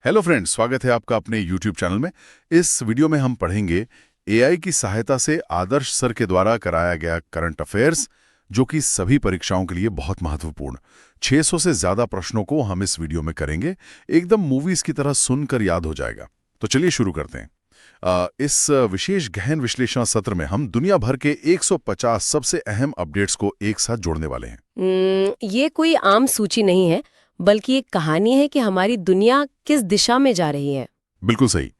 Hello friends, स्वागत है आपका अपने YouTube चैनल में। इस वीडियो में हम पढ़ेंगे एआई की सहायता से आदर्श सर के द्वारा कराया गया करंट अफेयर्स, जो कि सभी परीक्षाओं के लिए बहुत महत्वपूर्ण। 600 से ज्यादा प्रश्नों को हम इस वीडियो में करेंगे। एकदम मूवीज की तरह सुनकर याद हो जाएगा। तो चलिए शुरू करते हैं। इस विशेष गहन विश्लेषण सत्र में हम दुनिया भर के 150 सबसे अहम अपडेट्स को एक साथ जोड़ने वाले हैं। ये कोई आम सूची नहीं है, बल्कि एक कहानी है कि हमारी दुनिया किस दिशा में जा रही है। बिल्कुल सही।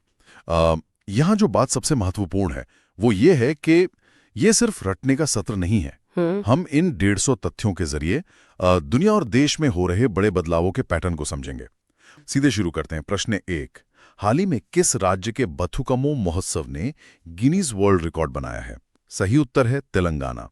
यहाँ जो बात सबसे महत्वपूर्ण है वो ये है कि ये सिर्फ रटने का सत्र नहीं है। हम इन 150 तथ्यों के जरिए दुनिया और देश में हो रहे बड़े बदलावों के पैटर्न को समझेंगे। सीधे शुरू करते हैं। प्रश्न 1, हाल ही में किस राज्य के बथुकम्मू महोत्सव ने गिनीज वर्ल्ड रिकॉर्ड बनाया है? सही उत्तर है तेलंगाना।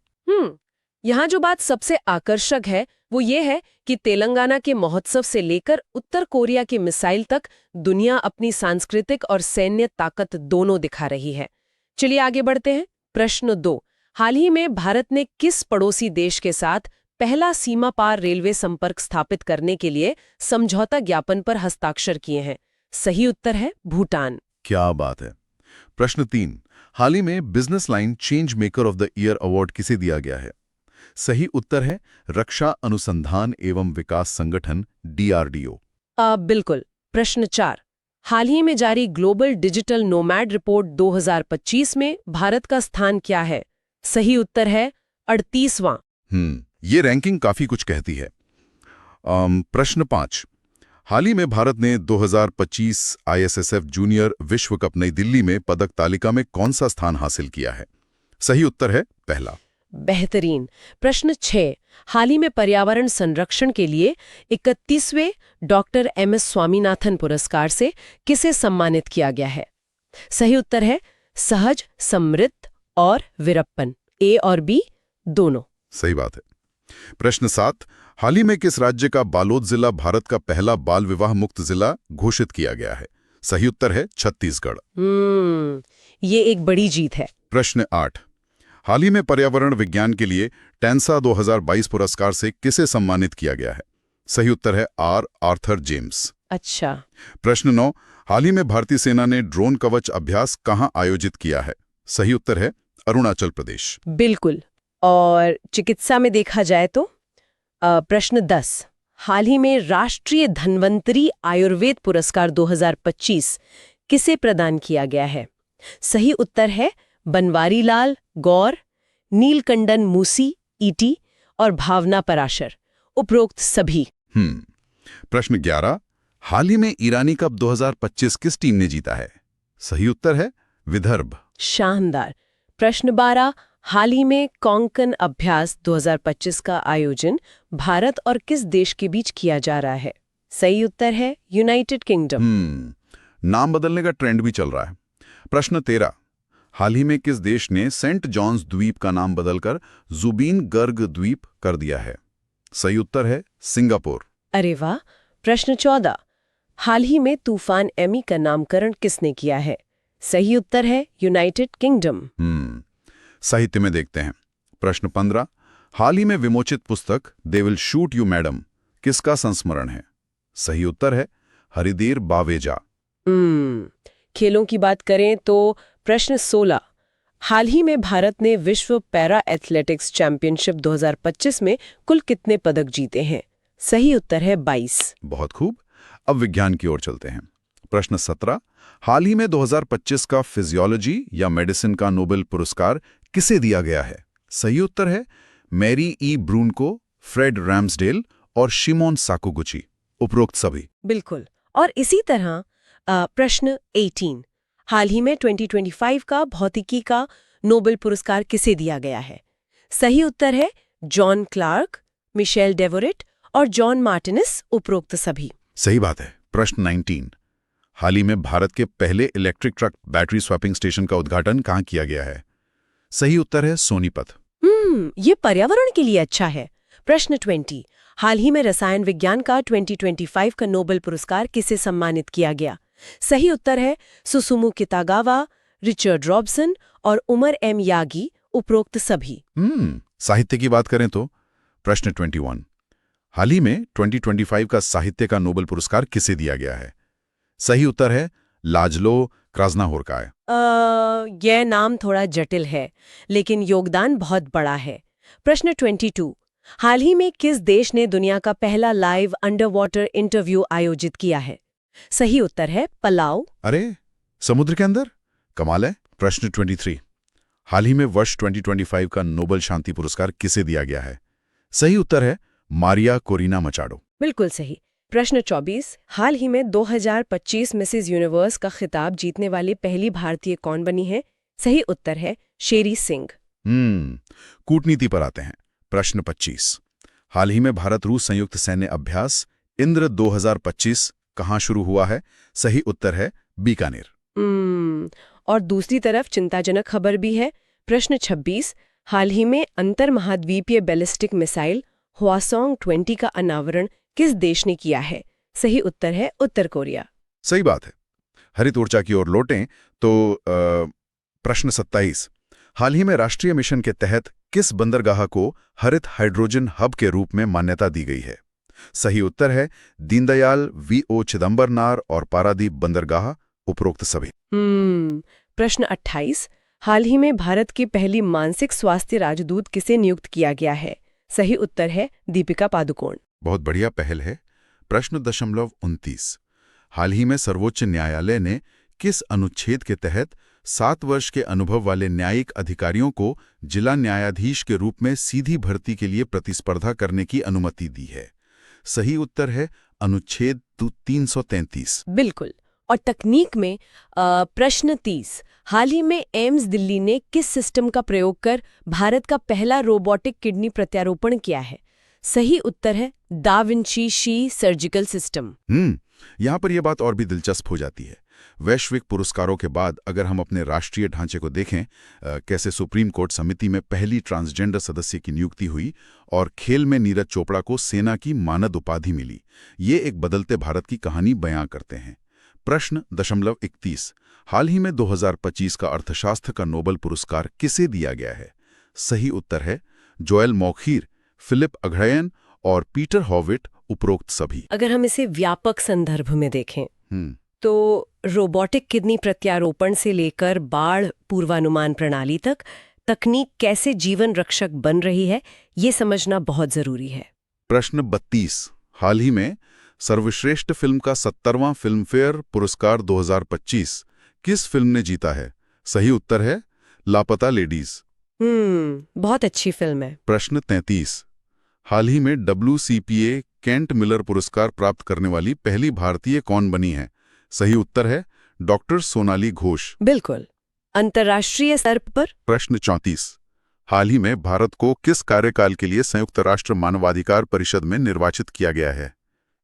यहाँ जो बात सबसे आकर्षक है वो ये है कि तेलंगाना के महोत्सव से लेकर उत्तर कोरिया की मिसाइल तक दुनिया अपनी सांस्कृतिक और सैन्य ताकत दोनों दिखा रही है। चलिए आगे बढ़ते हैं। प्रश्न 2, हाल ही में भारत ने किस पड़ोसी देश के साथ पहला सीमा पार रेलवे संपर्क स्थापित करने के लिए समझौता ज्ञापन पर हस्ताक्षर किए हैं? सही उत्तर है भूटान। क्या बात है। प्रश्न 3, हाल ही में business line change maker of the year award किसे दिया गया है? सही उत्तर है रक्षा अनुसंधान एवं विकास संगठन DRDO। बिल्कुल। प्रश्न 4, हाल ही में जारी ग्लोबल डिजिटल नोमैड रिपोर्ट 2025 में भारत का स्थान क्या है? सही उत्तर है 38वां। ये रैंकिंग काफी कुछ कहती है। प्रश्न 5, हाल ही में भारत ने 2025 ISSF जूनियर विश्व कप नई दिल्ली में पदक तालिका में कौन सा स्थान हासिल किया है? सही उत्तर है पहला। बेहतरीन। प्रश्न 6, हाल ही में पर्यावरण संरक्षण के लिए 31वें डॉक्टर MS स्वामीनाथन पुरस्कार से किसे सम्मानित किया गया है? सही उत्तर है सहज, समृद्ध और वीरप्पन। A और B दोनों। सही बात है। प्रश्न 7, हाल ही में किस राज्य का बालोद जिला भारत का पहला बाल विवाह मुक्त जिला घोषित किया गया है? सही उत्तर है छत्तीसगढ़। ये एक बड़ी जीत है। प्रश्न 8, हाल ही में पर्यावरण विज्ञान के लिए टैंसा 2022 पुरस्कार से किसे सम्मानित किया गया है? सही उत्तर है आर्थर जेम्स। अच्छा। प्रश्न 9, हाल ही में भारतीय सेना ने ड्रोन कवच अभ्यास कहां आयोजित किया है? सही उत्तर है अरुणाचल प्रदेश। बिल्कुल। और चिकित्सा में देखा जाए तो प्रश्न 10, हाल ही में राष्ट्रीय धन्वंतरी आयुर्वेद पुरस्कार 2025 किसे प्रदान किया गया है? सही उत्तर है बनवारी लाल गौर, नीलकंठन मूसी ET और भावना पराशर, उपरोक्त सभी। प्रश्न 11, हाल ही में ईरानी कप 2025 किस टीम ने जीता है? सही उत्तर है विदर्भ। शानदार। प्रश्न 12, हाल ही में कोंकण अभ्यास 2025 का आयोजन भारत और किस देश के बीच किया जा रहा है? सही उत्तर है यूनाइटेड किंगडम। नाम बदलने का ट्रेंड भी चल रहा है। प्रश्न 13, हाल ही में किस देश ने सेंट जॉन्स द्वीप का नाम बदलकर जुबीन गर्ग द्वीप कर दिया है? सही उत्तर है सिंगापुर। अरे वाह। प्रश्न 14, हाल ही में तूफान एमी का नामकरण किसने किया है? सही उत्तर है यूनाइटेड किंगडम। साहित्य में देखते हैं। प्रश्न 15, हाल ही में विमोचित पुस्तक they will shoot you madam किसका संस्मरण है? सही उत्तर है हरिदेव बावेजा। खेलों की बात करें तो प्रश्न 16, हाल ही में भारत ने विश्व पैरा एथलेटिक्स चैंपियनशिप 2025 में कुल कितने पदक जीते हैं? सही उत्तर है 22। बहुत खूब। अब विज्ञान की ओर चलते हैं। प्रश्न 17, हाल ही में 2025 का फिजियोलॉजी या मेडिसिन का नोबेल पुरस्कार किसे दिया गया है? सही उत्तर है मैरी E ब्रूनको, फ्रेड रैम्सडेल और शिमोन साकुगुची, उपरोक्त सभी। बिल्कुल। और इसी तरह प्रश्न 18, हाल ही में 2025 का भौतिकी का नोबेल पुरस्कार किसे दिया गया है? सही उत्तर है जॉन क्लार्क, मिशेल डेवोरेट और जॉन मार्टिनेस, उपरोक्त सभी। सही बात है। प्रश्न 19, हाल ही में भारत के पहले electric truck battery swapping station का उद्घाटन कहां किया गया है? सही उत्तर है सोनीपत। ये पर्यावरण के लिए अच्छा है। प्रश्न 20, हाल ही में रसायन विज्ञान का 2025 का नोबेल पुरस्कार किसे सम्मानित किया गया? सही उत्तर है सुसुमु कितागावा, रिचर्ड रॉबसन और उमर M यागी, उपरोक्त सभी। साहित्य की बात करें तो प्रश्न 21, हाल ही में 2025 का साहित्य का नोबेल पुरस्कार किसे दिया गया है? सही उत्तर है लाजलो क्रास्नाहोर्काय। यह नाम थोड़ा जटिल है, लेकिन योगदान बहुत बड़ा है। प्रश्न 22। हाल ही में किस देश ने दुनिया का पहला लाइव अंडर वाटर इंटरव्यू आयोजित किया है? सही उत्तर है पलाऊ। अरे समुद्र के अंदर, कमाल है। प्रश्न 23। हाल ही में वर्ष 2025 का नोबेल शांति पुरस्कार किसे दिया गया है? सही उत्तर है मारिया कोरिना मचाडो। बिल्कुल सही। प्रश्न 24। हाल ही में 2025 मिसेस यूनिवर्स का खिताब जीतने वाली पहली भारतीय कौन बनी है? सही उत्तर है शेरी सिंह। कूटनीति पर आते हैं। प्रश्न 25। हाल ही में भारत रूस संयुक्त सैन्य अभ्यास इंद्र 2025 कहाँ शुरू हुआ है? सही उत्तर है बीकानेर। और दूसरी तरफ चिंताजनक खबर भी है। प्रश्न 26। हाल ही में अंतर महाद्वीपीय बैलिस्टिक मिसाइल हवासोंग 20 का अनावरण किस देश ने किया है? सही उत्तर है उत्तर कोरिया। सही बात है। हरित ऊर्जा की ओर लौटें तो प्रश्न 27। हाल ही में राष्ट्रीय मिशन के तहत किस बंदरगाह को हरित हाइड्रोजन हब के रूप में मान्यता दी गई है? सही उत्तर है दीनदयाल वीओ चिदंबरनार और पारादीप बंदरगाह, उपरोक्त सभी। प्रश्न 28। हाल ही में भारत की पहली मानसिक स्वास्थ्य राजदूत किसे नियुक्त किया गया है? सही उत्तर है दीपिका पादुकोण। बहुत बढ़िया पहल है। प्रश्न 29। हाल ही में सर्वोच्च न्यायालय ने किस अनुच्छेद के तहत 7 वर्ष के अनुभव वाले न्यायिक अधिकारियों को जिला न्यायाधीश के रूप में सीधी भर्ती के लिए प्रतिस्पर्धा करने की अनुमति दी है? सही उत्तर है अनुच्छेद 333। बिल्कुल। और तकनीक में प्रश्न 30। हाल ही में एम्स दिल्ली ने किस सिस्टम का प्रयोग कर भारत का पहला रोबोटिक किडनी प्रत्यारोपण किया है? सही उत्तर है da Vinci she surgical system. यहाँ पर यह बात और भी दिलचस्प हो जाती है। वैश्विक पुरस्कारों के बाद अगर हम अपने राष्ट्रीय ढांचे को देखें, कैसे सुप्रीम कोर्ट समिति में पहली ट्रांसजेंडर सदस्य की नियुक्ति हुई और खेल में नीरज चोपड़ा को सेना की मानद उपाधि मिली, ये एक बदलते भारत की कहानी बयां करते हैं। प्रश्न 31। हाल ही में 2025 का अर्थशास्त्र का नोबेल पुरस्कार किसे दिया गया है? सही उत्तर है जोएल मौखीर, फिलिप अघड़यन और पीटर हॉविट, उपरोक्त सभी। अगर हम इसे व्यापक संदर्भ में देखें तो रोबोटिक किडनी प्रत्यारोपण से लेकर बाढ़ पूर्वानुमान प्रणाली तक तकनीक कैसे जीवन रक्षक बन रही है, ये समझना बहुत जरूरी है। प्रश्न 32। हाल ही में सर्वश्रेष्ठ फिल्म का 70वां फिल्मफेयर पुरस्कार 2025 किस फिल्म ने जीता है? सही उत्तर है लापता लेडीज। बहुत अच्छी फिल्म है। प्रश्न 33। हाल ही में WCPA केंट मिलर पुरस्कार प्राप्त करने वाली पहली भारतीय कौन बनी है? सही उत्तर है डॉक्टर सोनाली घोष। बिल्कुल। अंतर्राष्ट्रीय स्तर पर प्रश्न 34। हाल ही में भारत को किस कार्यकाल के लिए संयुक्त राष्ट्र मानवाधिकार परिषद में निर्वाचित किया गया है?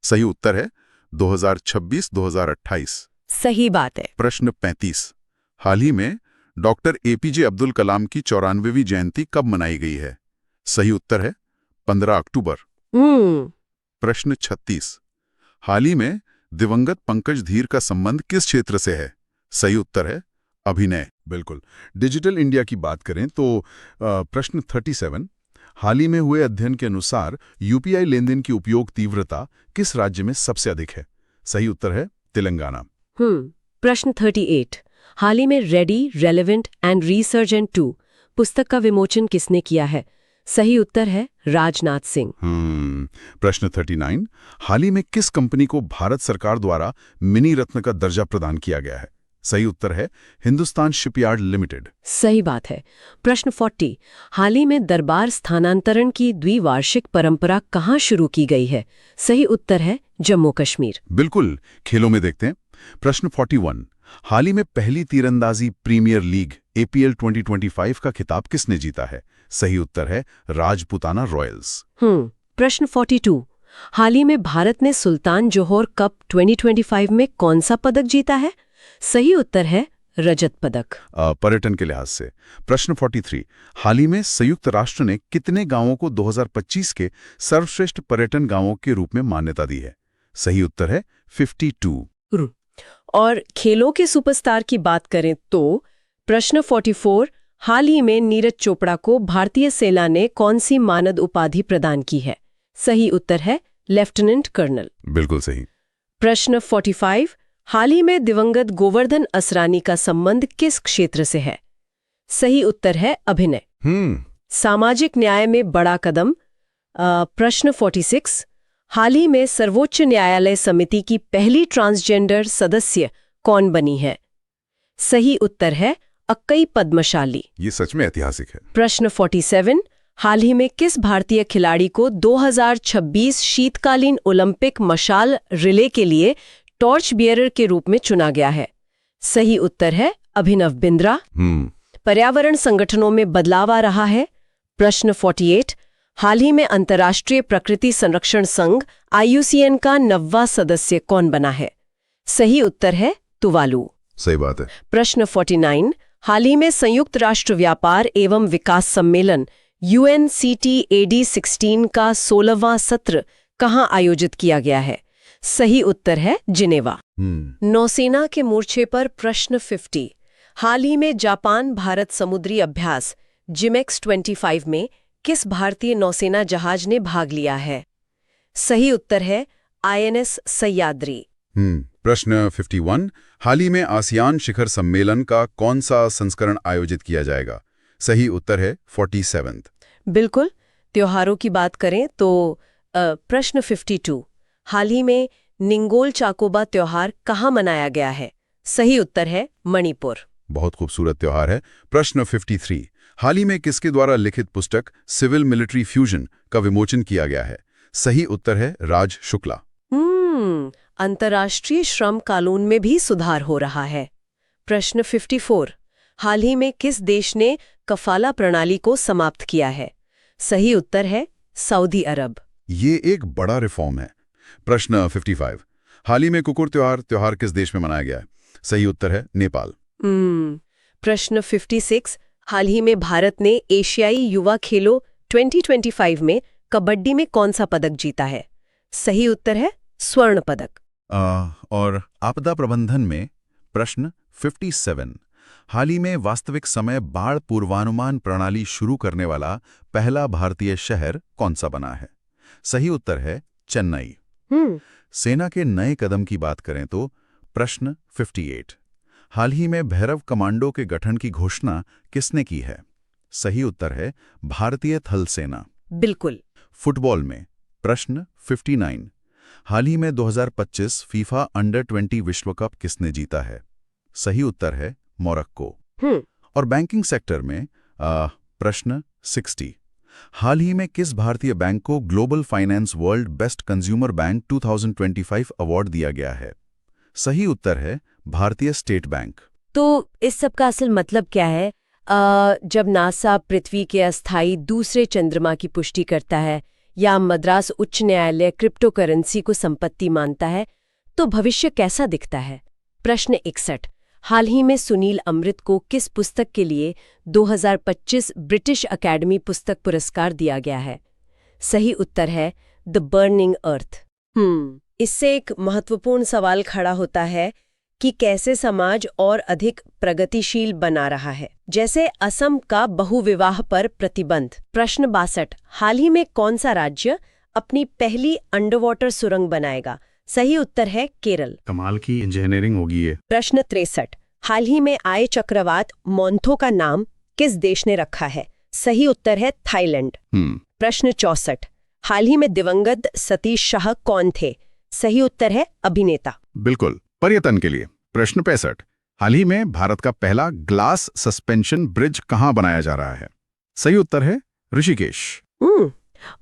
सही उत्तर है 2026-2028। सही बात है। प्रश्न 35। हाल ही में डॉक्टर APJ अब्दुल कलाम की 94वीं जयंती कब मनाई गई है? सही उत्तर है 15 अक्टूबर। प्रश्न 36। हाल ही में दिवंगत पंकज धीर का संबंध किस क्षेत्र से है? सही उत्तर है अभिनय। बिल्कुल। डिजिटल इंडिया की बात करें तो प्रश्न 37। हाल ही में हुए अध्ययन के अनुसार UPI लेनदेन की उपयोग तीव्रता किस राज्य में सबसे अधिक है? सही उत्तर है तेलंगाना। प्रश्न 38। हाल ही में रेडी, रेलेवेंट एंड रिसर्जेंट 2 पुस्तक का विमोचन किसने किया है? सही उत्तर है राजनाथ सिंह। प्रश्न 39। हाल ही में किस कंपनी को भारत सरकार द्वारा मिनी रत्न का दर्जा प्रदान किया गया है? सही उत्तर है हिंदुस्तान शिपयार्ड लिमिटेड। सही बात है। प्रश्न 40। हाल ही में दरबार स्थानांतरण की द्विवार्षिक परंपरा कहाँ शुरू की गई है? सही उत्तर है जम्मू कश्मीर। बिल्कुल। खेलों में देखते हैं। प्रश्न 41। हाल ही में पहली तीरंदाजी प्रीमियर लीग APL 2025 का खिताब किसने जीता है? सही उत्तर है राजपुताना रॉयल्स। प्रश्न 42। हाल ही में भारत ने सुल्तान जोहर कप 2025 में कौन सा पदक जीता है? सही उत्तर है रजत पदक। पर्यटन के लिहाज से। प्रश्न 43। हाल ही में संयुक्त राष्ट्र ने कितने गांवों को 2025 के सर्वश्रेष्ठ पर्यटन गांवों के रूप में मान्यता दी है? सही उत्तर है 52। और खेलों के सुपरस्टार की बात करें तो प्रश्न 44। हाल ही में नीरज चोपड़ा को भारतीय सेना ने कौन सी मानद उपाधि प्रदान की है? सही उत्तर है लेफ्टिनेंट कर्नल। बिल्कुल सही। प्रश्न 45। हाल ही में दिवंगत गोवर्धन असरानी का संबंध किस क्षेत्र से है? सही उत्तर है अभिनय। सामाजिक न्याय में बड़ा कदम। प्रश्न 46, हाल ही में सर्वोच्च न्यायालय समिति की पहली ट्रांसजेंडर सदस्य कौन बनी है? सही उत्तर है अक्कई पद्मशाली। ये सच में ऐतिहासिक है। प्रश्न 47, हाल ही में किस भारतीय खिलाड़ी को 2026 शीतकालीन ओलंपिक मशाल रिले के लिए टॉर्च बियरर के रूप में चुना गया है? सही उत्तर है अभिनव बिंद्रा। पर्यावरण संगठनों में बदलाव आ रहा है। प्रश्न 48, हाल ही में अंतर्राष्ट्रीय प्रकृति संरक्षण संघ IUCN का 9वां सदस्य कौन बना है? सही उत्तर है तुवालू। सही बात है। प्रश्न 49, हाल ही में संयुक्त राष्ट्र व्यापार एवं विकास सम्मेलन UNCTAD16 का 16वां सत्र कहाँ आयोजित किया गया है? सही उत्तर है जिनेवा। नौसेना के मोर्चे पर प्रश्न 50, हाल ही में जापान भारत समुद्री अभ्यास जिमेक्स 25 में किस भारतीय नौसेना जहाज ने भाग लिया है? सही उत्तर है INS सह्याद्री। प्रश्न 51, हाल ही में आसियान शिखर सम्मेलन का कौन सा संस्करण आयोजित किया जाएगा? सही उत्तर है 47th। बिल्कुल। त्योहारों की बात करें तो प्रश्न 52, हाल ही में निंगोल चाकोबा त्योहार कहाँ मनाया गया है? सही उत्तर है मणिपुर। बहुत खूबसूरत त्योहार है। प्रश्न 53, हाल ही में किसके द्वारा लिखित पुस्तक सिविल मिलिट्री फ्यूजन का विमोचन किया गया है? सही उत्तर है राज शुक्ला। अंतर्राष्ट्रीय श्रम कानून में भी सुधार हो रहा है। प्रश्न 54, हाल ही में किस देश ने कफाला प्रणाली को समाप्त किया है? सही उत्तर है सऊदी अरब। ये एक बड़ा रिफॉर्म है। प्रश्न 55, हाल ही में कुकुर त्योहार किस देश में मनाया गया है? सही उत्तर है नेपाल। प्रश्न 56, हाल ही में भारत ने एशियाई युवा खेलों 2025 में कबड्डी में कौन सा पदक जीता है? सही उत्तर है स्वर्ण पदक। और आपदा प्रबंधन में प्रश्न 57, हाल ही में वास्तविक समय बाढ़ पूर्वानुमान प्रणाली शुरू करने वाला पहला भारतीय शहर कौन सा बना है? सही उत्तर है चेन्नई। सेना के नए कदम की बात करें तो प्रश्न 58, हाल ही में भैरव कमांडो के गठन की घोषणा किसने की है? सही उत्तर है भारतीय थल सेना। बिल्कुल। फुटबॉल में प्रश्न 59, हाल ही में 2025 फीफा अंडर 20 विश्व कप किसने जीता है? सही उत्तर है मोरक्को। और बैंकिंग सेक्टर में प्रश्न 60, हाल ही में किस भारतीय बैंक को global finance world best consumer bank 2025 award दिया गया है? सही उत्तर है भारतीय स्टेट बैंक। तो इस सब का असल मतलब क्या है? जब नासा पृथ्वी के अस्थायी दूसरे चंद्रमा की पुष्टि करता है या मद्रास उच्च न्यायालय क्रिप्टो करेंसी को संपत्ति मानता है, तो भविष्य कैसा दिखता है? प्रश्न 61, हाल ही में सुनील अमृत को किस पुस्तक के लिए 2025 ब्रिटिश अकेडमी पुस्तक पुरस्कार दिया गया है? सही उत्तर है द बर्निंग अर्थ। इससे एक महत्वपूर्ण सवाल खड़ा होता है कि कैसे समाज और अधिक प्रगतिशील बना रहा है, जैसे असम का बहुविवाह पर प्रतिबंध। प्रश्न 62, हाल ही में कौन सा राज्य अपनी पहली अंडरवाटर सुरंग बनाएगा? सही उत्तर है केरल। कमाल की इंजीनियरिंग होगी ये। प्रश्न 63, हाल ही में आए चक्रवात मोन्थो का नाम किस देश ने रखा है? सही उत्तर है थाईलैंड। प्रश्न 64, हाल ही में दिवंगत सतीश शाह कौन थे? सही उत्तर है अभिनेता। बिल्कुल। पर्यटन के लिए प्रश्न 65, हाल ही में भारत का पहला ग्लास सस्पेंशन ब्रिज कहाँ बनाया जा रहा है? सही उत्तर है ऋषिकेश।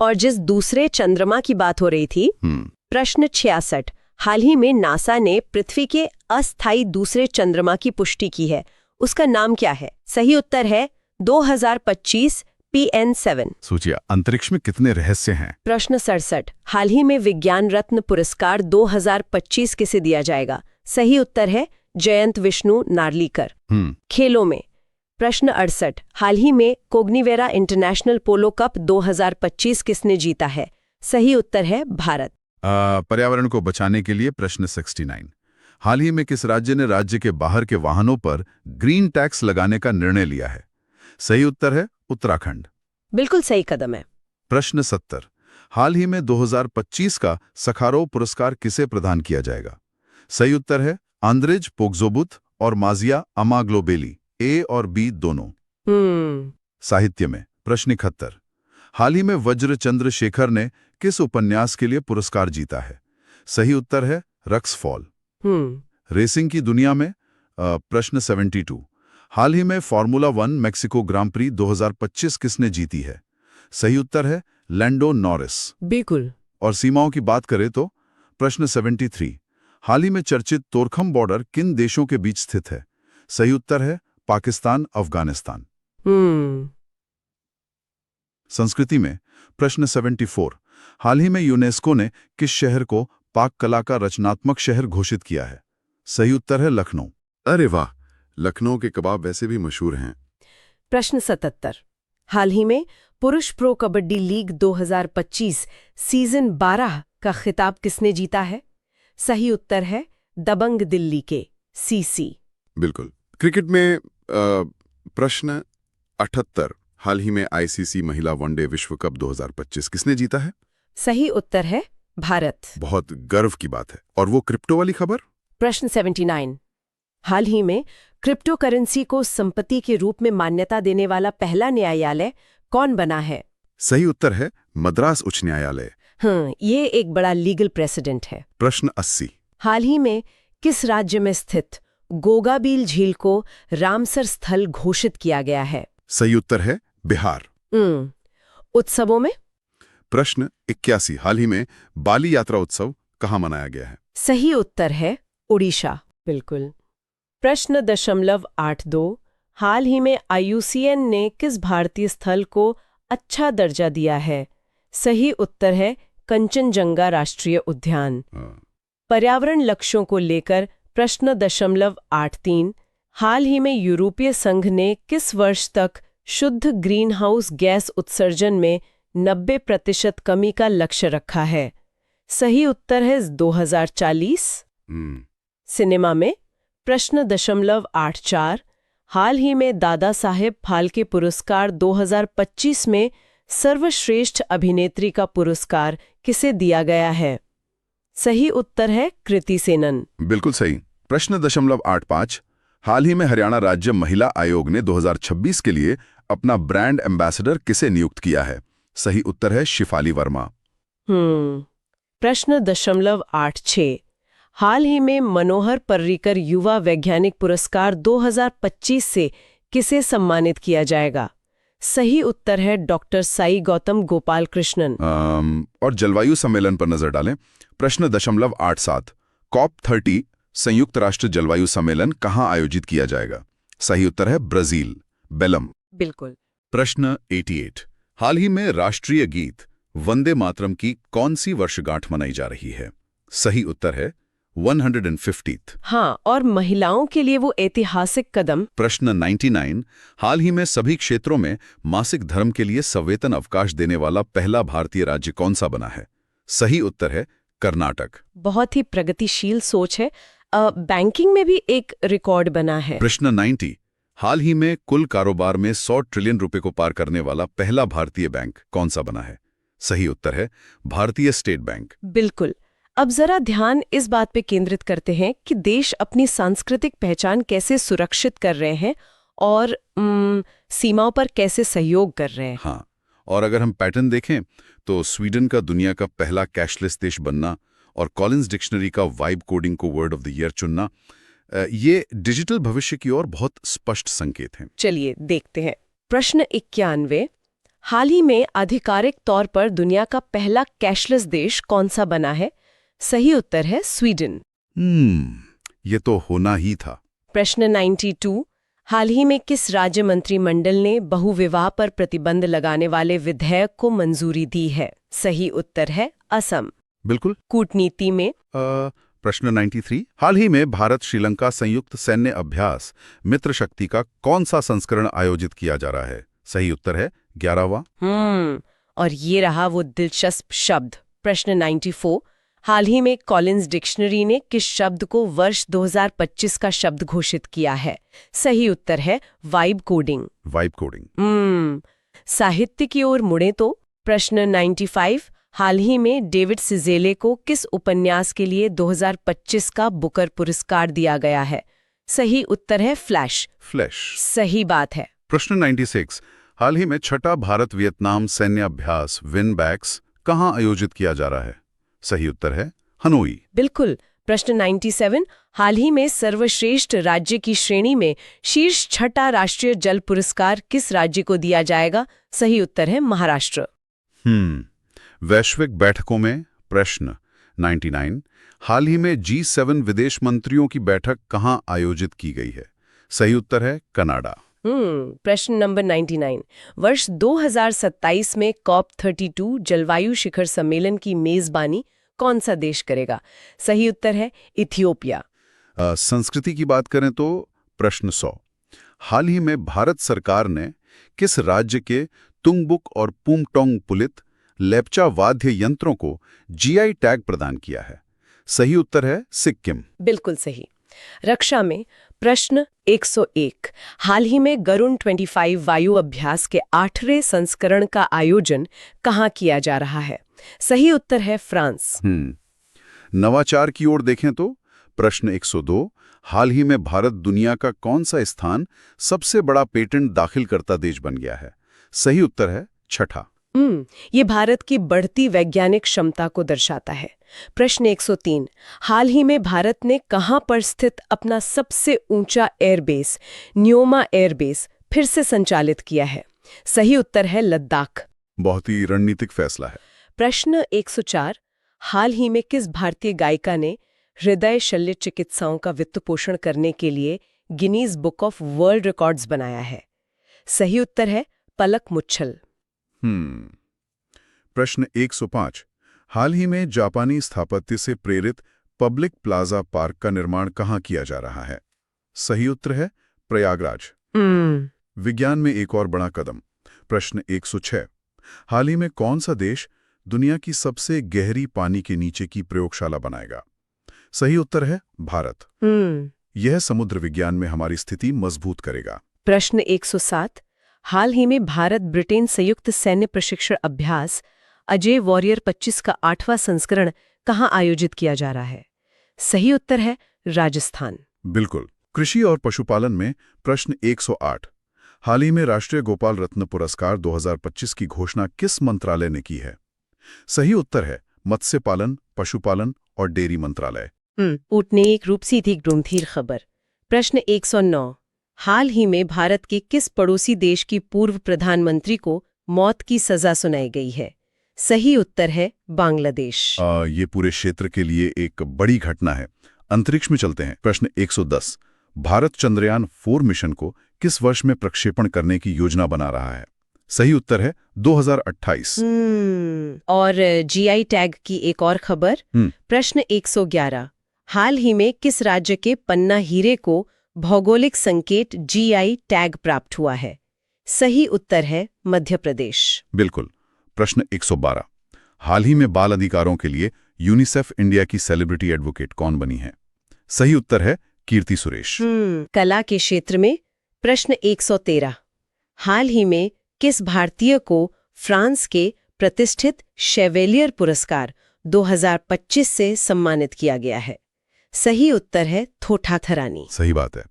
और जिस दूसरे चंद्रमा की बात हो रही थी, प्रश्न 66, हाल ही में नासा ने पृथ्वी के अस्थायी दूसरे चंद्रमा की पुष्टि की है, उसका नाम क्या है? सही उत्तर है 2025 PN7। सोचिए अंतरिक्ष में कितने रहस्य हैं। प्रश्न 67, हाल ही में विज्ञान रत्न पुरस्कार 2025 किसे दिया जाएगा? सही उत्तर है जयंत विष्णु नार्लीकर। खेलों में प्रश्न 68, हाल ही में कोग्निवेरा इंटरनेशनल पोलो कप 2025 किसने जीता है? सही उत्तर है भारत। पर्यावरण को बचाने के लिए प्रश्न 69, हाल ही में किस राज्य ने राज्य के बाहर के वाहनों पर ग्रीन टैक्स लगाने का निर्णय लिया है? सही उत्तर है उत्तराखंड। बिल्कुल सही कदम है। प्रश्न 70, हाल ही में 2025 का सखारोव पुरस्कार किसे प्रदान किया जाएगा? सही उत्तर है आंद्रेज पोग्जोबुत और माजिया अमाग्लोबेली, ए और बी दोनों। साहित्य में प्रश्न 71। हाल ही में वज्र चंद्रशेखर ने किस उपन्यास के लिए पुरस्कार जीता है? सही उत्तर है रक्सफॉल। रेसिंग की दुनिया में प्रश्न 72। हाल ही में फॉर्मूला 1 मेक्सिको ग्रां प्री 2025 किसने जीती है? सही उत्तर है लैंडो नॉरिस। बिल्कुल। और सीमाओं की बात करें तो प्रश्न 73। हाल ही में चर्चित तोरखम बॉर्डर किन देशों के बीच स्थित है? सही उत्तर है पाकिस्तान अफगानिस्तान। संस्कृति में प्रश्न 74। हाल ही में यूनेस्को ने किस शहर को पाक कला का रचनात्मक शहर घोषित किया है? सही उत्तर है लखनऊ। अरे वाह, लखनऊ के कबाब वैसे भी मशहूर हैं। प्रश्न 77। हाल ही में पुरुष प्रो कबड्डी लीग 2025 सीजन 12 का खिताब किसने जीता है? सही उत्तर है दबंग दिल्ली के सीसी। बिल्कुल। क्रिकेट में प्रश्न 78। हाल ही में आईसीसी महिला वनडे विश्व कप 2025 किसने जीता है? सही उत्तर है भारत। बहुत गर्व की बात है। और वो क्रिप्टो वाली खबर? प्रश्न 79। हाल ही में क्रिप्टो करेंसी को संपत्ति के रूप में मान्यता देने वाला पहला न्यायालय कौन बना है? सही उत्तर है मद्रास उच्च न्यायालय। ये एक बड़ा लीगल प्रेसिडेंट है। प्रश्न 80। हाल ही में किस राज्य में स्थित गोगाबील झील को रामसर स्थल घोषित किया गया है? सही उत्तर है बिहार। उत्सवों में प्रश्न 81। हाल ही में बाली यात्रा उत्सव कहाँ मनाया गया है? सही उत्तर है उड़ीसा। बिल्कुल। प्रश्न 82। हाल ही में IUCN ने किस भारतीय स्थल को अच्छा दर्जा दिया है? सही उत्तर है कंचनजंगा राष्ट्रीय उद्यान। पर्यावरण लक्ष्यों को लेकर प्रश्न 83। हाल ही में यूरोपीय संघ ने किस वर्ष तक शुद्ध ग्रीनहाउस गैस उत्सर्जन में 90% कमी का लक्ष्य रखा है? सही उत्तर है 2040। सिनेमा में प्रश्न 84। हाल ही में दादा साहेब फाल्के पुरस्कार 2025 में सर्वश्रेष्ठ अभिनेत्री का पुरस्कार किसे दिया गया है? सही उत्तर है कृति सेनन। बिल्कुल सही। प्रश्न 85। हाल ही में हरियाणा राज्य महिला आयोग ने 2026 के लिए अपना ब्रांड एम्बेसडर किसे नियुक्त किया है? सही उत्तर है शिफाली वर्मा। प्रश्न 86। हाल ही में मनोहर पर्रिकर युवा वैज्ञानिक पुरस्कार 2025 से किसे सम्मानित किया जाएगा? सही उत्तर है डॉक्टर साई गौतम गोपाल कृष्णन। और जलवायु सम्मेलन पर नजर डालें। प्रश्न 87। COP30 संयुक्त राष्ट्र जलवायु सम्मेलन कहाँ आयोजित किया जाएगा? सही उत्तर है ब्राजील, बेलम। बिल्कुल। प्रश्न 88। हाल ही में राष्ट्रीय गीत वंदे मातरम की कौन सी वर्षगांठ मनाई जा रही है? सही उत्तर है 150th। और महिलाओं के लिए वो ऐतिहासिक कदम। प्रश्न 99। हाल ही में सभी क्षेत्रों में मासिक धर्म के लिए सवेतन अवकाश देने वाला पहला भारतीय राज्य कौन सा बना है? सही उत्तर है कर्नाटक। बहुत ही प्रगतिशील सोच है। बैंकिंग में भी एक रिकॉर्ड बना है। प्रश्न 90। हाल ही में कुल कारोबार में 100 ट्रिलियन रुपए को पार करने वाला पहला भारतीय बैंक कौन सा बना है? सही उत्तर है भारतीय स्टेट बैंक। बिल्कुल। अब जरा ध्यान इस बात पे केंद्रित करते हैं कि देश अपनी सांस्कृतिक पहचान कैसे सुरक्षित कर रहे हैं और सीमाओं पर कैसे सहयोग कर रहे हैं। और अगर हम पैटर्न देखें तो स्वीडन का दुनिया का पहला कैशलेस देश बनना और कॉलिंस डिक्शनरी का वाइब कोडिंग को वर्ड ऑफ द ईयर चुनना, ये डिजिटल भविष्य की ओर बहुत स्पष्ट संकेत हैं। चलिए देखते हैं। प्रश्न 91। हाल ही में आधिकारिक तौर पर दुनिया का पहला कैशलेस देश कौन सा बना है? सही उत्तर है स्वीडन। ये तो होना ही था। प्रश्न 92। हाल ही में किस राज्य मंत्रिमंडल ने बहुविवाह पर प्रतिबंध लगाने वाले विधेयक को मंजूरी दी है? सही उत्तर है असम। बिल्कुल। कूटनीति में प्रश्न 93। हाल ही में भारत श्रीलंका संयुक्त सैन्य अभ्यास मित्र शक्ति का कौन सा संस्करण आयोजित किया जा रहा है? सही उत्तर है 11वां। और ये रहा वो दिलचस्प शब्द। प्रश्न 94। हाल ही में कॉलिंस डिक्शनरी ने किस शब्द को वर्ष 2025 का शब्द घोषित किया है? सही उत्तर है वाइब कोडिंग। Vibe coding. साहित्य की ओर मुड़े तो प्रश्न 95। हाल ही में डेविड सिजेले को किस उपन्यास के लिए 2025 का बुकर पुरस्कार दिया गया है? सही उत्तर है फ्लैश। फ्लैश। सही बात है। प्रश्न 96। हाल ही में छठा भारत वियतनाम सैन्य अभ्यास विनबैक्स कहाँ आयोजित किया जा रहा है? सही उत्तर है हनोई। बिल्कुल। प्रश्न 97। हाल ही में सर्वश्रेष्ठ राज्य की श्रेणी में शीर्ष छठा राष्ट्रीय जल पुरस्कार किस राज्य को दिया जाएगा? सही उत्तर है महाराष्ट्र। वैश्विक बैठकों में प्रश्न 99। हाल ही में G7 विदेश मंत्रियों की बैठक कहाँ आयोजित की गई है? सही उत्तर है कनाडा। प्रश्न नंबर 99। वर्ष 2027 में COP32 जलवायु शिखर सम्मेलन की मेजबानी कौन सा देश करेगा? सही उत्तर है इथियोपिया। संस्कृति की बात करें तो प्रश्न 100। हाल ही में भारत सरकार ने किस राज्य के तुंगबुक और पुमटोंग पुलित लेप्चा वाद्य यंत्रों को GI टैग प्रदान किया है? सही उत्तर है सिक्किम। बिल्कुल सही। रक्षा में प्रश्न 101। हाल ही में गरुण 25 वायु अभ्यास के 8वें संस्करण का आयोजन कहाँ किया जा रहा है? सही उत्तर है फ्रांस। नवाचार की ओर देखें तो प्रश्न 102। हाल ही में भारत दुनिया का कौन सा स्थान सबसे बड़ा पेटेंट दाखिल करता देश बन गया है? सही उत्तर है छठा। ये भारत की बढ़ती वैज्ञानिक क्षमता को दर्शाता है। प्रश्न 103। हाल ही में भारत ने कहां पर स्थित अपना सबसे ऊंचा एयरबेस न्योमा एयरबेस फिर से संचालित किया है? सही उत्तर है लद्दाख। बहुत ही रणनीतिक फैसला है। प्रश्न 104। हाल ही में किस भारतीय गायिका ने हृदय शल्य चिकित्साओं का वित्त पोषण करने के लिए Guinness book of world records बनाया है? सही उत्तर है पलक मुच्छल। प्रश्न 105। हाल ही में जापानी स्थापत्य से प्रेरित पब्लिक प्लाजा पार्क का निर्माण कहाँ किया जा रहा है? सही उत्तर है प्रयागराज। विज्ञान में एक और बड़ा कदम। प्रश्न 106। हाल ही में कौन सा देश दुनिया की सबसे गहरी पानी के नीचे की प्रयोगशाला बनाएगा? सही उत्तर है भारत। यह समुद्र विज्ञान में हमारी स्थिति मजबूत करेगा। प्रश्न 107। हाल ही में भारत ब्रिटेन संयुक्त सैन्य प्रशिक्षण अभ्यास अजय वॉरियर 25 का 8वां संस्करण कहाँ आयोजित किया जा रहा है? सही उत्तर है राजस्थान। बिल्कुल। कृषि और पशुपालन में प्रश्न 108। हाल ही में राष्ट्रीय गोपाल रत्न पुरस्कार 2025 की घोषणा किस मंत्रालय ने की है? सही उत्तर है मत्स्य पालन, पशुपालन और डेयरी मंत्रालय। ऊँटने एक रूप सीधी गंभीर खबर। प्रश्न 109। हाल ही में भारत के किस पड़ोसी देश की पूर्व प्रधानमंत्री को मौत की सजा सुनाई गई है? सही उत्तर है बांग्लादेश। ये पूरे क्षेत्र के लिए एक बड़ी घटना है। अंतरिक्ष में चलते हैं। प्रश्न 110। भारत चंद्रयान 4 मिशन को किस वर्ष में प्रक्षेपण करने की योजना बना रहा है? सही उत्तर है 2028। और GI टैग की एक और खबर। प्रश्न 111। हाल ही में किस राज्य के पन्ना हीरे को भौगोलिक संकेत GI टैग प्राप्त हुआ है? सही उत्तर है मध्य प्रदेश। बिल्कुल। प्रश्न 112। हाल ही में बाल अधिकारों के लिए यूनिसेफ इंडिया की सेलिब्रिटी एडवोकेट कौन बनी है? सही उत्तर है कीर्ति सुरेश। कला के क्षेत्र में प्रश्न 113। हाल ही में किस भारतीय को फ्रांस के प्रतिष्ठित शेवेलियर पुरस्कार 2025 से सम्मानित किया गया है? सही उत्तर है थोठा थरानी। सही बात है।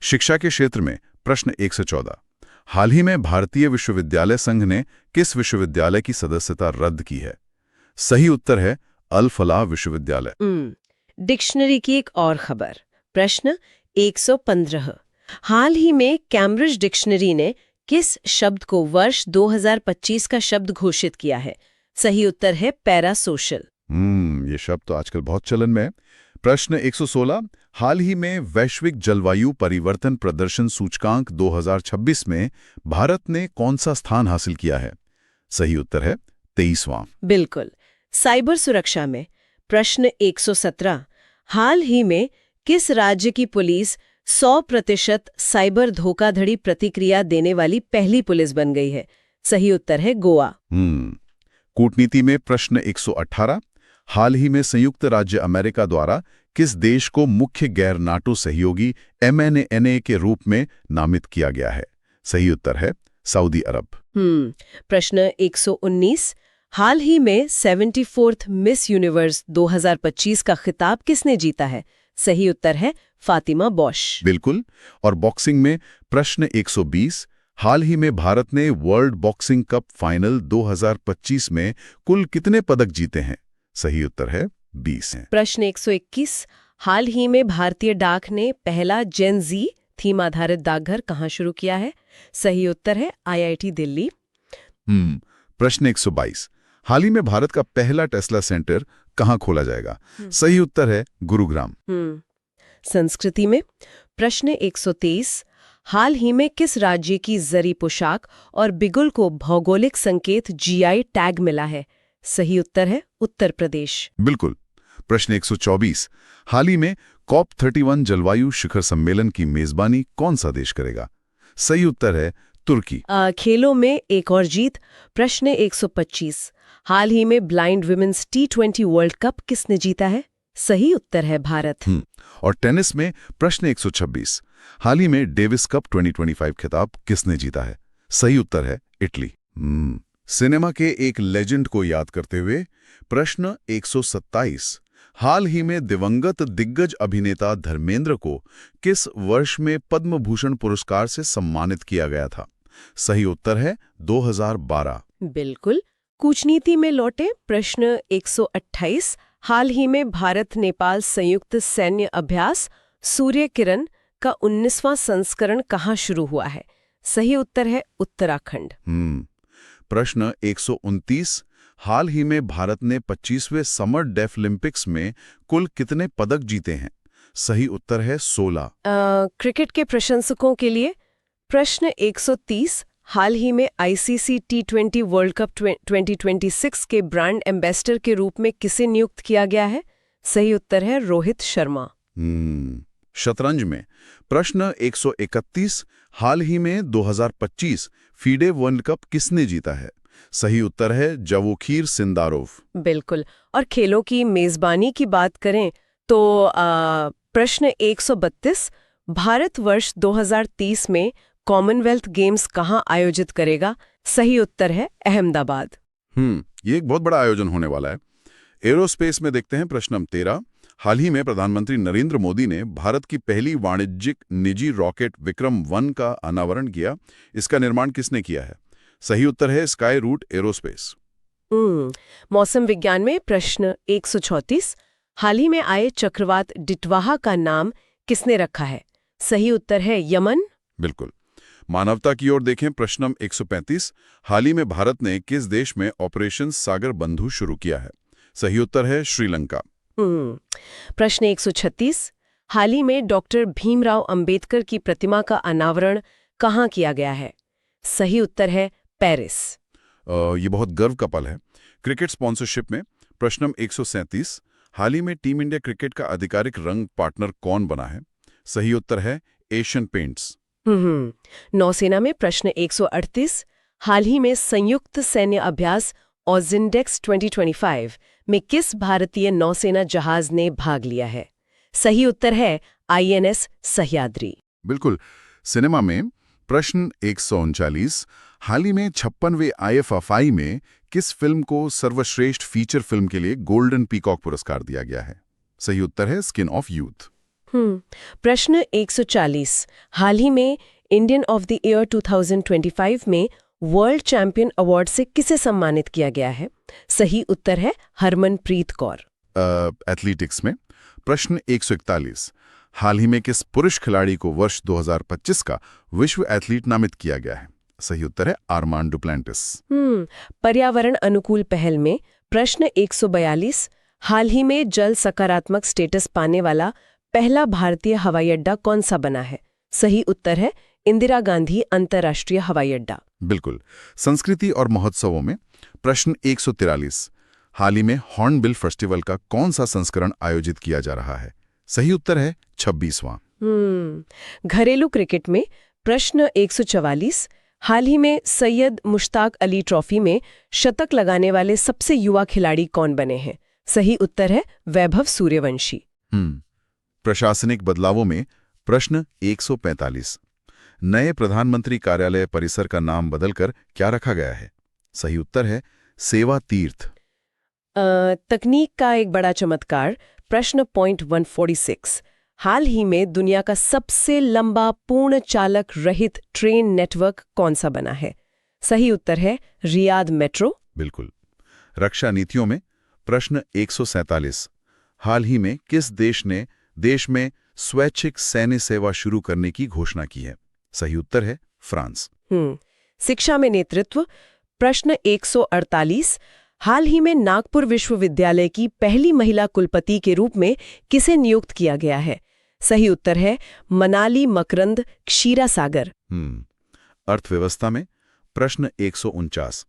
शिक्षा के क्षेत्र में प्रश्न 114। हाल ही में भारतीय विश्वविद्यालय संघ ने किस विश्वविद्यालय की सदस्यता रद्द की है? सही उत्तर है अल फलाह विश्वविद्यालय। डिक्शनरी की एक और खबर। प्रश्न 115। हाल ही में कैम्ब्रिज डिक्शनरी ने किस शब्द को वर्ष 2025 का शब्द घोषित किया है? सही उत्तर है पैरासोशल। ये शब्द तो आजकल बहुत चलन में है। प्रश्न 116। हाल ही में वैश्विक जलवायु परिवर्तन प्रदर्शन सूचकांक 2026 में भारत ने कौन सा स्थान हासिल किया है? सही उत्तर है 23वां। बिल्कुल। साइबर सुरक्षा में प्रश्न 117। हाल ही में किस राज्य की पुलिस 100% साइबर धोखाधड़ी प्रतिक्रिया देने वाली पहली पुलिस बन गई है? सही उत्तर है गोवा। कूटनीति में प्रश्न 118। हाल ही में संयुक्त राज्य अमेरिका द्वारा किस देश को मुख्य गैर नाटो सहयोगी MNA के रूप में नामित किया गया है? सही उत्तर है सऊदी अरब। प्रश्न 119। हाल ही में 74th मिस यूनिवर्स 2025 का खिताब किसने जीता है? सही उत्तर है फातिमा बॉश। बिल्कुल। और बॉक्सिंग में प्रश्न 120, हाल ही में भारत ने वर्ल्ड बॉक्सिंग कप फाइनल 2025 में कुल कितने पदक जीते हैं? सही उत्तर है 20 हैं। प्रश्न 121, हाल ही में भारतीय डाक ने पहला जेन जी थीम आधारित डाकघर कहाँ शुरू किया है? सही उत्तर है IIT दिल्ली। प्रश्न 122, हाल ही में भारत का पहला टेस्ला सेंटर कहाँ खोला जाएगा? सही उत्तर है गुरुग्राम। संस्कृति में प्रश्न 123, हाल ही में किस राज्य की जरी पोशाक और बिगुल को भौगोलिक संकेत GI टैग मिला है? सही उत्तर है उत्तर प्रदेश। बिल्कुल। प्रश्न 124, हाल ही में COP31 जलवायु शिखर सम्मेलन की मेजबानी कौन सा देश करेगा? सही उत्तर है तुर्की। खेलों में एक और जीत। प्रश्न 125, हाल ही में blind women's T20 world cup किसने जीता है? सही उत्तर है भारत। और टेनिस में प्रश्न 126, हाल ही में डेविस कप 2025 खिताब किसने जीता है? सही उत्तर है इटली। सिनेमा के एक लेजेंड को याद करते हुए प्रश्न 127, हाल ही में दिवंगत दिग्गज अभिनेता धर्मेंद्र को किस वर्ष में पद्म भूषण पुरस्कार से सम्मानित किया गया था? सही उत्तर है 2012। बिल्कुल। कूटनीति में लौटे प्रश्न 128, हाल ही में भारत नेपाल संयुक्त सैन्य अभ्यास सूर्य किरण का 19वां संस्करण कहाँ शुरू हुआ है? सही उत्तर है उत्तराखंड। प्रश्न 129, हाल ही में भारत ने 25वें समर डेफलिम्पिक्स में कुल कितने पदक जीते हैं? सही उत्तर है 16। क्रिकेट के प्रशंसकों के लिए प्रश्न 130, हाल ही में ICC T20 वर्ल्ड कप 2026 के ब्रांड एम्बेसडर के रूप में किसे नियुक्त किया गया है? सही उत्तर है रोहित शर्मा। शतरंज में प्रश्न 131, हाल ही में 2025 फीडे वर्ल्ड कप किसने जीता है? सही उत्तर है जवोखिर सिंदारोव। बिल्कुल। और खेलों की मेजबानी की बात करें तो प्रश्न 132, भारत वर्ष 2030 में कॉमनवेल्थ गेम्स कहाँ आयोजित करेगा? सही उत्तर है अहमदाबाद। ये एक बहुत बड़ा आयोजन होने वाला है। एरोस्पेस में देखते हैं प्रश्न नंबर 13, हाल ही में प्रधानमंत्री नरेंद्र मोदी ने भारत की पहली वाणिज्यिक निजी रॉकेट विक्रम-1 का अनावरण किया। इसका निर्माण किसने किया है? सही उत्तर है स्काई रूट एरोस्पेस। मौसम विज्ञान में प्रश्न 134, हाल ही में आए चक्रवात डिटवाहा का नाम किसने रखा है? सही उत्तर है यमन। बिल्कुल। मानवता की ओर देखें प्रश्न नंबर 135, हाल ही में भारत ने किस देश में ऑपरेशन सागर बंधु शुरू किया है? सही उत्तर है श्रीलंका। प्रश्न 136, हाल ही में डॉक्टर भीमराव अंबेडकर की प्रतिमा का अनावरण कहाँ किया गया है? सही उत्तर है पेरिस। ये बहुत गर्व का पल है। क्रिकेट स्पॉन्सरशिप में प्रश्न नंबर 137, हाल ही में टीम इंडिया क्रिकेट का आधिकारिक रंग पार्टनर कौन बना है? सही उत्तर है एशियन पेंट्स। नौसेना में प्रश्न 138, हाल ही में संयुक्त सैन्य अभ्यास ऑजिंडेक्स 2025 में किस भारतीय नौसेना जहाज ने भाग लिया है? सही उत्तर है INS सह्याद्री। बिल्कुल। सिनेमा में प्रश्न 139, हाल ही में 56वें IFFI में किस फिल्म को सर्वश्रेष्ठ फीचर फिल्म के लिए गोल्डन पीकॉक पुरस्कार दिया गया है? सही उत्तर है स्किन ऑफ यूथ। प्रश्न 140, हाल ही में इंडियन ऑफ द ईयर 2025 में वर्ल्ड चैंपियन अवार्ड से किसे सम्मानित किया गया है? सही उत्तर है हरमनप्रीत कौर। एथलेटिक्स में प्रश्न 141, हाल ही में किस पुरुष खिलाड़ी को वर्ष 2025 का विश्व एथलीट नामित किया गया है? सही उत्तर है आर्मांड डुप्लांटिस। पर्यावरण अनुकूल पहल में प्रश्न 142, हाल ही में जल सकारात्मक स्टेटस पाने वाला पहला भारतीय हवाई अड्डा कौन सा बना है? सही उत्तर है इंदिरा गांधी अंतर्राष्ट्रीय हवाई अड्डा। बिल्कुल। संस्कृति और महोत्सवों में प्रश्न 143, हाल ही में हॉर्नबिल फेस्टिवल का कौन सा संस्करण आयोजित किया जा रहा है? सही उत्तर है 26वां। घरेलू क्रिकेट में प्रश्न 144, हाल ही में सैयद मुश्ताक अली ट्रॉफी में शतक लगाने वाले सबसे युवा खिलाड़ी कौन बने हैं? सही उत्तर है वैभव सूर्यवंशी। प्रशासनिक बदलावों में प्रश्न 145, नए प्रधानमंत्री कार्यालय परिसर का नाम बदलकर क्या रखा गया है? सही उत्तर है सेवा तीर्थ। तकनीक का एक बड़ा चमत्कार। प्रश्न पॉइंट 146। हाल ही में दुनिया का सबसे लंबा पूर्ण चालक रहित ट्रेन नेटवर्क कौन सा बना है? सही उत्तर है रियाद मेट्रो। बिल्कुल। रक्षा नीतियों में प्रश्न 147। हाल ही में किस देश ने देश में स्वैच्छिक सैन्य सेवा शुरू करने की घोषणा की है? सही उत्तर है फ्रांस। शिक्षा में नेतृत्व। प्रश्न 148। हाल ही में नागपुर विश्वविद्यालय की पहली महिला कुलपति के रूप में किसे नियुक्त किया गया है? सही उत्तर है मनाली मकरंद क्षीरासागर। अर्थव्यवस्था में प्रश्न 149।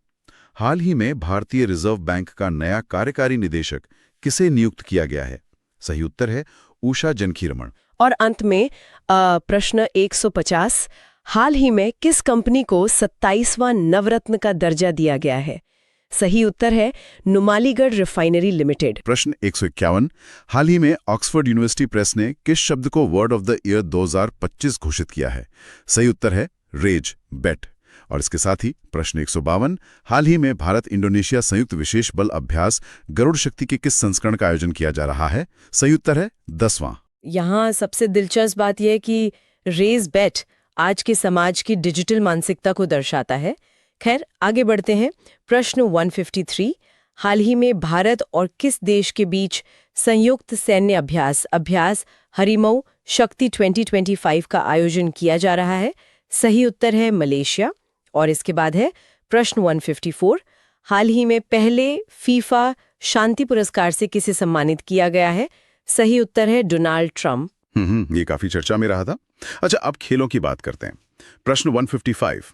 हाल ही में भारतीय रिजर्व बैंक का नया कार्यकारी निदेशक किसे नियुक्त किया गया है? सही उत्तर है उषा जनखीरमण। और अंत में प्रश्न 150। हाल ही में किस कंपनी को 27वां नवरत्न का दर्जा दिया गया है? सही उत्तर है नुमालीगढ़ रिफाइनरी लिमिटेड। प्रश्न 151। हाल ही में ऑक्सफोर्ड यूनिवर्सिटी प्रेस ने किस शब्द को वर्ड ऑफ द ईयर 2025 घोषित किया है? सही उत्तर है रेज बेट। और इसके साथ ही प्रश्न 152। हाल ही में भारत इंडोनेशिया संयुक्त विशेष बल अभ्यास गरुड़ शक्ति के किस संस्करण का आयोजन किया जा रहा है? सही उत्तर है 10वां। यहाँ सबसे दिलचस्प बात यह है कि रेज बेट आज के समाज की डिजिटल मानसिकता को दर्शाता है। खैर, आगे बढ़ते हैं। प्रश्न 153। हाल ही में भारत और किस देश के बीच संयुक्त सैन्य अभ्यास हरिमऊ शक्ति 2025 का आयोजन किया जा रहा है? सही उत्तर है मलेशिया। और इसके बाद है प्रश्न 154। हाल ही में पहले फीफा शांति पुरस्कार से किसे सम्मानित किया गया है? सही उत्तर है डोनाल्ड ट्रंप। ये काफी चर्चा में रहा था। अच्छा, अब खेलों की बात करते हैं। प्रश्न 155।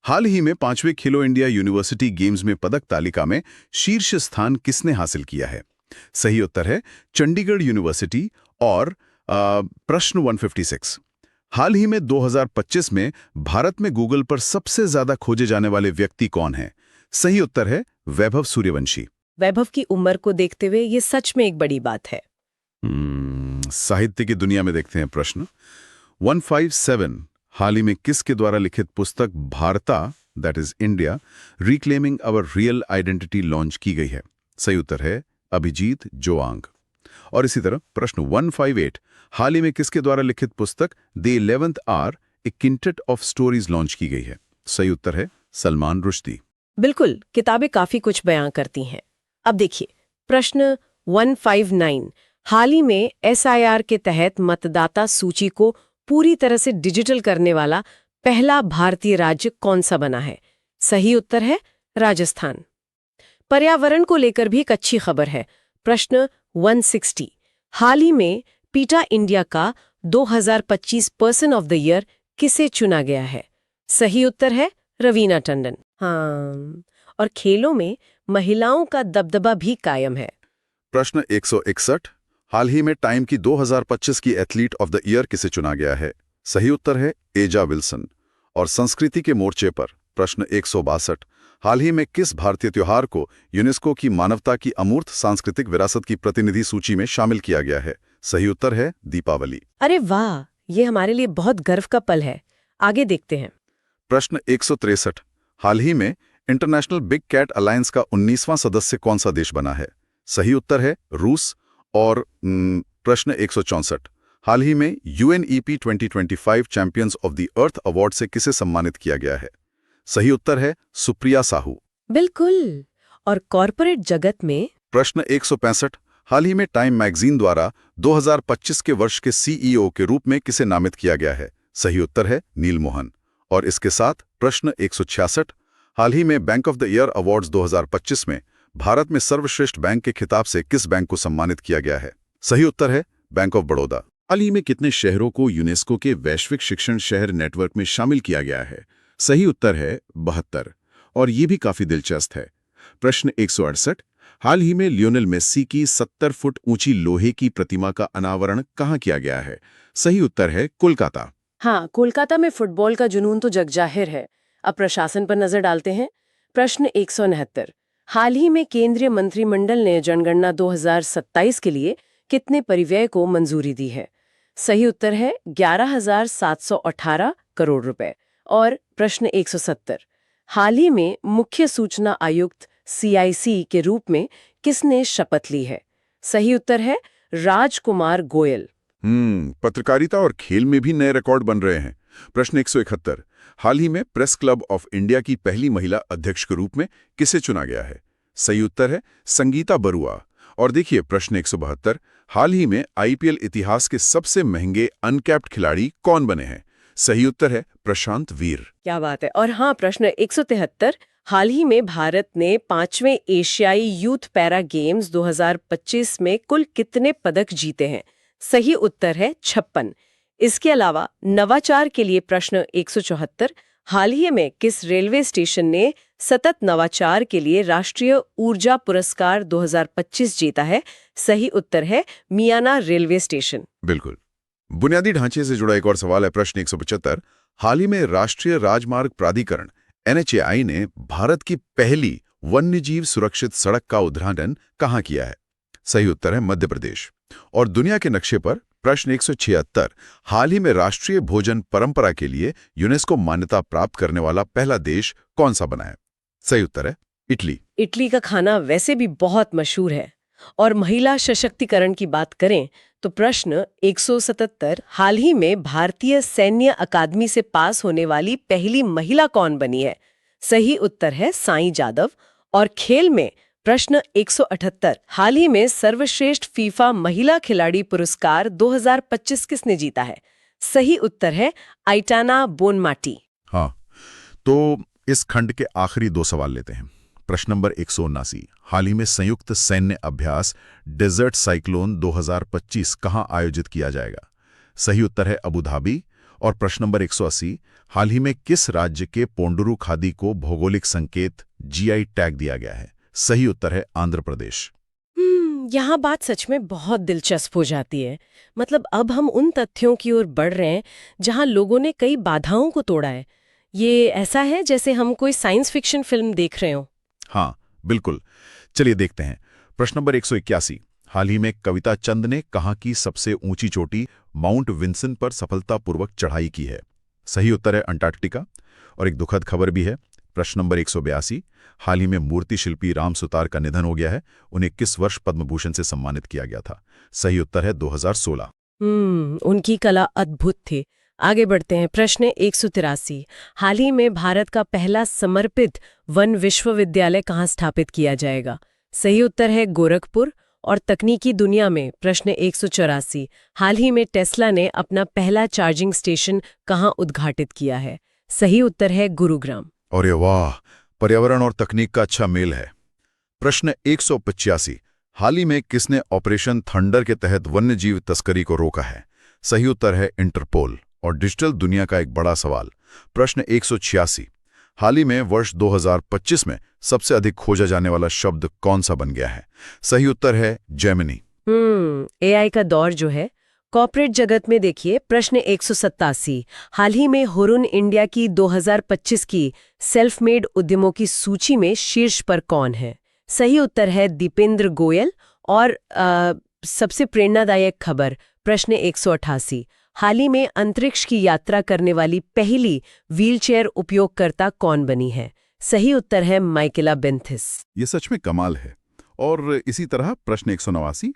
हाल ही में 5वें खेलो इंडिया यूनिवर्सिटी गेम्स में पदक तालिका में शीर्ष स्थान किसने हासिल किया है? सही उत्तर है चंडीगढ़ यूनिवर्सिटी। और प्रश्न 156। हाल ही में 2025 में भारत में गूगल पर सबसे ज्यादा खोजे जाने वाले व्यक्ति कौन है? सही उत्तर है वैभव सूर्यवंशी। वैभव की उम्र को देखते हुए ये सच में एक बड़ी बात है। साहित्य की दुनिया में देखते हैं प्रश्न 157। हाल ही में किसके द्वारा लिखित पुस्तक Bharata that is India reclaiming our real identity launch की गई है? सही उत्तर है अभिजीत जोआंग। और इसी तरह प्रश्न 158। हाल ही में किसके द्वारा लिखित पुस्तक the 11th hour a quintet of stories launch की गई है? सही उत्तर है सलमान रुश्दी। बिल्कुल, किताबें काफी कुछ बयां करती हैं। अब देखिए प्रश्न 159। हाल ही में SIR के तहत मतदाता सूची को पूरी तरह से डिजिटल करने वाला पहला भारतीय राज्य कौन सा बना है? सही उत्तर है राजस्थान। पर्यावरण को लेकर भी एक अच्छी खबर है। प्रश्न 160। हाल ही में पीटा इंडिया का 2025 पर्सन ऑफ द ईयर किसे चुना गया है? सही उत्तर है रवीना टंडन। हाँ, और खेलों में महिलाओं का दबदबा भी कायम है। प्रश्न 161। हाल ही में टाइम की 2025 की एथलीट ऑफ द ईयर किसे चुना गया है? सही उत्तर है एजा विल्सन। और संस्कृति के मोर्चे पर प्रश्न 162। हाल ही में किस भारतीय त्योहार को यूनेस्को की मानवता की अमूर्त सांस्कृतिक विरासत की प्रतिनिधि सूची में शामिल किया गया है? सही उत्तर है दीपावली। अरे वाह, ये हमारे लिए बहुत गर्व का पल है। आगे देखते हैं। प्रश्न 163। हाल ही में इंटरनेशनल बिग कैट अलायंस का 19वां सदस्य कौन सा देश बना है? सही उत्तर है रूस। और प्रश्न 164। हाल ही में UNEP 2025 champions of the earth award से किसे सम्मानित किया गया है? सही उत्तर है सुप्रिया साहू। बिल्कुल। और कॉरपोरेट जगत में प्रश्न 165। हाल ही में टाइम मैगजीन द्वारा 2025 के वर्ष के CEO के रूप में किसे नामित किया गया है? सही उत्तर है नील मोहन। और इसके साथ प्रश्न 166। हाल ही में bank of the year awards 2025 में भारत में सर्वश्रेष्ठ बैंक के खिताब से किस बैंक को सम्मानित किया गया है? सही उत्तर है बैंक ऑफ बड़ौदा। हाल ही में कितने शहरों को यूनेस्को के वैश्विक शिक्षण शहर नेटवर्क में शामिल किया गया है? सही उत्तर है 72। और ये भी काफी दिलचस्प है। प्रश्न 168। हाल ही में लियोनेल मेस्सी की 70 फुट ऊंची लोहे की प्रतिमा का अनावरण कहाँ किया गया है? सही उत्तर है कोलकाता। हाँ, कोलकाता में फुटबॉल का जुनून तो जगजाहिर है। अब प्रशासन पर नजर डालते हैं। प्रश्न 169। हाल ही में केंद्रीय मंत्रिमंडल ने जनगणना 2027 के लिए कितने परिव्यय को मंजूरी दी है? सही उत्तर है 11,718 करोड़ रुपए। और प्रश्न 170। हाल ही में मुख्य सूचना आयुक्त CIC के रूप में किसने शपथ ली है? सही उत्तर है राजकुमार गोयल। पत्रकारिता और खेल में भी नए रिकॉर्ड बन रहे हैं। प्रश्न 171, हाल ही में प्रेस क्लब ऑफ इंडिया की पहली महिला अध्यक्ष के रूप में किसे चुना गया है? सही उत्तर है संगीता बरुआ। और देखिए प्रश्न 172, हाल ही में IPL इतिहास के सबसे महंगे अनकैप्ड खिलाड़ी कौन बने हैं? सही उत्तर है प्रशांत वीर। क्या बात है। और हाँ, प्रश्न 173, हाल ही में भारत ने 5वें एशियाई यूथ पैरा गेम्स 2025 में कुल कितने पदक जीते हैं? सही उत्तर है 56। इसके अलावा नवाचार के लिए प्रश्न 174, हाल ही में किस रेलवे स्टेशन ने सतत नवाचार के लिए राष्ट्रीय ऊर्जा पुरस्कार 2025 जीता है? सही उत्तर है मियाना रेलवे स्टेशन। बिल्कुल। बुनियादी ढांचे से जुड़ा एक और सवाल है प्रश्न 175, हाल ही में राष्ट्रीय राजमार्ग प्राधिकरण NHAI ने भारत की पहली वन्यजीव सुरक्षित सड़क का उद्घाटन कहाँ किया है? सही उत्तर है मध्य प्रदेश। और दुनिया के नक्शे पर प्रश्न 176, हाल ही में राष्ट्रीय भोजन परंपरा के लिए यूनेस्को मान्यता प्राप्त करने वाला पहला देश कौन सा बना है? सही उत्तर है इटली। इटली का खाना वैसे भी बहुत मशहूर है। और महिला सशक्तिकरण की बात करें तो प्रश्न 177, हाल ही में भारतीय सैन्य अकादमी से पास होने वाली पहली महिला कौन बनी है? सही उत्तर है साई जादव। और खेल में प्रश्न 178, हाल ही में सर्वश्रेष्ठ फीफा महिला खिलाड़ी पुरस्कार 2025 किसने जीता है? सही उत्तर है आइटाना बोनमाटी। हाँ, तो इस खंड के आखिरी दो सवाल लेते हैं। प्रश्न नंबर 179, हाल ही में संयुक्त सैन्य अभ्यास डेजर्ट साइक्लोन 2025 कहां आयोजित किया जाएगा? सही उत्तर है अबू धाबी। और प्रश्न नंबर 180, हाल ही में किस राज्य के पोंडुरु खादी को भौगोलिक संकेत GI टैग दिया गया है? सही उत्तर है आंध्र प्रदेश। यहाँ बात सच में बहुत दिलचस्प हो जाती है। मतलब अब हम उन तथ्यों की ओर बढ़ रहे हैं जहाँ लोगों ने कई बाधाओं को तोड़ा है। ये ऐसा है जैसे हम कोई साइंस फिक्शन फिल्म देख रहे हो। हाँ, बिल्कुल। चलिए देखते हैं। प्रश्न नंबर 181, हाल ही में कविता चंद ने कहाँ की सबसे ऊंची चोटी माउंट विंसन पर सफलतापूर्वक चढ़ाई की है? सही उत्तर है अंटार्कटिका। और एक दुखद खबर भी है। प्रश्न नंबर 182, हाल ही में मूर्ति शिल्पी राम सुतार का निधन हो गया है। उन्हें किस वर्ष पद्म भूषण से सम्मानित किया गया था? सही उत्तर है 2016। उनकी कला अद्भुत थी। आगे बढ़ते हैं। प्रश्न 183, हाल ही में भारत का पहला समर्पित वन विश्वविद्यालय कहाँ स्थापित किया जाएगा? सही उत्तर है गोरखपुर। और तकनीकी दुनिया में प्रश्न 184, हाल ही में टेस्ला ने अपना पहला चार्जिंग स्टेशन कहाँ उद्घाटित किया है? सही उत्तर है गुरुग्राम। अरे वाह, पर्यावरण और तकनीक का अच्छा मेल है। प्रश्न 185, हाल ही में किसने ऑपरेशन थंडर के तहत वन्यजीव तस्करी को रोका है? सही उत्तर है इंटरपोल। और डिजिटल दुनिया का एक बड़ा सवाल। प्रश्न 186, हाल ही में वर्ष 2025 में सबसे अधिक खोजा जाने वाला शब्द कौन सा बन गया है? सही उत्तर है जेमिनी। AI का दौर जो है कॉर्पोरेट जगत में देखिए। प्रश्न 187, हाल ही में हुरुन इंडिया की 2025 की सेल्फ मेड उद्यमों की सूची में शीर्ष पर कौन है? सही उत्तर है दीपेंद्र गोयल। और सबसे प्रेरणादायक खबर प्रश्न 188, हाल ही में अंतरिक्ष की यात्रा करने वाली पहली व्हीलचेयर उपयोगकर्ता कौन बनी है? सही उत्तर है माइकेला बेंथिस। ये सच में कमाल है। और इसी तरह प्रश्न 189,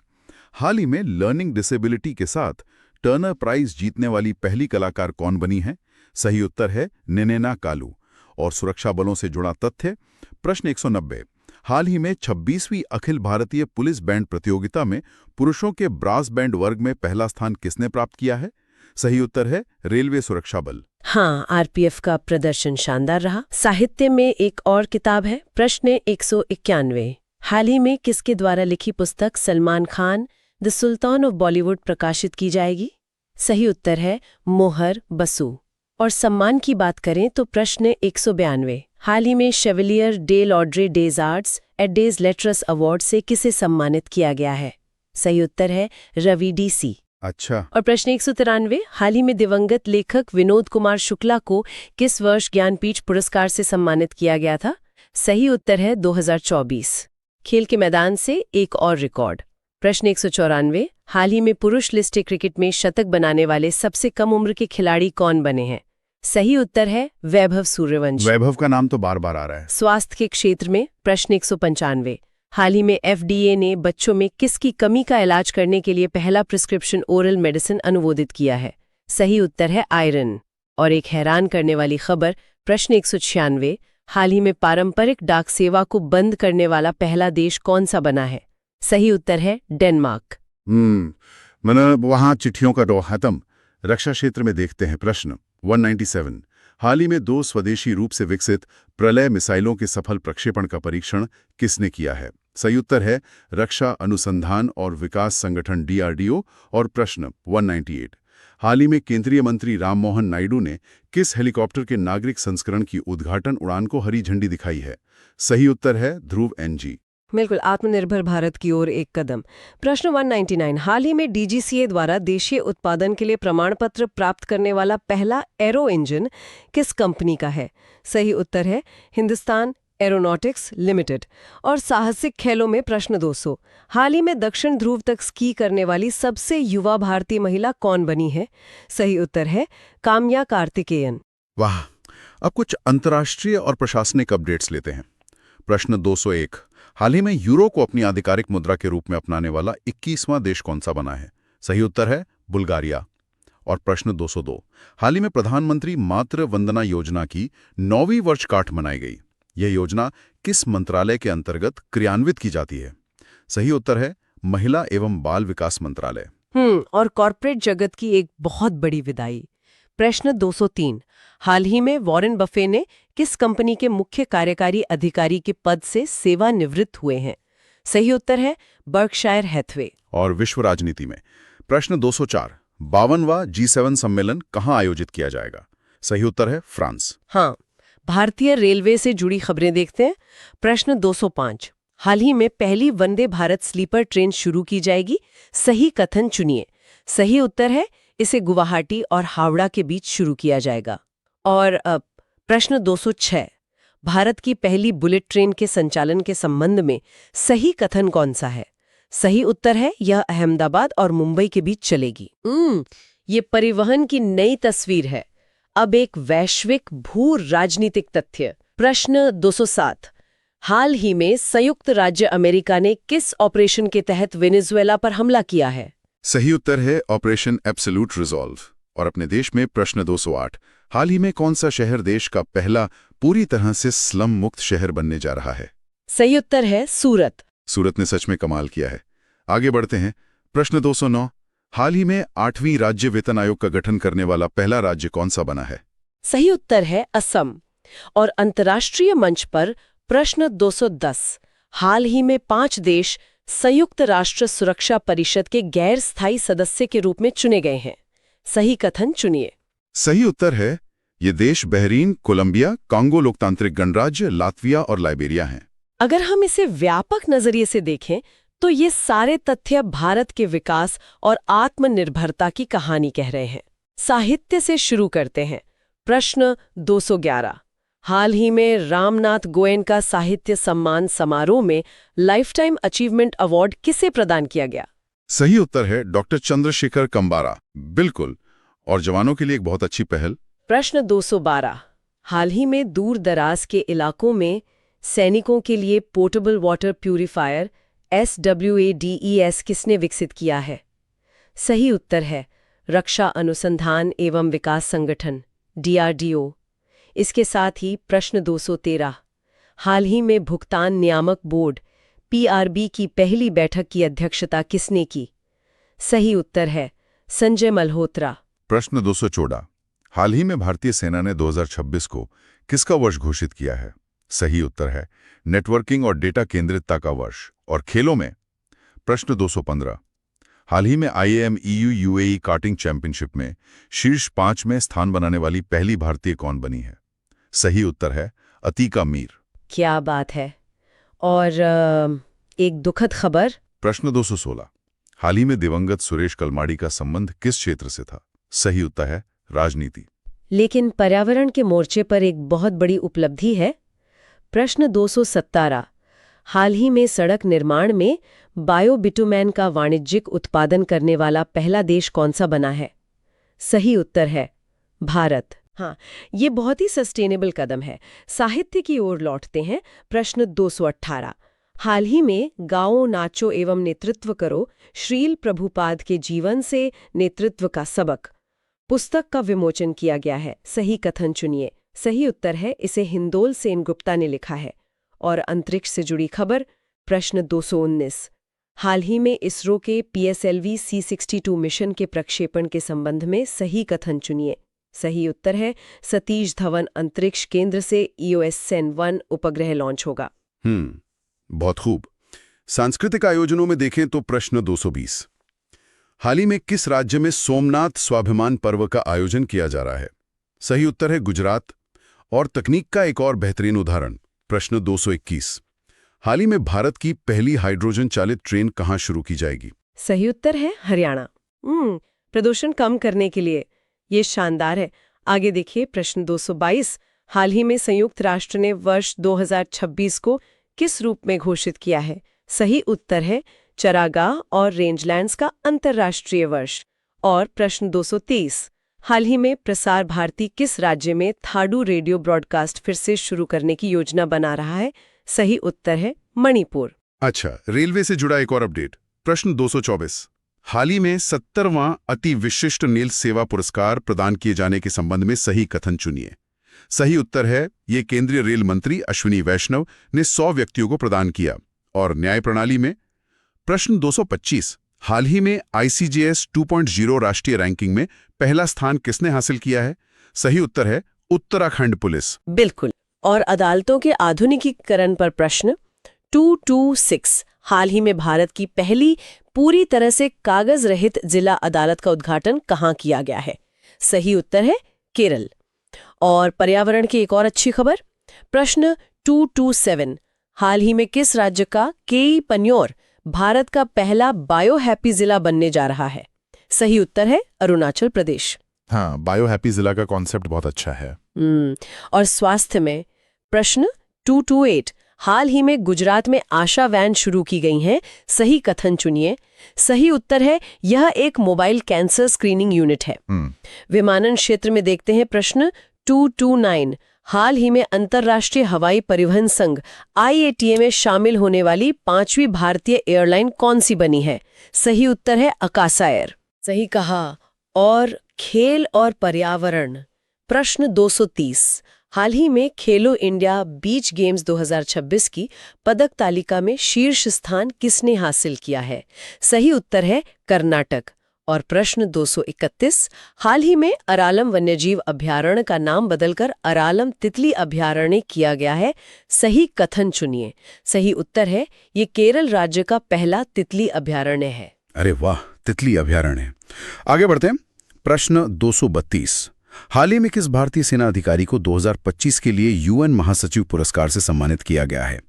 हाल ही में लर्निंग डिसेबिलिटी के साथ टर्नर प्राइज जीतने वाली पहली कलाकार कौन बनी है? सही उत्तर है नेनेना कालू। और सुरक्षा बलों से जुड़ा तथ्य प्रश्न 190, हाल ही में 26वीं अखिल भारतीय पुलिस बैंड प्रतियोगिता में पुरुषों के ब्रास बैंड वर्ग में पहला स्थान किसने प्राप्त किया है? सही उत्तर है रेलवे सुरक्षा बल। हाँ, RPF का प्रदर्शन शानदार रहा। साहित्य में एक और किताब है प्रश्न 191, हाल ही में किसके द्वारा लिखी पुस्तक Salman Khan the sultan of Bollywood प्रकाशित की जाएगी? सही उत्तर है मोहर बसु। और सम्मान की बात करें तो प्रश्न 192, हाल ही में Chevalier de l'Ordre des Arts et des Lettres award से किसे सम्मानित किया गया है? सही उत्तर है रवि DC। अच्छा। और प्रश्न 193, हाल ही में दिवंगत लेखक विनोद कुमार शुक्ला को किस वर्ष ज्ञानपीठ पुरस्कार से सम्मानित किया गया था? सही उत्तर है 2024। खेल के मैदान से एक और रिकॉर्ड। प्रश्न 194, हाल ही में पुरुष लिस्ट क्रिकेट में शतक बनाने वाले सबसे कम उम्र के खिलाड़ी कौन बने हैं? सही उत्तर है वैभव सूर्यवंशी। वैभव का नाम तो बार बार आ रहा है। स्वास्थ्य के क्षेत्र में प्रश्न 195। हाल ही में FDA ने बच्चों में किसकी कमी का इलाज करने के लिए पहला प्रिस्क्रिप्शन ओरल मेडिसिन अनुमोदित किया है? सही उत्तर है आयरन। और एक हैरान करने वाली खबर प्रश्न 196। हाल ही में पारंपरिक डाक सेवा को बंद करने वाला पहला देश कौन सा बना है? सही उत्तर है डेनमार्क। मतलब वहां चिट्ठियों का दौर खत्म। रक्षा क्षेत्र में देखते हैं प्रश्न 197। हाल ही में 2 स्वदेशी रूप से विकसित प्रलय मिसाइलों के सफल प्रक्षेपण का परीक्षण किसने किया है? सही उत्तर है रक्षा अनुसंधान और विकास संगठन DRDO। और प्रश्न 198। हाल ही में केंद्रीय मंत्री राममोहन नायडू ने किस हेलीकॉप्टर के नागरिक संस्करण की उद्घाटन उड़ान को हरी झंडी दिखाई है? सही उत्तर है ध्रुव NG। बिल्कुल, आत्मनिर्भर भारत की ओर एक कदम। प्रश्न 199। हाल ही में DGCA द्वारा देशीय उत्पादन के लिए प्रमाण पत्र प्राप्त करने वाला पहला एरो इंजन किस कंपनी का है? सही उत्तर है हिंदुस्तान एरोनॉटिक्स लिमिटेड। और साहसिक खेलों में प्रश्न 200। हाल ही में दक्षिण ध्रुव तक स्की करने वाली सबसे युवा भारतीय महिला कौन बनी है? सही उत्तर है काम्या कार्तिकेयन। वाह। अब कुछ अंतर्राष्ट्रीय और प्रशासनिक अपडेट्स लेते हैं। प्रश्न 201। हाल ही में यूरो को अपनी आधिकारिक मुद्रा के रूप में अपनाने वाला 21वां देश कौन सा बना है? सही उत्तर है बुल्गारिया। और प्रश्न 202। हाल ही में प्रधानमंत्री मातृ वंदना योजना की 9वीं वर्षगांठ मनाई गई। यह योजना किस मंत्रालय के अंतर्गत क्रियान्वित की जाती है? सही उत्तर है महिला एवं बाल विकास मंत्रालय। और कॉर्पोरेट जगत की एक बहुत बड़ी विदाई। प्रश्न 203। हाल ही में वॉरेन बफे ने किस कंपनी के मुख्य कार्यकारी अधिकारी के पद से सेवानिवृत्त हुए हैं? सही उत्तर है बर्कशायर हैथवे। और विश्व राजनीति में प्रश्न 204। 52वां G7 सम्मेलन कहां आयोजित किया जाएगा? सही उत्तर है फ्रांस। हाँ, भारतीय रेलवे से जुड़ी खबरें देखते हैं। प्रश्न 205। हाल ही में पहली वंदे भारत स्लीपर ट्रेन शुरू की जाएगी। सही कथन चुनिए। सही उत्तर है इसे गुवाहाटी और हावड़ा के बीच शुरू किया जाएगा। और प्रश्न 206। भारत की पहली बुलेट ट्रेन के संचालन के संबंध में सही कथन कौन सा है? सही उत्तर है यह अहमदाबाद और मुंबई के बीच चलेगी। ये परिवहन की नई तस्वीर है। अब एक वैश्विक भू राजनीतिक तथ्य। प्रश्न 207। हाल ही में संयुक्त राज्य अमेरिका ने किस ऑपरेशन के तहत वेनेजुएला पर हमला किया है? सही उत्तर है ऑपरेशन एब्सोल्यूट रिजॉल्व। और अपने देश में प्रश्न 208। हाल ही में कौन सा शहर देश का पहला पूरी तरह से स्लम मुक्त शहर बनने जा रहा है? सही उत्तर है सूरत। सूरत ने सच में कमाल किया है। आगे बढ़ते हैं। प्रश्न 209। हाल ही में 8वीं राज्य वेतन आयोग का गठन करने वाला पहला राज्य कौन सा बना है? सही उत्तर है असम। और अंतर्राष्ट्रीय मंच पर प्रश्न 210। हाल ही में 5 देश संयुक्त राष्ट्र सुरक्षा परिषद के गैर स्थायी सदस्य के रूप में चुने गए हैं। सही कथन चुनिए। सही उत्तर है ये देश बहरीन, कोलंबिया, कांगो लोकतांत्रिक गणराज्य, लातविया और लाइबेरिया हैं। अगर हम इसे व्यापक नजरिए से देखें तो ये सारे तथ्य भारत के विकास और आत्मनिर्भरता की कहानी कह रहे हैं। साहित्य से शुरू करते हैं। प्रश्न 211। हाल ही में रामनाथ गोयन का साहित्य सम्मान समारोह में लाइफटाइम अचीवमेंट अवार्ड किसे प्रदान किया गया? सही उत्तर है डॉक्टर चंद्रशेखर कंबारा। बिल्कुल। और जवानों के लिए एक बहुत अच्छी पहल। प्रश्न 212। हाल ही में दूर दराज के इलाकों में सैनिकों के लिए पोर्टेबल वाटर प्यूरिफायर SWADES किसने विकसित किया है? सही उत्तर है रक्षा अनुसंधान एवं विकास संगठन DRDO। इसके साथ ही प्रश्न 213। हाल ही में भुगतान नियामक बोर्ड PRB की पहली बैठक की अध्यक्षता किसने की? सही उत्तर है संजय मल्होत्रा। प्रश्न 214। हाल ही में भारतीय सेना ने 2026 को किसका वर्ष घोषित किया है? सही उत्तर है नेटवर्किंग और डेटा केंद्रितता का वर्ष। और खेलों में प्रश्न 215। हाल ही में IAM EU UAE karting championship में शीर्ष 5 में स्थान बनाने वाली पहली भारतीय कौन बनी है? सही उत्तर है अतीका मीर। क्या बात है। और एक दुखद खबर। प्रश्न 216। हाल ही में दिवंगत सुरेश कलमाड़ी का संबंध किस क्षेत्र से था? सही उत्तर है राजनीति। लेकिन पर्यावरण के मोर्चे पर एक बहुत बड़ी उपलब्धि है। प्रश्न 217। हाल ही में सड़क निर्माण में बायोबिटुमेन का वाणिज्यिक उत्पादन करने वाला पहला देश कौन सा बना है? सही उत्तर है भारत। हाँ, ये बहुत ही सस्टेनेबल कदम है। साहित्य की ओर लौटते हैं। प्रश्न 218। हाल ही में गाओ नाचो एवं नेतृत्व करो, श्रील प्रभुपाद के जीवन से नेतृत्व का सबक पुस्तक का विमोचन किया गया है। सही कथन चुनिए। सही उत्तर है इसे हिंदोल सेनगुप्ता ने लिखा है। और अंतरिक्ष से जुड़ी खबर, प्रश्न 219। हाल ही में इसरो के PSLV C62 मिशन के प्रक्षेपण के संबंध में सही कथन चुनिए। सही उत्तर है सतीश धवन अंतरिक्ष केंद्र से EOS-1 उपग्रह लॉन्च होगा। बहुत खूब। सांस्कृतिक आयोजनों में देखें तो प्रश्न 220। हाल ही में किस राज्य में सोमनाथ स्वाभिमान पर्व का आयोजन किया जा रहा है? सही उत्तर है गुजरात। और तकनीक का एक और बेहतरीन उदाहरण, प्रश्न 221। हाल ही में भारत की पहली हाइड्रोजन चालित ट्रेन कहां शुरू की जाएगी? सही उत्तर है हरियाणा। प्रदूषण कम करने के लिए। ये शानदार है। आगे देखिए प्रश्न 222। हाल ही में संयुक्त राष्ट्र ने वर्ष 2026 को किस रूप में घोषित किया है? सही उत्तर है चरागाह और रेंजलैंड्स का अंतर्राष्ट्रीय वर्ष। और प्रश्न 223। हाल ही में प्रसार भारती किस राज्य में थाडू रेडियो ब्रॉडकास्ट फिर से शुरू करने की योजना बना रहा है? सही उत्तर है मणिपुर। अच्छा, रेलवे से जुड़ा एक और अपडेट, प्रश्न 224। हाल ही में 70वां अति विशिष्ट नील सेवा पुरस्कार प्रदान किए जाने के संबंध में सही कथन चुनिए। सही उत्तर है ये केंद्रीय रेल मंत्री अश्विनी वैष्णव ने 100 व्यक्तियों को प्रदान किया। और न्याय प्रणाली में प्रश्न 225। हाल ही में ICJS 2.0 राष्ट्रीय रैंकिंग में पहला स्थान किसने हासिल किया है? सही उत्तर है उत्तराखंड पुलिस। बिल्कुल। और अदालतों के आधुनिकीकरण पर प्रश्न 226। हाल ही में भारत की पहली पूरी तरह से कागज रहित जिला अदालत का उद्घाटन कहाँ किया गया है? सही उत्तर है केरल। और पर्यावरण की एक और अच्छी खबर, प्रश्न 227। हाल ही में किस राज्य का केई पन्योर भारत का पहला बायो हैप्पी जिला बनने जा रहा है? सही उत्तर है अरुणाचल प्रदेश। हाँ, बायो हैप्पी जिला का कॉन्सेप्ट बहुत अच्छा है। और स्वास्थ्य में प्रश्न 228। हाल ही में गुजरात में आशा वैन शुरू की गई हैं। सही कथन चुनिए। सही उत्तर है यह एक मोबाइल कैंसर स्क्रीनिंग यूनिट है। विमानन क्षेत्र में देखते हैं प्रश्न 229। हाल ही में अंतर्राष्ट्रीय हवाई परिवहन संघ IATA में शामिल होने वाली 5वीं भारतीय एयरलाइन कौन सी बनी है? सही उत्तर है अकासा एयर। सही कहा। और खेल और पर्यावरण, प्रश्न 230। हाल ही में खेलो इंडिया बीच गेम्स 2026 की पदक तालिका में शीर्ष स्थान किसने हासिल किया है? सही उत्तर है कर्नाटक। और प्रश्न 231। हाल ही में अरालम वन्यजीव अभयारण्य का नाम बदलकर अरालम तितली अभयारण्य किया गया है। सही कथन चुनिए। सही उत्तर है ये केरल राज्य का पहला तितली अभयारण्य है। अरे वाह, तितली अभयारण्य। आगे बढ़ते हैं। प्रश्न 232। हाल ही में किस भारतीय सेना अधिकारी को 2025 के लिए UN महासचिव पुरस्कार से सम्मानित किया गया है?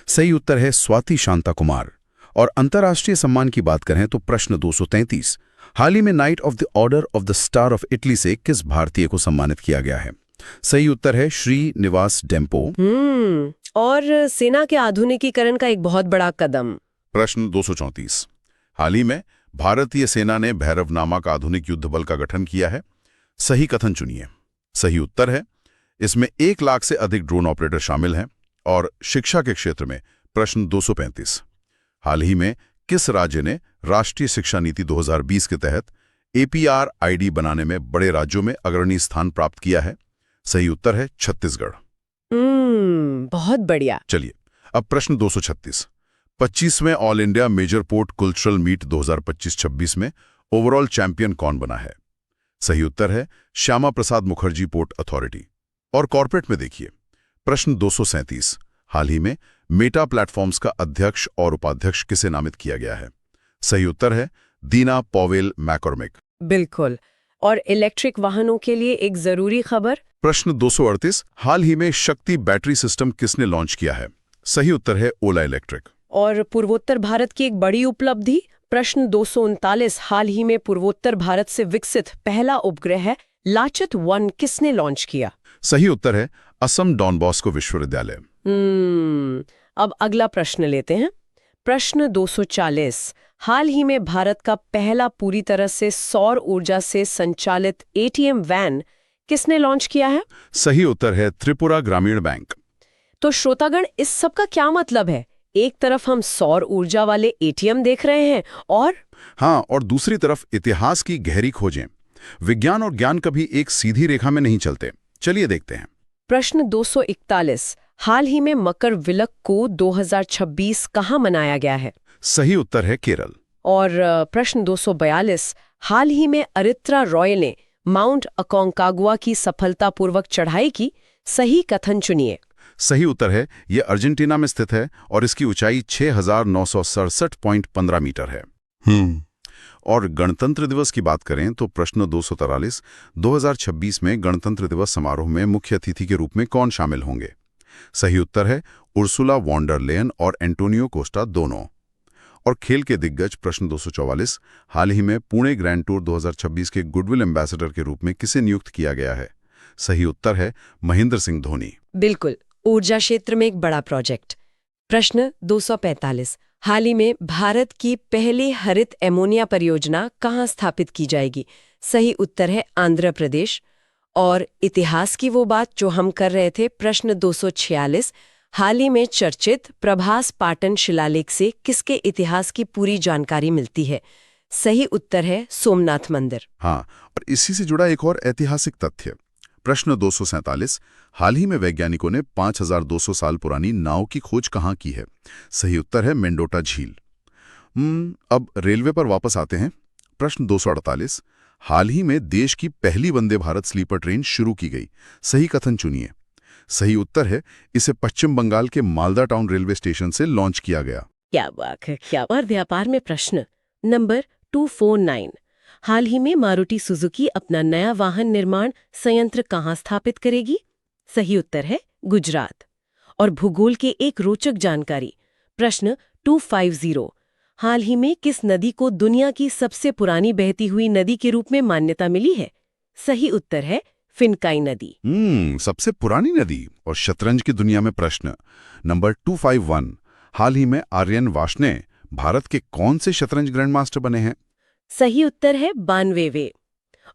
सही उत्तर है स्वाति शांता कुमार। और अंतर्राष्ट्रीय सम्मान की बात करें तो प्रश्न 233। हाल ही में night of the order of the star of Italy से किस भारतीय को सम्मानित किया गया है? सही उत्तर है श्रीनिवास डेम्पो। और सेना के आधुनिकीकरण का एक बहुत बड़ा कदम, प्रश्न 234। हाल ही में भारतीय सेना ने भैरव नामक आधुनिक युद्ध बल का गठन किया है। सही कथन चुनिए। सही उत्तर है इसमें 1 लाख से अधिक ड्रोन ऑपरेटर शामिल हैं। और शिक्षा के क्षेत्र में प्रश्न 235। हाल ही में किस राज्य ने राष्ट्रीय शिक्षा नीति 2020 के तहत APR-ID बनाने में बड़े राज्यों में अग्रणी स्थान प्राप्त किया है? सही उत्तर है छत्तीसगढ़। बहुत बढ़िया। चलिए अब प्रश्न 236। 25वें all India major port cultural meet 2025-26 में ओवरऑल चैंपियन कौन बना है? सही उत्तर है श्यामा प्रसाद मुखर्जी पोर्ट अथॉरिटी। और कॉर्पोरेट में देखिए प्रश्न 237। हाल ही में मेटा प्लेटफॉर्म्स का अध्यक्ष और उपाध्यक्ष किसे नामित किया गया है? सही उत्तर है दीना पॉवेल मैकॉर्मिक। बिल्कुल। और इलेक्ट्रिक वाहनों के लिए एक जरूरी खबर, प्रश्न 238। हाल ही में शक्ति बैटरी सिस्टम किसने लॉन्च किया है? सही उत्तर है ओला इलेक्ट्रिक। और पूर्वोत्तर भारत की एक बड़ी उपलब्धि, प्रश्न 239। हाल ही में पूर्वोत्तर भारत से विकसित पहला उपग्रह लाचित 1 किसने लॉन्च किया? सही उत्तर है असम डॉन बॉस्को विश्वविद्यालय। अब अगला प्रश्न लेते हैं। प्रश्न 240। हाल ही में भारत का पहला पूरी तरह से सौर ऊर्जा से संचालित ATM वैन किसने लॉन्च किया है? सही उत्तर है त्रिपुरा ग्रामीण बैंक। तो श्रोतागण, इस सब का क्या मतलब है? एक तरफ हम सौर ऊर्जा वाले एटीएम देख रहे हैं और हाँ, और दूसरी तरफ इतिहास की गहरी खोजें। विज्ञान और ज्ञान कभी एक सीधी रेखा में नहीं चलते। चलिए देखते हैं। प्रश्न 241, हाल ही में मकर विलक को 2026 कहाँ मनाया गया है? सही उत्तर है केरल। और प्रश्न 242, हाल ही में अरित्रा रॉय ने माउंट अकोंकागुआ की सफलतापूर्वक चढ़ाई की, सही कथन चुनिए। सही उत्तर है ये अर्जेंटीना में स्थित है और इसकी ऊंचाई 6,967.15 मीटर है। और गणतंत्र दिवस की बात करें तो प्रश्न 243, 2026 में गणतंत्र दिवस समारोह में मुख्य अतिथि के रूप में कौन शामिल होंगे? सही उत्तर है उर्सुला वॉन डर लेयन और एंटोनियो कोस्टा दोनों। और खेल के दिग्गज प्रश्न 244, हाल ही में पुणे ग्रैंड टूर 2026 के गुडविल एम्बेसडर के रूप में किसे नियुक्त किया गया है? सही उत्तर है महेंद्र सिंह धोनी। बिल्कुल, ऊर्जा क्षेत्र में एक बड़ा प्रोजेक्ट। प्रश्न 245, हाल ही में भारत की पहली हरित एमोनिया परियोजना कहाँ स्थापित की जाएगी? सही उत्तर है आंध्र प्रदेश। और इतिहास की वो बात जो हम कर रहे थे, प्रश्न 246, हाल ही में चर्चित प्रभास पाटन शिलालेख से किसके इतिहास की पूरी जानकारी मिलती है? सही उत्तर है सोमनाथ मंदिर। हाँ, और इसी से जुड़ा एक और ऐतिहासिक तथ्य। प्रश्न 247, हाल ही में वैज्ञानिकों ने 5200 साल पुरानी नाव की खोज कहाँ की है? सही उत्तर है मेंडोटा झील। अब रेलवे पर वापस आते हैं। प्रश्न 248, हाल ही में देश की पहली वंदे भारत स्लीपर ट्रेन शुरू की गई, सही कथन चुनिए। सही उत्तर है इसे पश्चिम बंगाल के मालदा टाउन रेलवे स्टेशन से लॉन्च किया गया। क्या बात है, क्या बात। व्यापार में प्रश्न नंबर 249, हाल ही में मारुति सुजुकी अपना नया वाहन निर्माण संयंत्र कहाँ स्थापित करेगी? सही उत्तर है गुजरात। और भूगोल के एक रोचक जानकारी, प्रश्न 250, हाल ही में किस नदी को दुनिया की सबसे पुरानी बहती हुई नदी के रूप में मान्यता मिली है? सही उत्तर है फिनकाई नदी। सबसे पुरानी नदी। और शतरंज की दुनिया में प्रश्न नंबर 251, हाल ही में आर्यन वाशने भारत के कौन से शतरंज ग्रैंड मास्टर बने हैं? सही उत्तर है 92वें।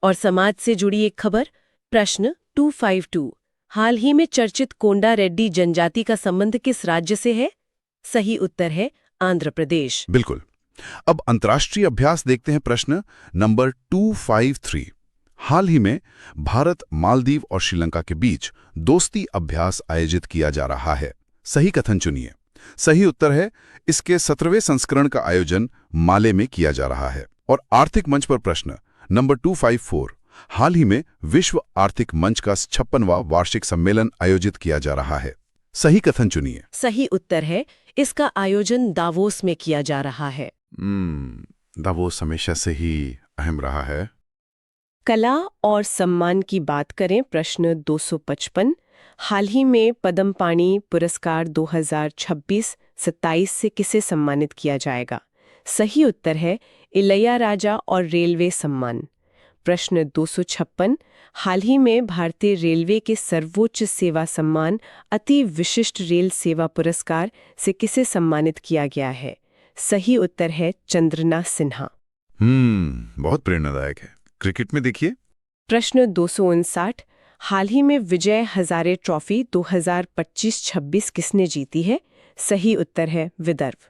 और समाज से जुड़ी एक खबर, प्रश्न 252, हाल ही में चर्चित कोंडा रेड्डी जनजाति का संबंध किस राज्य से है? सही उत्तर है आंध्र प्रदेश। बिल्कुल। अब अंतर्राष्ट्रीय अभ्यास देखते हैं। प्रश्न नंबर 253, हाल ही में भारत, मालदीव और श्रीलंका के बीच दोस्ती अभ्यास आयोजित किया जा रहा है, सही कथन चुनिए। सही उत्तर है इसके 17वें संस्करण का आयोजन माले में किया जा रहा है। और आर्थिक मंच पर प्रश्न नंबर 254, हाल ही में विश्व आर्थिक मंच का 56वां वार्षिक सम्मेलन आयोजित किया जा रहा है, सही कथन चुनिए। सही उत्तर है इसका आयोजन दावोस में किया जा रहा है। दावोस हमेशा से ही अहम रहा है। कला और सम्मान की बात करें, प्रश्न 255, हाल ही में पद्म पाणि पुरस्कार 2026-27 से किसे सम्मानित किया जाएगा? सही उत्तर है इलैयाराजा और रेलवे सम्मान। प्रश्न 256, हाल ही में भारतीय रेलवे के सर्वोच्च सेवा सम्मान अति विशिष्ट रेल सेवा पुरस्कार से किसे सम्मानित किया गया है? सही उत्तर है चंद्रना सिन्हा। बहुत प्रेरणादायक है। क्रिकेट में देखिए। प्रश्न 259, हाल ही में विजय हजारे ट्रॉफी 2025-26 किसने जीती है? सही उत्तर है विदर्भ।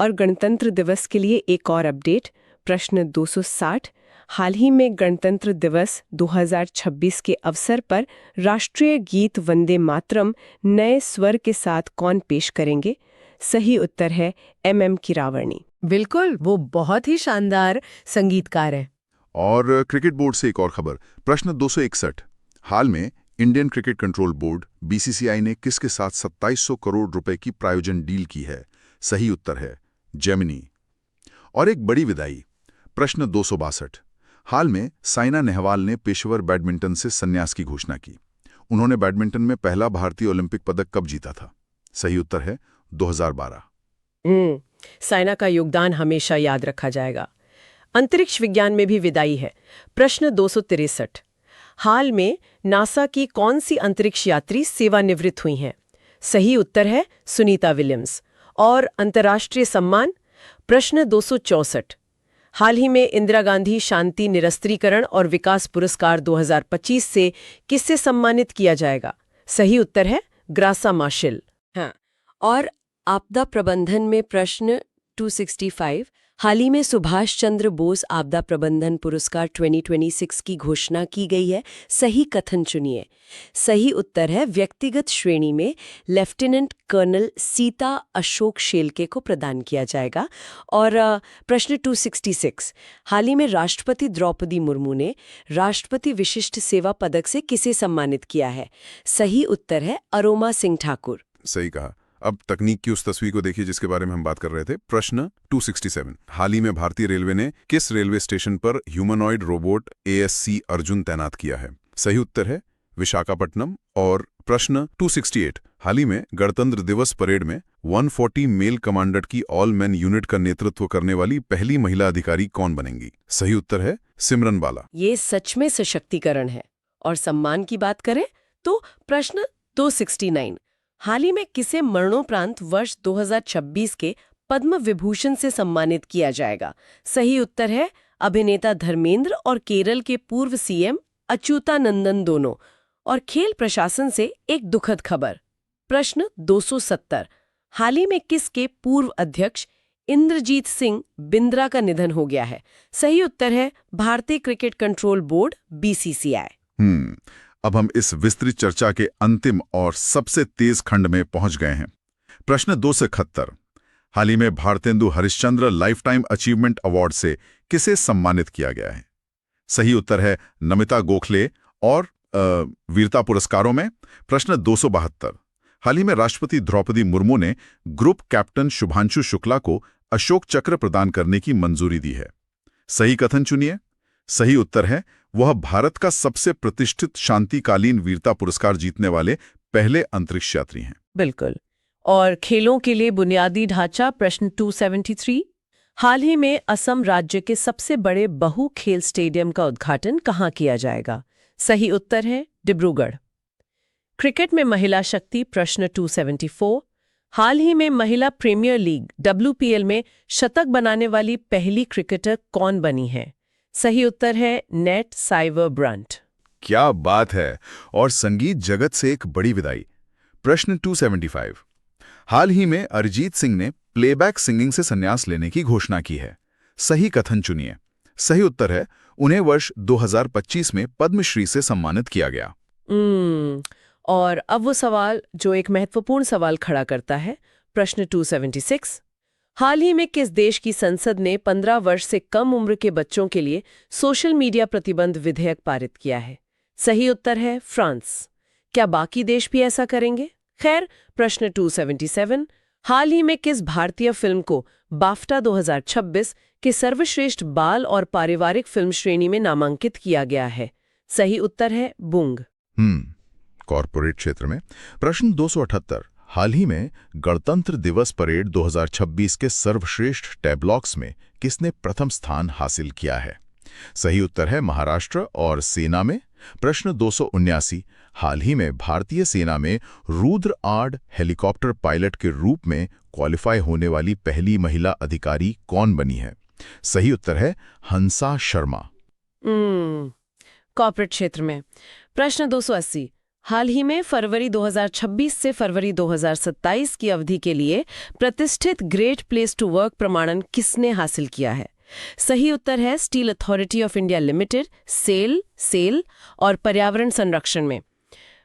और गणतंत्र दिवस के लिए एक और अपडेट, प्रश्न 260, हाल ही में गणतंत्र दिवस 2026 के अवसर पर राष्ट्रीय गीत वंदे मातरम नए स्वर के साथ कौन पेश करेंगे? सही उत्तर है MM कीरावर्णी। बिल्कुल, वो बहुत ही शानदार संगीतकार है। और क्रिकेट बोर्ड से एक और खबर, प्रश्न 261, हाल में Indian cricket control board BCCI ने किसके साथ 2700 करोड़ रुपए की प्रायोजन डील की है? सही उत्तर है जेमिनी। और एक बड़ी विदाई, प्रश्न 262, हाल में साइना नेहवाल ने पेशेवर बैडमिंटन से संन्यास की घोषणा की। उन्होंने बैडमिंटन में पहला भारतीय ओलंपिक पदक कब जीता था? सही उत्तर है 2012। साइना का योगदान हमेशा याद रखा जाएगा। अंतरिक्ष विज्ञान में भी विदाई है। प्रश्न 263, हाल में नासा की कौन सी अंतरिक्ष यात्री सेवानिवृत्त हुई हैं? सही उत्तर है सुनीता विलियम्स। और अंतर्राष्ट्रीय सम्मान, प्रश्न 264, हाल ही में इंदिरा गांधी शांति निरस्त्रीकरण और विकास पुरस्कार 2025 से किससे सम्मानित किया जाएगा? सही उत्तर है ग्रासा मार्शल। हाँ, और आपदा प्रबंधन में प्रश्न 265, हाल ही में सुभाष चंद्र बोस आपदा प्रबंधन पुरस्कार 2026 की घोषणा की गई है। सही कथन चुनिए। सही उत्तर है व्यक्तिगत श्रेणी में लेफ्टिनेंट कर्नल सीता अशोक शेलके को प्रदान किया जाएगा। और प्रश्न 266, हाल ही में राष्ट्रपति द्रौपदी मुर्मू ने राष्ट्रपति विशिष्ट सेवा पदक से किसे सम्मानित किया है? सही उत्तर है अरोमा सिंह ठाकुर। सही कहा। अब तकनीक की उस तस्वीर को देखिए जिसके बारे में हम बात कर रहे थे। प्रश्न 267, हाल ही में भारतीय रेलवे ने किस रेलवे स्टेशन पर ह्यूमनॉइड रोबोट ASC अर्जुन तैनात किया है? सही उत्तर है विशाखापट्टनम। और प्रश्न 268, हाल ही में गणतंत्र दिवस परेड में 140 मेल कमांडर की ऑल मैन यूनिट का नेतृत्व करने वाली पहली महिला अधिकारी कौन बनेंगी? सही उत्तर है सिमरन बाला। ये सच में सशक्तिकरण है। और सम्मान की बात करें तो प्रश्न 269, हाल ही में किसे मरणोपरांत वर्ष 2026 के पद्म विभूषण से सम्मानित किया जाएगा? सही उत्तर है अभिनेता धर्मेंद्र और केरल के पूर्व CM अच्युतानंदन दोनों। और खेल प्रशासन से एक दुखद खबर। प्रश्न 270, हाल ही में किसके पूर्व अध्यक्ष इंद्रजीत सिंह बिंद्रा का निधन हो गया है? सही उत्तर है भारतीय क्रिकेट कंट्रोल बोर्ड BCCI। अब हम इस विस्तृत चर्चा के अंतिम और सबसे तेज खंड में पहुंच गए हैं। प्रश्न 271, हाल ही में Bharatendu Harishchandra life time achievement award से किसे सम्मानित किया गया है? सही उत्तर है नमिता गोखले। और वीरता पुरस्कारों में प्रश्न 272, हाल ही में राष्ट्रपति द्रौपदी मुर्मू ने ग्रुप कैप्टन शुभांशु शुक्ला को अशोक चक्र प्रदान करने की मंजूरी दी है। सही कथन चुनिए। सही उत्तर है वह भारत का सबसे प्रतिष्ठित शांतिकालीन वीरता पुरस्कार जीतने वाले पहले अंतरिक्ष यात्री हैं। बिल्कुल। और खेलों के लिए बुनियादी ढांचा प्रश्न 273, हाल ही में असम राज्य के सबसे बड़े बहु खेल स्टेडियम का उद्घाटन कहाँ किया जाएगा? सही उत्तर है डिब्रूगढ़। क्रिकेट में महिला शक्ति प्रश्न 274, हाल ही में महिला प्रीमियर लीग WPL में शतक बनाने वाली पहली क्रिकेटर कौन बनी है? सही उत्तर है नेट साइवर ब्रंट। क्या बात है। और संगीत जगत से एक बड़ी विदाई। प्रश्न 275, हाल ही में अरिजीत सिंह ने प्लेबैक सिंगिंग से संन्यास लेने की घोषणा की है। सही कथन चुनिए। सही उत्तर है उन्हें वर्ष 2025 में पद्मश्री से सम्मानित किया गया। और अब वो सवाल जो एक महत्वपूर्ण सवाल खड़ा करता है, प्रश्न 276, हाल ही में किस देश की संसद ने 15 वर्ष से कम उम्र के बच्चों के लिए सोशल मीडिया प्रतिबंध विधेयक पारित किया है? सही उत्तर है फ्रांस। क्या बाकी देश भी ऐसा करेंगे? खैर, प्रश्न 277, हाल ही में किस भारतीय फिल्म को बाफ्टा 2026 के सर्वश्रेष्ठ बाल और पारिवारिक फिल्म श्रेणी में नामांकित किया गया है? सही उत्तर है बूंग। कॉर्पोरेट क्षेत्र में प्रश्न 278, हाल ही में गणतंत्र दिवस परेड 2026 के सर्वश्रेष्ठ टैबलॉक्स में किसने प्रथम स्थान हासिल किया है? सही उत्तर है महाराष्ट्र। और सेना में प्रश्न 279, हाल ही में भारतीय सेना में रुद्र 8 हेलीकॉप्टर पायलट के रूप में क्वालिफाई होने वाली पहली महिला अधिकारी कौन बनी है? सही उत्तर है हंसा शर्मा। कॉर्पोरेट क्षेत्र में प्रश्न 280, हाल ही में फरवरी 2026 से फरवरी 2027 की अवधि के लिए प्रतिष्ठित ग्रेट प्लेस टू वर्क प्रमाणन किसने हासिल किया है? सही उत्तर है steel authority of India limited, SAIL और पर्यावरण संरक्षण में।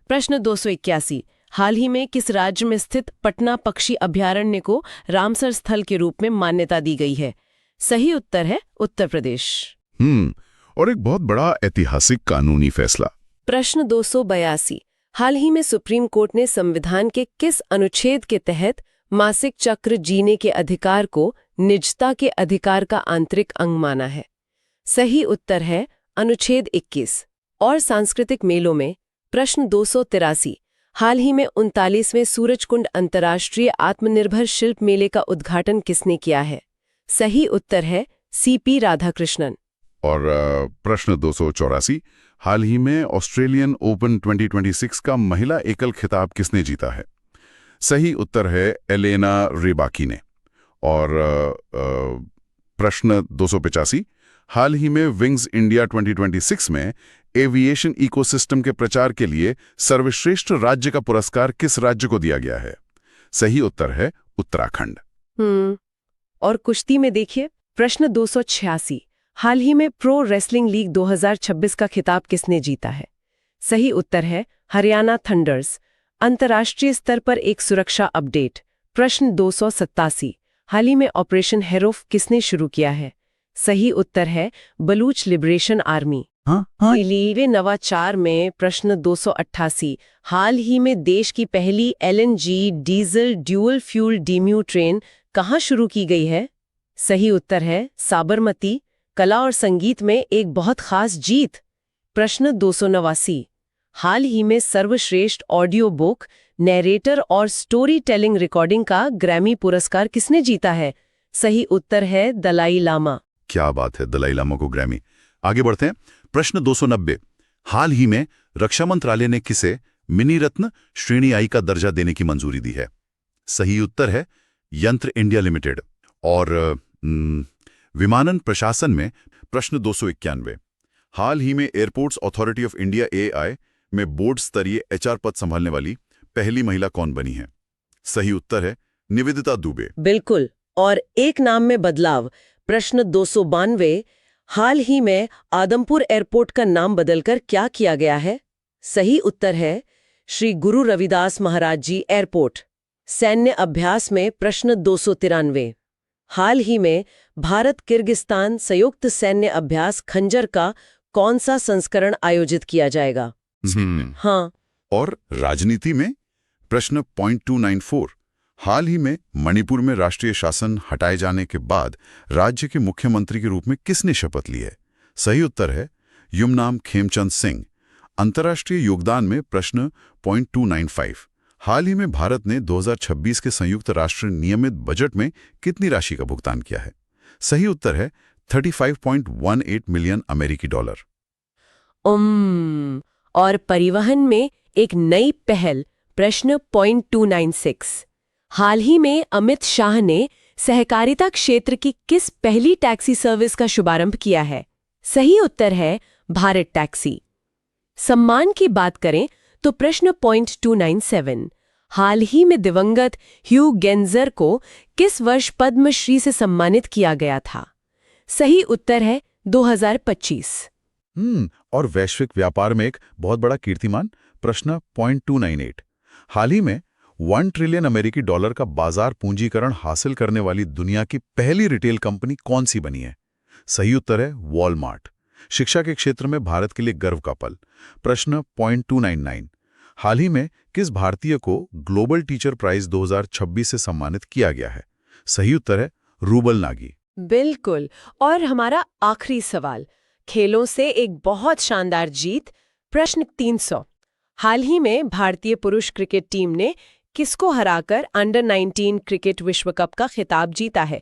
प्रश्न 281, हाल ही में किस राज्य में स्थित पटना पक्षी अभयारण्य को रामसर स्थल के रूप में मान्यता दी गई है? सही उत्तर है उत्तर प्रदेश। और एक बहुत बड़ा ऐतिहासिक कानूनी फैसला। प्रश्न 282, हाल ही में सुप्रीम कोर्ट ने संविधान के किस अनुच्छेद के तहत मासिक चक्र जीने के अधिकार को निजता के अधिकार का आंतरिक अंग माना है? सही उत्तर है अनुच्छेद 21। और सांस्कृतिक मेलों में प्रश्न 283, हाल ही में 39वें सूरजकुंड अंतर्राष्ट्रीय आत्मनिर्भर शिल्प मेले का उद्घाटन किसने किया है? सही उत्तर है CP राधाकृष्णन। और प्रश्न 284, हाल ही में ऑस्ट्रेलियन ओपन 2026 का महिला एकल खिताब किसने जीता है? सही उत्तर है एलेना रिबाकी ने। और प्रश्न 285, हाल ही में विंग्स इंडिया 2026 में एविएशन इकोसिस्टम के प्रचार के लिए सर्वश्रेष्ठ राज्य का पुरस्कार किस राज्य को दिया गया है? सही उत्तर है उत्तराखंड। और कुश्ती में देखिए, प्रश्न 286, हाल ही में प्रो रेसलिंग लीग 2026 का खिताब किसने जीता है? सही उत्तर है हरियाणा थंडर्स। अंतर्राष्ट्रीय स्तर पर एक सुरक्षा अपडेट, प्रश्न 287, हाल ही में ऑपरेशन हेरोफ किसने शुरू किया है? सही उत्तर है बलूच लिबरेशन आर्मी। लीवे नवाचार में प्रश्न 288, हाल ही में देश की पहली LNG diesel dual fuel DEMU train कहाँ शुरू की गई है? सही उत्तर है साबरमती। कला और संगीत में एक बहुत खास जीत, प्रश्न 289, हाल ही में सर्वश्रेष्ठ ऑडियो बुक, नैरेटर और स्टोरी टेलिंग रिकॉर्डिंग का ग्रैमी पुरस्कार किसने जीता है? सही उत्तर है दलाई लामा। क्या बात है, दलाई लामा को ग्रैमी। आगे बढ़ते हैं, प्रश्न 290, हाल ही में रक्षा मंत्रालय ने किसे मिनी रत्न श्रेणी आई का दर्जा देने की मंजूरी दी है? सही उत्तर है यंत्र इंडिया लिमिटेड। और विमानन प्रशासन में प्रश्न 291, हाल ही में airports authority of India AI में बोर्ड स्तरीय HR पद संभालने वाली पहली महिला कौन बनी है? सही उत्तर है निवेदिता दुबे। बिल्कुल। और एक नाम में बदलाव, प्रश्न 292, हाल ही में आदमपुर एयरपोर्ट का नाम बदलकर क्या किया गया है? सही उत्तर है श्री गुरु रविदास महाराज जी एयरपोर्ट। सैन्य अभ्यास में प्रश्न 293, हाल ही में भारत किर्गिस्तान संयुक्त सैन्य अभ्यास खंजर का कौन सा संस्करण आयोजित किया जाएगा? हाँ। और राजनीति में प्रश्न 294, हाल ही में मणिपुर में राष्ट्रीय शासन हटाए जाने के बाद राज्य के मुख्यमंत्री के रूप में किसने शपथ ली है? सही उत्तर है युमनाम खेमचंद सिंह। अंतर्राष्ट्रीय योगदान में प्रश्न 295, हाल ही में भारत ने 2026 के संयुक्त राष्ट्र नियमित बजट में कितनी राशि का भुगतान किया है? सही उत्तर है 35.18 मिलियन अमेरिकी डॉलर। और परिवहन में एक नई पहल, प्रश्न 296, हाल ही में अमित शाह ने सहकारिता क्षेत्र की किस पहली टैक्सी सर्विस का शुभारंभ किया है? सही उत्तर है भारत टैक्सी। सम्मान की बात करें तो प्रश्न 297, हाल ही में दिवंगत ह्यू गेंजर को किस वर्ष पद्मश्री से सम्मानित किया गया था? सही उत्तर है 2025। और वैश्विक व्यापार में एक बहुत बड़ा कीर्तिमान, प्रश्न 298, हाल ही में 1 ट्रिलियन अमेरिकी डॉलर का बाजार पूंजीकरण हासिल करने वाली दुनिया की पहली रिटेल कंपनी कौन सी बनी है? सही उत्तर है वॉलमार्ट। शिक्षा के क्षेत्र में भारत के लिए गर्व का पल, प्रश्न 299, हाल ही में किस भारतीय को ग्लोबल टीचर प्राइज 2026 से सम्मानित किया गया है? सही उत्तर है रूबल नागी। बिल्कुल। और हमारा आखिरी सवाल, खेलों से एक बहुत शानदार जीत, प्रश्न 300, हाल ही में भारतीय पुरुष क्रिकेट टीम ने किसको हराकर अंडर 19 क्रिकेट विश्व कप का खिताब जीता है?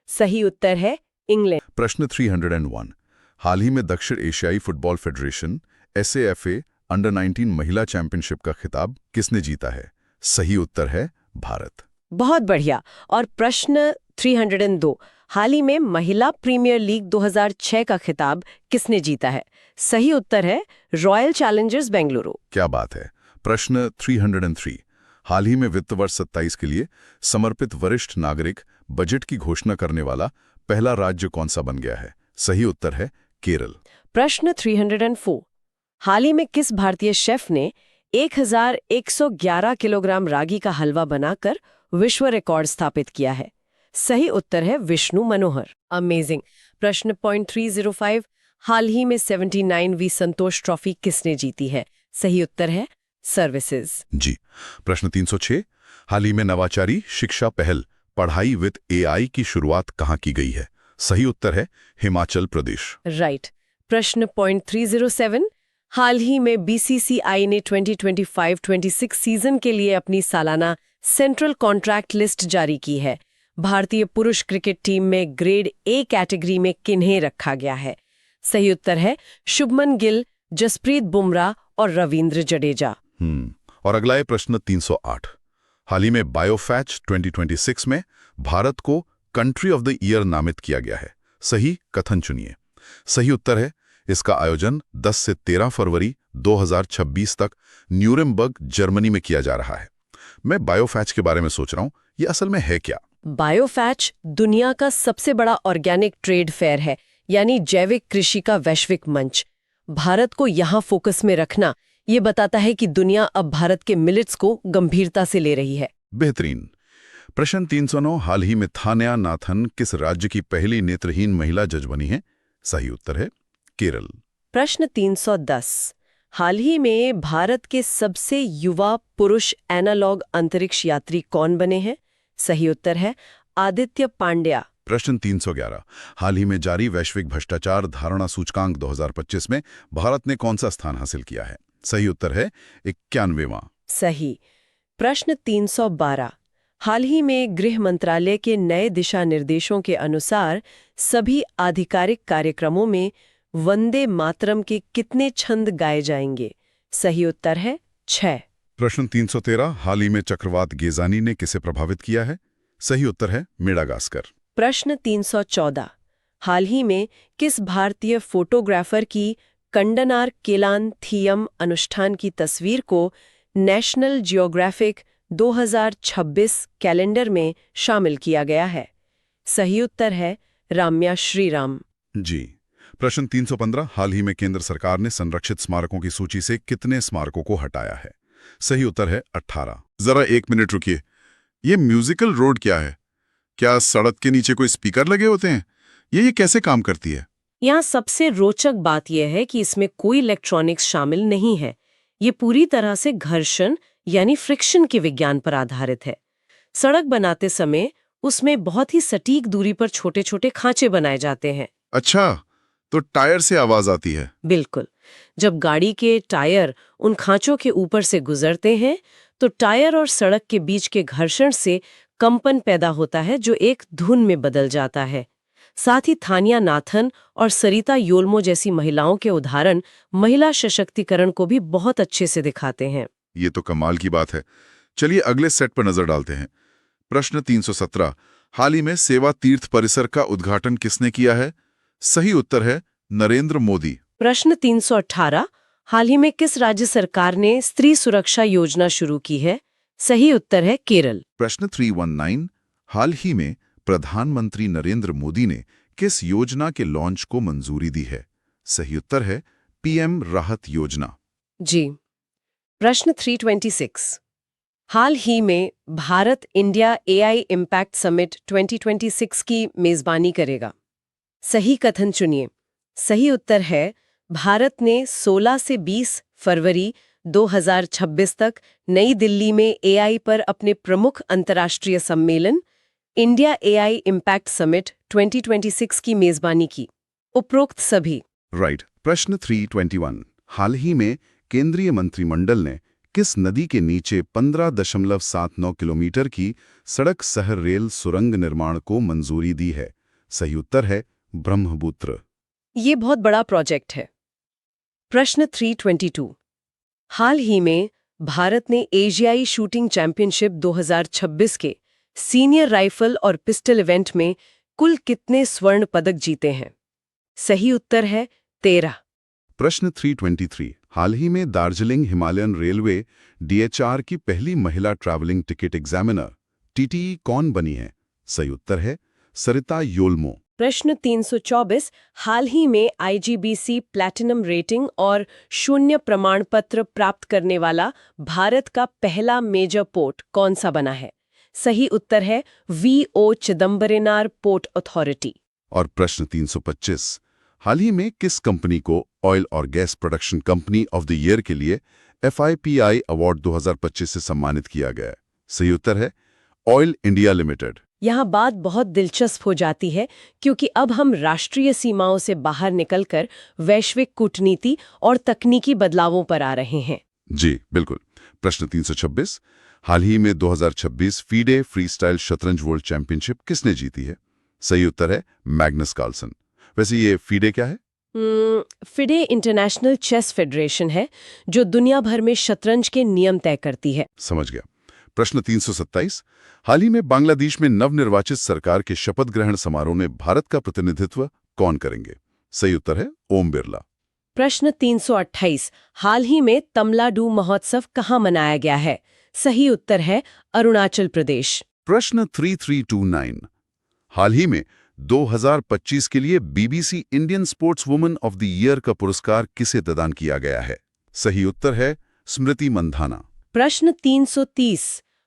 सही उत्तर है इंग्लैंड। प्रश्न 301, हाल ही में दक्षिण एशियाई फुटबॉल फेडरेशन SAFA अंडर 19 महिला चैंपियनशिप का खिताब किसने जीता है? सही उत्तर है भारत। बहुत बढ़िया। और प्रश्न 302, हाल ही में महिला प्रीमियर लीग 2006 का खिताब किसने जीता है? सही उत्तर है रॉयल चैलेंजर्स बेंगलुरु। क्या बात है। प्रश्न 303, हाल ही में वित्त वर्ष 27 के लिए समर्पित वरिष्ठ नागरिक बजट की घोषणा करने वाला पहला राज्य कौन सा बन गया है? सही उत्तर है केरल। प्रश्न 304, हाल ही में किस भारतीय शेफ ने 1111 किलोग्राम रागी का हलवा बनाकर विश्व रिकॉर्ड स्थापित किया है? सही उत्तर है विष्णु मनोहर। अमेजिंग। प्रश्न 305, हाल ही में 79वीं संतोष ट्रॉफी किसने जीती है? सही उत्तर है सर्विसेज। जी। प्रश्न 306, हाल ही में नवाचारी शिक्षा पहल पढ़ाई विद AI की शुरुआत कहाँ की गई है? सही उत्तर है हिमाचल प्रदेश। राइट। प्रश्न 307, हाल ही में BCCI ने 2025-26 सीजन के लिए अपनी सालाना सेंट्रल कॉन्ट्रैक्ट लिस्ट जारी की है। भारतीय पुरुष क्रिकेट टीम में ग्रेड A कैटेगरी में किन्हें रखा गया है? सही उत्तर है शुभमन गिल, जसप्रीत बुमराह और रविंद्र जडेजा। और अगला है प्रश्न 308, हाल ही में बायोफैच 2026 में भारत को कंट्री ऑफ द ईयर नामित किया गया है। सही कथन चुनिए। सही उत्तर है इसका आयोजन 10 से 13 फरवरी 2026 तक न्यूरेमबर्ग, जर्मनी में किया जा रहा है। मैं बायोफैच के बारे में सोच रहा हूं, ये असल में है क्या? बायोफैच दुनिया का सबसे बड़ा ऑर्गेनिक ट्रेड फेयर है, यानी जैविक कृषि का वैश्विक मंच। भारत को यहाँ फोकस में रखना ये बताता है कि दुनिया अब भारत के मिलेट्स को गंभीरता से ले रही है। बेहतरीन। प्रश्न 309, हाल ही में थान्या नाथन किस राज्य की पहली नेत्रहीन महिला जज बनी है? सही उत्तर है केरल। प्रश्न 310, हाल ही में भारत के सबसे युवा पुरुष एनालॉग अंतरिक्ष यात्री कौन बने हैं? सही उत्तर है आदित्य पांड्या। प्रश्न 311, हाल ही में जारी वैश्विक भ्रष्टाचार धारणा सूचकांक 2025 में भारत ने कौन सा स्थान हासिल किया है? सही उत्तर है 91वां। सही। प्रश्न 312, हाल ही में गृह मंत्रालय के नए दिशा निर्देशों के अनुसार सभी आधिकारिक कार्यक्रमों में वंदे मातरम के कितने छंद गाए जाएंगे? सही उत्तर है 6। प्रश्न 313, हाल ही में चक्रवात गेजानी ने किसे प्रभावित किया है? सही उत्तर है मेडागास्कर। प्रश्न 314, हाल ही में किस भारतीय फोटोग्राफर की कंडनार केलान थियम अनुष्ठान की तस्वीर को नेशनल जियोग्राफिक 2026 कैलेंडर में शामिल किया गया है? सही उत्तर है राम्या श्रीराम। जी। प्रश्न 315, हाल ही में केंद्र सरकार ने संरक्षित स्मारकों की सूची से कितने स्मारकों को हटाया है? सही उत्तर है 18। जरा 1 मिनट रुकिए, ये म्यूजिकल रोड क्या है? क्या सड़क के नीचे कोई स्पीकर लगे होते हैं? ये कैसे काम करती है? यहाँ सबसे रोचक बात यह है कि इसमें कोई इलेक्ट्रॉनिक्स शामिल नहीं है। ये पूरी तरह से घर्षण यानी फ्रिक्शन के विज्ञान पर आधारित है। सड़क बनाते समय उसमें बहुत ही सटीक दूरी पर छोटे छोटे खांचे बनाए जाते हैं। अच्छा, तो टायर से आवाज आती है? बिल्कुल। जब गाड़ी के टायर उन खांचों के ऊपर से गुजरते हैं तो टायर और सड़क के बीच के घर्षण से कंपन पैदा होता है जो एक धुन में बदल जाता है। साथ ही थान्या नाथन और सरिता योल्मो जैसी महिलाओं के उदाहरण महिला सशक्तिकरण को भी बहुत अच्छे से दिखाते हैं। ये तो कमाल की बात है। चलिए अगले सेट पर नजर डालते हैं। प्रश्न 317, हाल ही में सेवा तीर्थ परिसर का उद्घाटन किसने किया है? सही उत्तर है नरेंद्र मोदी। प्रश्न 318, हाल ही में किस राज्य सरकार ने स्त्री सुरक्षा योजना शुरू की है? सही उत्तर है केरल। प्रश्न 319, हाल ही में प्रधानमंत्री नरेंद्र मोदी ने किस योजना के लॉन्च को मंजूरी दी है? सही उत्तर है पीएम राहत योजना। जी। प्रश्न 326, हाल ही में Bharat India AI impact summit 2026 की मेजबानी करेगा। सही कथन चुनिए। सही उत्तर है भारत ने 16 से 20 फरवरी 2026 तक नई दिल्ली में एआई पर अपने प्रमुख अंतर्राष्ट्रीय सम्मेलन इंडिया एआई इम्पैक्ट समिट 2026 की मेजबानी की। उपरोक्त सभी। राइट। प्रश्न 321, हाल ही में केंद्रीय मंत्रिमंडल ने किस नदी के नीचे 15.79 किलोमीटर की सड़क सह रेल सुरंग निर्माण को मंजूरी दी है? सही उत्तर है ब्रह्मपुत्र। ये बहुत बड़ा प्रोजेक्ट है। प्रश्न 322, हाल ही में भारत ने एशियाई शूटिंग चैंपियनशिप 2026 के सीनियर राइफल और पिस्टल इवेंट में कुल कितने स्वर्ण पदक जीते हैं? सही उत्तर है 13। प्रश्न 323, हाल ही में दार्जिलिंग हिमालयन रेलवे डीएचआर की पहली महिला ट्रैवलिंग टिकट एग्जामिनर टीटीई कौन बनी है? सही उत्तर है सरिता योल्मो। प्रश्न 324, हाल ही में आईजीबीसी प्लैटिनम रेटिंग और 0 प्रमाण पत्र प्राप्त करने वाला भारत का पहला मेजर पोर्ट कौन सा बना है? सही उत्तर है वीओ चिदम्बरेनार पोर्ट अथॉरिटी। और प्रश्न 325, हाल ही में किस कंपनी को ऑयल और gas production company of the year के लिए FIPI अवार्ड 2025 से सम्मानित किया गया है? सही उत्तर है ऑयल इंडिया लिमिटेड। यहाँ बात बहुत दिलचस्प हो जाती है क्योंकि अब हम राष्ट्रीय सीमाओं से बाहर निकलकर वैश्विक कूटनीति और तकनीकी बदलावों पर आ रहे हैं। जी बिल्कुल। प्रश्न 326, हाल ही में 2026 फीडे फ्रीस्टाइल शतरंज वर्ल्ड चैंपियनशिप किसने जीती है? सही उत्तर है मैग्नस कार्लसन। वैसे ये फीडे क्या है? फिडे इंटरनेशनल चेस फेडरेशन है जो दुनिया भर में शतरंज के नियम तय करती है। समझ गया। प्रश्न 327 हाल ही में बांग्लादेश में नवनिर्वाचित सरकार के शपथ ग्रहण समारोह में भारत का प्रतिनिधित्व कौन करेंगे? सही उत्तर है ओम बिरला। प्रश्न 328 हाल ही में तमिलनाडु महोत्सव कहाँ मनाया गया है? सही उत्तर है अरुणाचल प्रदेश। प्रश्न 3329 हाल ही में 2025 के लिए BBC Indian sports woman of the year का पुरस्कार किसे प्रदान किया गया है? सही उत्तर है स्मृति मंधाना। प्रश्न 330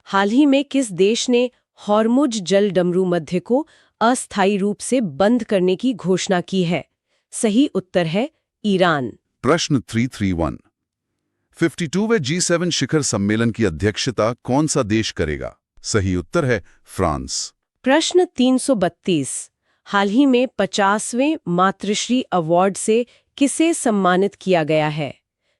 हाल ही में किस देश ने हॉर्मुज जल डमरू मध्य को अस्थायी रूप से बंद करने की घोषणा की है? सही उत्तर है ईरान। प्रश्न 331 52वें G7 शिखर सम्मेलन की अध्यक्षता कौन सा देश करेगा? सही उत्तर है फ्रांस। प्रश्न 332 हाल ही में 50वें मातृश्री अवार्ड से किसे सम्मानित किया गया है?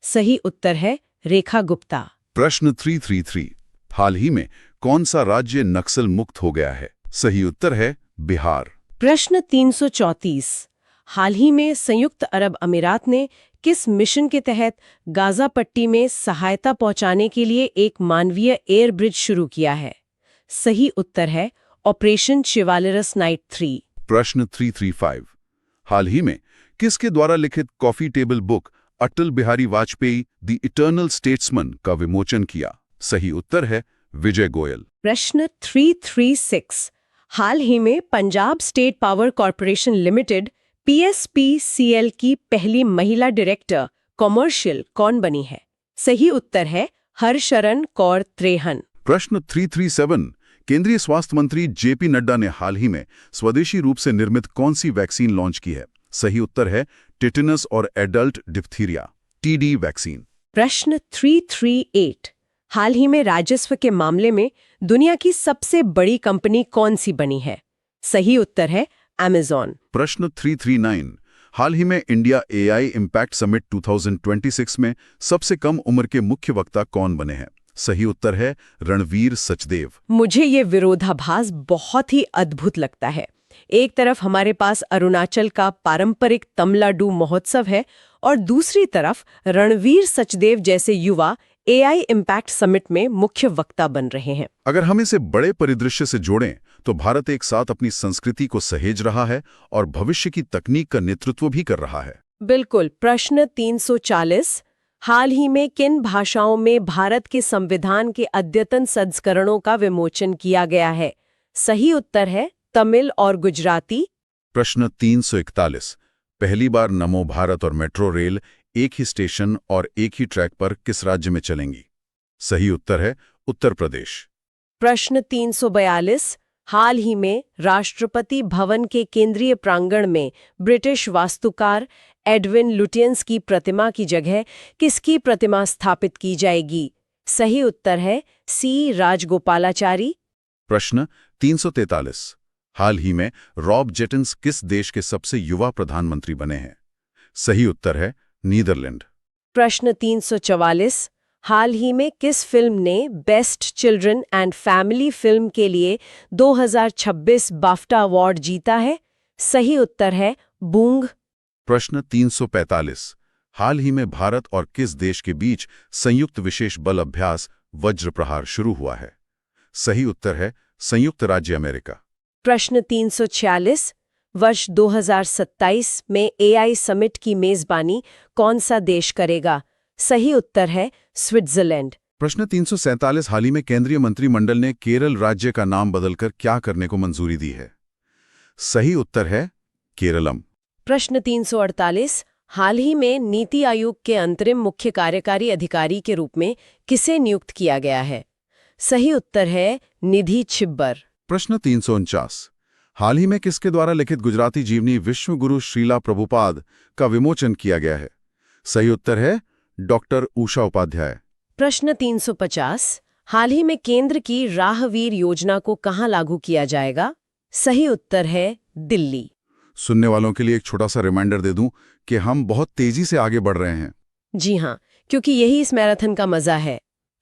सही उत्तर है रेखा गुप्ता। प्रश्न 333 हाल ही में कौन सा राज्य नक्सल मुक्त हो गया है? सही उत्तर है बिहार। प्रश्न 334 हाल ही में संयुक्त अरब अमीरात ने किस मिशन के तहत गाजा पट्टी में सहायता पहुंचाने के लिए एक मानवीय एयर ब्रिज शुरू किया है? सही उत्तर है ऑपरेशन शिवालिरस नाइट 3। प्रश्न 335 हाल ही में किसके द्वारा लिखित coffee table book Atal Bihari Vajpayee the eternal statesman का विमोचन किया? सही उत्तर है विजय गोयल। प्रश्न 336 हाल ही में Punjab state power corporation limited PSPCL की पहली महिला डायरेक्टर कॉमर्शियल कौन बनी है? सही उत्तर है हरशरण कौर त्रेहन। प्रश्न 337 केंद्रीय स्वास्थ्य मंत्री JP नड्डा ने हाल ही में स्वदेशी रूप से निर्मित कौन सी वैक्सीन लॉन्च की है? सही उत्तर है टेटनस और एडल्ट डिप्थीरिया TD वैक्सीन। प्रश्न 338 हाल ही में राजस्व के मामले में दुनिया की सबसे बड़ी कंपनी कौन सी बनी है? सही उत्तर है अमेज़न। प्रश्न 339 हाल ही में इंडिया AI इम्पैक्ट समिट 2026 में सबसे कम उम्र के मुख्य वक्ता कौन बने हैं? सही उत्तर है रणवीर सचदेव। मुझे ये विरोधाभास बहुत ही अद्भुत लगता है। एक तरफ हमारे पास अरुणाचल का पारंपरिक तमिलनाडु महोत्सव है और दूसरी तरफ रणवीर सचदेव जैसे युवा AI इम्पैक्ट समिट में मुख्य वक्ता बन रहे हैं। अगर हम इसे बड़े परिदृश्य से जोड़ें तो भारत एक साथ अपनी संस्कृति को सहेज रहा है और भविष्य की तकनीक का नेतृत्व भी कर रहा है। बिल्कुल। प्रश्न 340 हाल ही में किन भाषाओं में भारत के संविधान के अद्यतन संस्करणों का विमोचन किया गया है? सही उत्तर है तमिल और गुजराती। प्रश्न 341 पहली बार नमो भारत और मेट्रो रेल एक ही स्टेशन और एक ही ट्रैक पर किस राज्य में चलेंगी? सही उत्तर है उत्तर प्रदेश। प्रश्न 342 हाल ही में राष्ट्रपति भवन के केंद्रीय प्रांगण में ब्रिटिश वास्तुकार एडविन लुटियंस की प्रतिमा की जगह किसकी प्रतिमा स्थापित की जाएगी? सही उत्तर है C राजगोपालाचारी। प्रश्न 343 हाल ही में रॉब जेटन्स किस देश के सबसे युवा प्रधानमंत्री बने हैं? सही उत्तर है नीदरलैंड। प्रश्न 344 हाल ही में किस फिल्म ने best children and family film के लिए 2026 बाफ्टा अवार्ड जीता है? सही उत्तर है बूंग। प्रश्न 345 हाल ही में भारत और किस देश के बीच संयुक्त विशेष बल अभ्यास वज्र प्रहार शुरू हुआ है? सही उत्तर है संयुक्त राज्य अमेरिका। प्रश्न 346 वर्ष 2027 में AI समिट की मेजबानी कौन सा देश करेगा? सही उत्तर है स्विट्जरलैंड। प्रश्न 347 हाल ही में केंद्रीय मंत्रिमंडल ने केरल राज्य का नाम बदलकर क्या करने को मंजूरी दी है? सही उत्तर है केरलम। प्रश्न 348 हाल ही में नीति आयोग के अंतरिम मुख्य कार्यकारी अधिकारी के रूप में किसे नियुक्त किया गया है? सही उत्तर है निधि छिब्बर। प्रश्न 349 हाल ही में किसके द्वारा लिखित गुजराती जीवनी विश्वगुरु श्रीला प्रभुपाद का विमोचन किया गया है? सही उत्तर है डॉक्टर उषा उपाध्याय। प्रश्न 350 हाल ही में केंद्र की राहवीर योजना को कहां लागू किया जाएगा? सही उत्तर है दिल्ली। सुनने वालों के लिए एक छोटा सा रिमाइंडर दे दूं कि हम बहुत तेजी से आगे बढ़ रहे हैं। जी हाँ, क्योंकि यही इस मैराथन का मजा है।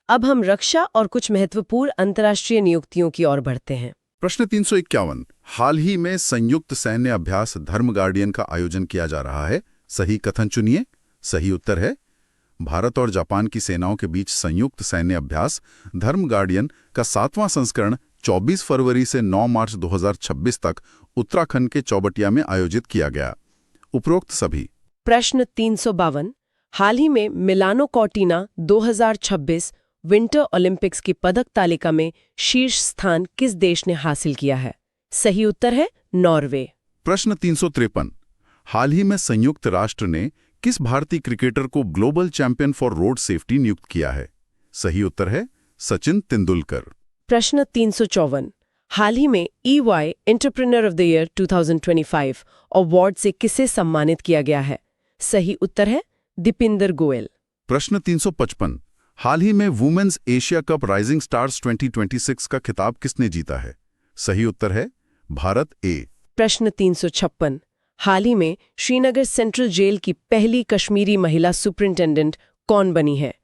अब हम रक्षा और कुछ महत्वपूर्ण अंतर्राष्ट्रीय नियुक्तियों की ओर बढ़ते हैं। प्रश्न 351 हाल ही में संयुक्त सैन्य अभ्यास धर्म गार्डियन का आयोजन किया जा रहा है। सही कथन चुनिए। सही उत्तर है भारत और जापान की सेनाओं के बीच संयुक्त सैन्य अभ्यास धर्म गार्डियन का 7वां संस्करण 24 फरवरी से 9 मार्च 2026 तक उत्तराखंड के चौबटिया में आयोजित किया गया। उपरोक्त सभी। प्रश्न 352। हाल ही में मिलानो कॉर्टिना 2026 विंटर ओलंपिक्स की पदक तालिका में शीर्ष स्थान किस देश ने हासिल किया है? सही उत्तर है नॉर्वे। प्रश्न 353। हाल ही में संयुक्त राष्ट्र ने किस भारतीय क्रिकेटर को global champion for road safety नियुक्त किया है? सही उत्तर है सचिन तेंदुलकर। प्रश्न 354। हाल ही में EY entrepreneur of the year 2025 award से किसे सम्मानित किया गया है? सही उत्तर है दीपिंदर गोयल। प्रश्न 355। हाल ही में women's Asia cup rising stars 2026 का खिताब किसने जीता है? सही उत्तर है भारत ए। प्रश्न 356। हाल ही में श्रीनगर सेंट्रल जेल की पहली कश्मीरी महिला सुपरिंटेंडेंट कौन बनी है?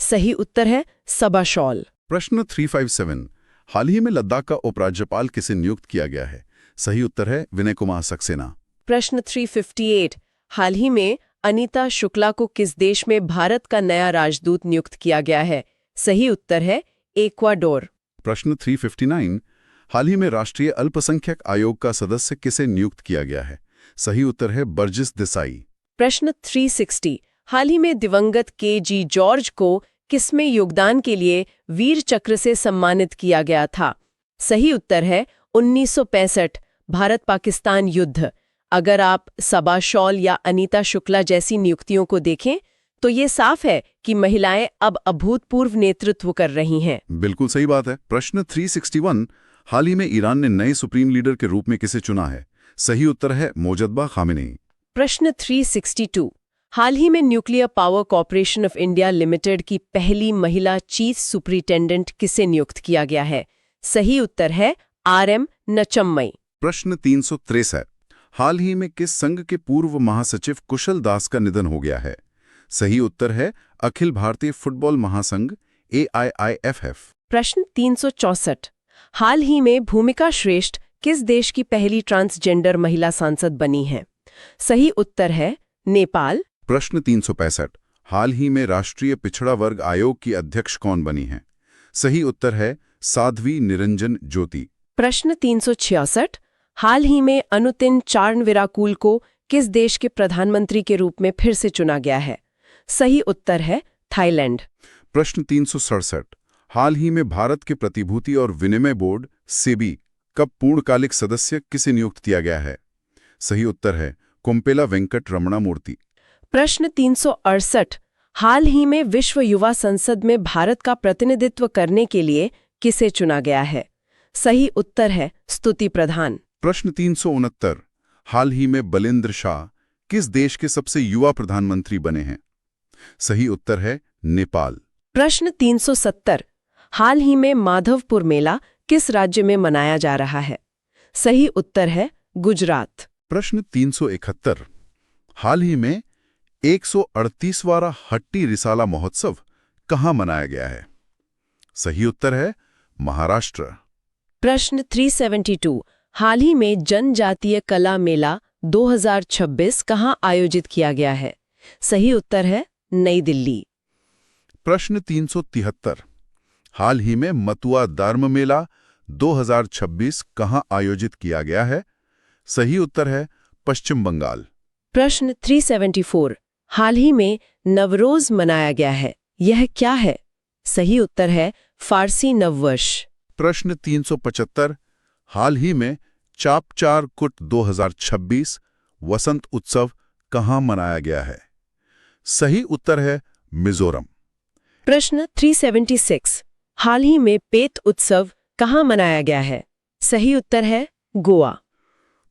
सही उत्तर है सबा शॉल। प्रश्न 357। हाल ही में लद्दाख का उपराज्यपाल किसे नियुक्त किया गया है? सही उत्तर है विनय कुमार सक्सेना। प्रश्न 358। हाल ही में अनीता शुक्ला को किस देश में भारत का नया राजदूत नियुक्त किया गया है? सही उत्तर है इक्वाडोर। प्रश्न 359। हाल ही में राष्ट्रीय अल्पसंख्यक आयोग का सदस्य किसे नियुक्त किया गया है? सही उत्तर है बर्जिस देसाई। प्रश्न 360। हाल ही में दिवंगत KG जॉर्ज को किसमें योगदान के लिए वीर चक्र से सम्मानित किया गया था? सही उत्तर है 1965 भारत पाकिस्तान युद्ध। अगर आप सबा शॉल या अनीता शुक्ला जैसी नियुक्तियों को देखें तो ये साफ है कि महिलाएं अब अभूतपूर्व नेतृत्व कर रही हैं। बिल्कुल सही बात है। प्रश्न 361। हाल ही में ईरान ने नए सुप्रीम लीडर के रूप में किसे चुना है? सही उत्तर है मोजद्दा खामेनेई। प्रश्न 362। हाल ही में nuclear power corporation of India limited की पहली महिला चीफ सुपरिटेंडेंट किसे नियुक्त किया गया है? सही उत्तर है RM नचम्मई। प्रश्न 363। हाल ही में किस संघ के पूर्व महासचिव कुशल दास का निधन हो गया है? सही उत्तर है अखिल भारतीय फुटबॉल महासंघ AIIFF। प्रश्न 364। हाल ही में भूमिका श्रेष्ठ किस देश की पहली ट्रांसजेंडर महिला सांसद बनी है? सही उत्तर है नेपाल। प्रश्न 365। हाल ही में राष्ट्रीय पिछड़ा वर्ग आयोग की अध्यक्ष कौन बनी है? सही उत्तर है साध्वी निरंजन ज्योति। प्रश्न 366। हाल ही में अनुतिन चारणविराकूल को किस देश के प्रधानमंत्री के रूप में फिर से चुना गया है? सही उत्तर है थाईलैंड। प्रश्न 367। हाल ही में भारत के प्रतिभूति और विनिमय बोर्ड सेबी का पूर्णकालिक सदस्य किसे नियुक्त किया गया है? सही उत्तर है कुम्पेला वेंकट रमणा मूर्ति। प्रश्न 368। हाल ही में विश्व युवा संसद में भारत का प्रतिनिधित्व करने के लिए किसे चुना गया है? सही उत्तर है स्तुति प्रधान। प्रश्न 369। हाल ही में बलिंद्र शाह किस देश के सबसे युवा प्रधानमंत्री बने हैं? सही उत्तर है नेपाल। प्रश्न 370। हाल ही में माधवपुर मेला किस राज्य में मनाया जा रहा है? सही उत्तर है गुजरात। प्रश्न 371। हाल ही में 138वां हट्टी रिसाला महोत्सव कहाँ मनाया गया है? सही उत्तर है महाराष्ट्र। प्रश्न 372। हाल ही में जनजातीय कला मेला 2026 कहाँ आयोजित किया गया है? सही उत्तर है नई दिल्ली। प्रश्न 373। हाल ही में मथुआ धर्म मेला 2026 कहाँ आयोजित किया गया है? सही उत्तर है पश्चिम बंगाल। प्रश्न 374। हाल ही में नवरोज मनाया गया है, यह क्या है? सही उत्तर है फारसी नववर्ष। प्रश्न 375। हाल ही में चापचार कुट 2026 वसंत उत्सव कहाँ मनाया गया है? सही उत्तर है मिजोरम। प्रश्न 376। हाल ही में पेट उत्सव कहाँ मनाया गया है? सही उत्तर है गोवा।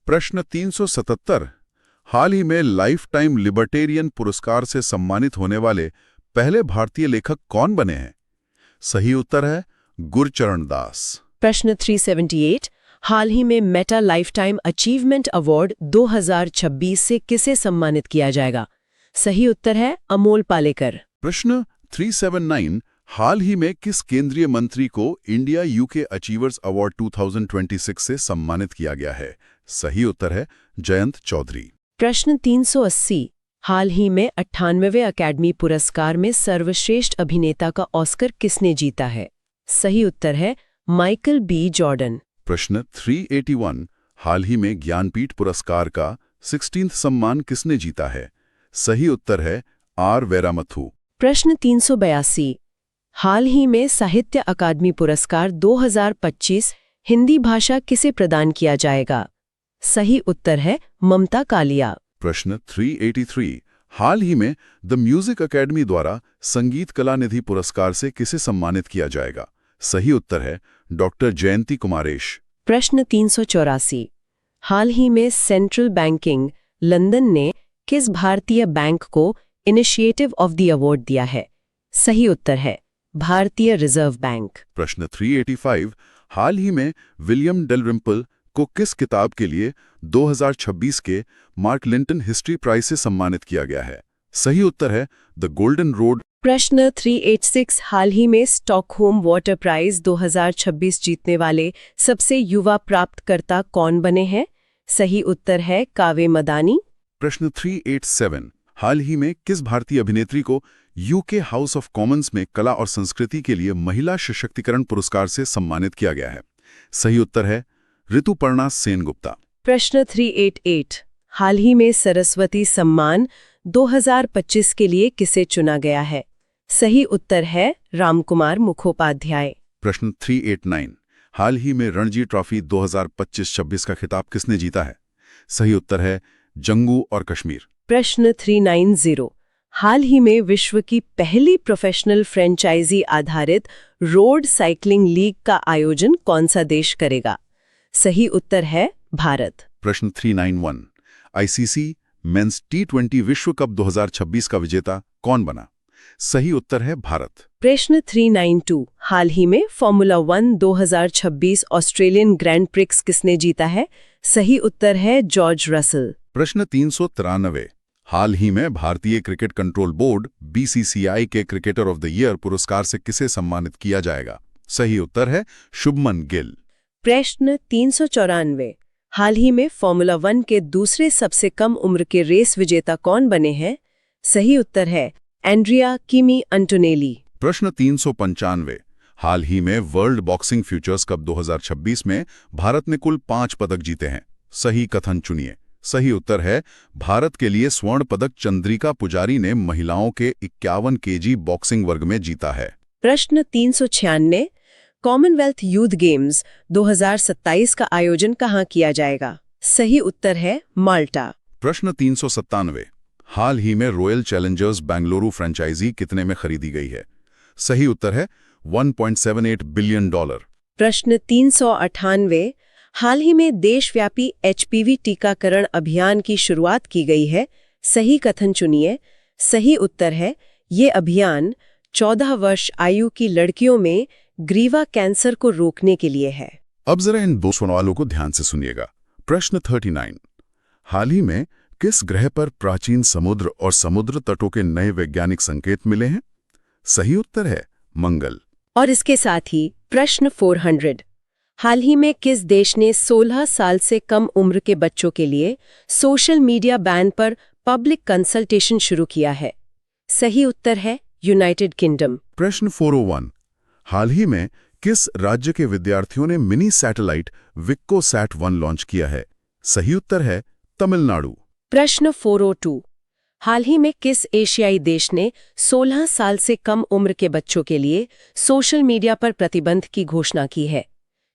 प्रश्न 377। हाल ही में लाइफ टाइम लिबर्टेरियन पुरस्कार से सम्मानित होने वाले पहले भारतीय लेखक कौन बने हैं? सही उत्तर है गुरचरण दास। प्रश्न 378। हाल ही में Meta life time achievement award 2026 से किसे सम्मानित किया जाएगा? सही उत्तर है अमोल पालेकर। प्रश्न 379। हाल ही में किस केंद्रीय मंत्री को इंडिया यूके अचीवर्स अवार्ड 2026 से सम्मानित किया गया है? सही उत्तर है जयंत चौधरी। प्रश्न 380। हाल ही में 98वें अकेडमी पुरस्कार में सर्वश्रेष्ठ अभिनेता का ऑस्कर किसने जीता है? सही उत्तर है माइकल बी जॉर्डन। प्रश्न 381 हाल ही में ज्ञानपीठ पुरस्कार का 16th सम्मान किसने जीता है? सही उत्तर है आर वेरामथु। प्रश्न 382 हाल ही में साहित्य अकादमी पुरस्कार 2025 हिंदी भाषा किसे प्रदान किया जाएगा? सही उत्तर है ममता कालिया। प्रश्न 383 हाल ही में द म्यूजिक अकेडमी द्वारा संगीत कला निधि पुरस्कार से किसे सम्मानित किया जाएगा? सही उत्तर है डॉक्टर जयंती कुमारेश। प्रश्न 384 हाल ही में सेंट्रल बैंकिंग लंदन ने किस भारतीय बैंक को इनिशिएटिव ऑफ द अवार्ड दिया है? सही उत्तर है भारतीय रिजर्व बैंक। प्रश्न 385 हाल ही में विलियम डेलरिम्पल को किस किताब के लिए 2026 के मार्क लिंटन हिस्ट्री प्राइज से सम्मानित किया गया है? सही उत्तर है द गोल्डन रोड। प्रश्न 386 हाल ही में स्टॉकहोम वाटर प्राइज 2026 जीतने वाले सबसे युवा प्राप्तकर्ता कौन बने हैं? सही उत्तर है कावे मदानी। प्रश्न 387 हाल ही में किस भारतीय अभिनेत्री को यूके हाउस ऑफ कॉमन्स में कला और संस्कृति के लिए महिला सशक्तिकरण पुरस्कार से सम्मानित किया गया है? सही उत्तर है ऋतुपर्णा सेनगुप्ता। प्रश्न 388 हाल ही में सरस्वती सम्मान 2025 के लिए किसे चुना गया है? सही उत्तर है रामकुमार मुखोपाध्याय। प्रश्न 389 हाल ही में रणजी ट्रॉफी 2025-26 का खिताब किसने जीता है? सही उत्तर है जंगू और कश्मीर। प्रश्न 390 हाल ही में विश्व की पहली प्रोफेशनल फ्रेंचाइजी आधारित रोड साइकिलिंग लीग का आयोजन कौन सा देश करेगा? सही उत्तर है भारत। प्रश्न 391 आईसीसी मेंस T20 विश्व कप 2026 का विजेता कौन बना? सही उत्तर है भारत। प्रश्न 392 हाल ही में फॉर्मूला 1 2026 ऑस्ट्रेलियन ग्रैंड प्रिक्स किसने जीता है? सही उत्तर है जॉर्ज रसल। प्रश्न 393 हाल ही में भारतीय क्रिकेट कंट्रोल बोर्ड BCCI के क्रिकेटर ऑफ द ईयर पुरस्कार से किसे सम्मानित किया जाएगा? सही उत्तर है शुभमन गिल। प्रश्न 394 हाल ही में फॉर्मूला 1 के दूसरे सबसे कम उम्र के रेस विजेता कौन बने हैं? सही उत्तर है एंड्रिया किमी अंटोनेली। प्रश्न 395 हाल ही में वर्ल्ड बॉक्सिंग फ्यूचर्स कप 2026 में भारत ने कुल 5 पदक जीते हैं। सही कथन चुनिए। सही उत्तर है भारत के लिए स्वर्ण पदक चंद्रिका पुजारी ने महिलाओं के 51 kg बॉक्सिंग वर्ग में जीता है। प्रश्न 396 कॉमनवेल्थ यूथ गेम्स 2027 का आयोजन कहाँ किया जाएगा? सही उत्तर है माल्टा। प्रश्न 397 हाल ही में रॉयल चैलेंजर्स बेंगलुरु फ्रेंचाइजी कितने में खरीदी गई है? सही उत्तर है $1.78 बिलियन। प्रश्न 398 हाल ही में देशव्यापी HPV टीकाकरण अभियान की शुरुआत की गई है। सही कथन चुनिए। सही उत्तर है ये अभियान 14 वर्ष आयु की लड़कियों में ग्रीवा कैंसर को रोकने के लिए है। अब जरा इन दो सवालों को ध्यान से सुनिएगा। प्रश्न 39 हाल ही में किस ग्रह पर प्राचीन समुद्र और समुद्र तटों के नए वैज्ञानिक संकेत मिले हैं? सही उत्तर है मंगल। और इसके साथ ही प्रश्न 400 हाल ही में किस देश ने 16 साल से कम उम्र के बच्चों के लिए सोशल मीडिया बैन पर पब्लिक कंसल्टेशन शुरू किया है? सही उत्तर है यूनाइटेड किंगडम। प्रश्न 401 हाल ही में किस राज्य के विद्यार्थियों ने मिनी सैटेलाइट विक्कोसैट 1 लॉन्च किया है? सही उत्तर है तमिलनाडु। प्रश्न 402 हाल ही में किस एशियाई देश ने 16 साल से कम उम्र के बच्चों के लिए सोशल मीडिया पर प्रतिबंध की घोषणा की है?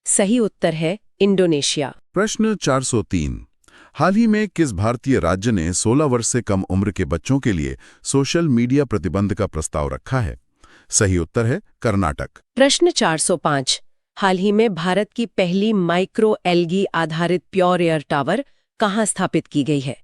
सही उत्तर है इंडोनेशिया। प्रश्न 403 हाल ही में किस भारतीय राज्य ने 16 वर्ष से कम उम्र के बच्चों के लिए सोशल मीडिया प्रतिबंध का प्रस्ताव रखा है? सही उत्तर है कर्नाटक। प्रश्न 405 हाल ही में भारत की पहली माइक्रो एल्गी आधारित प्योर एयर टावर कहाँ स्थापित की गई है?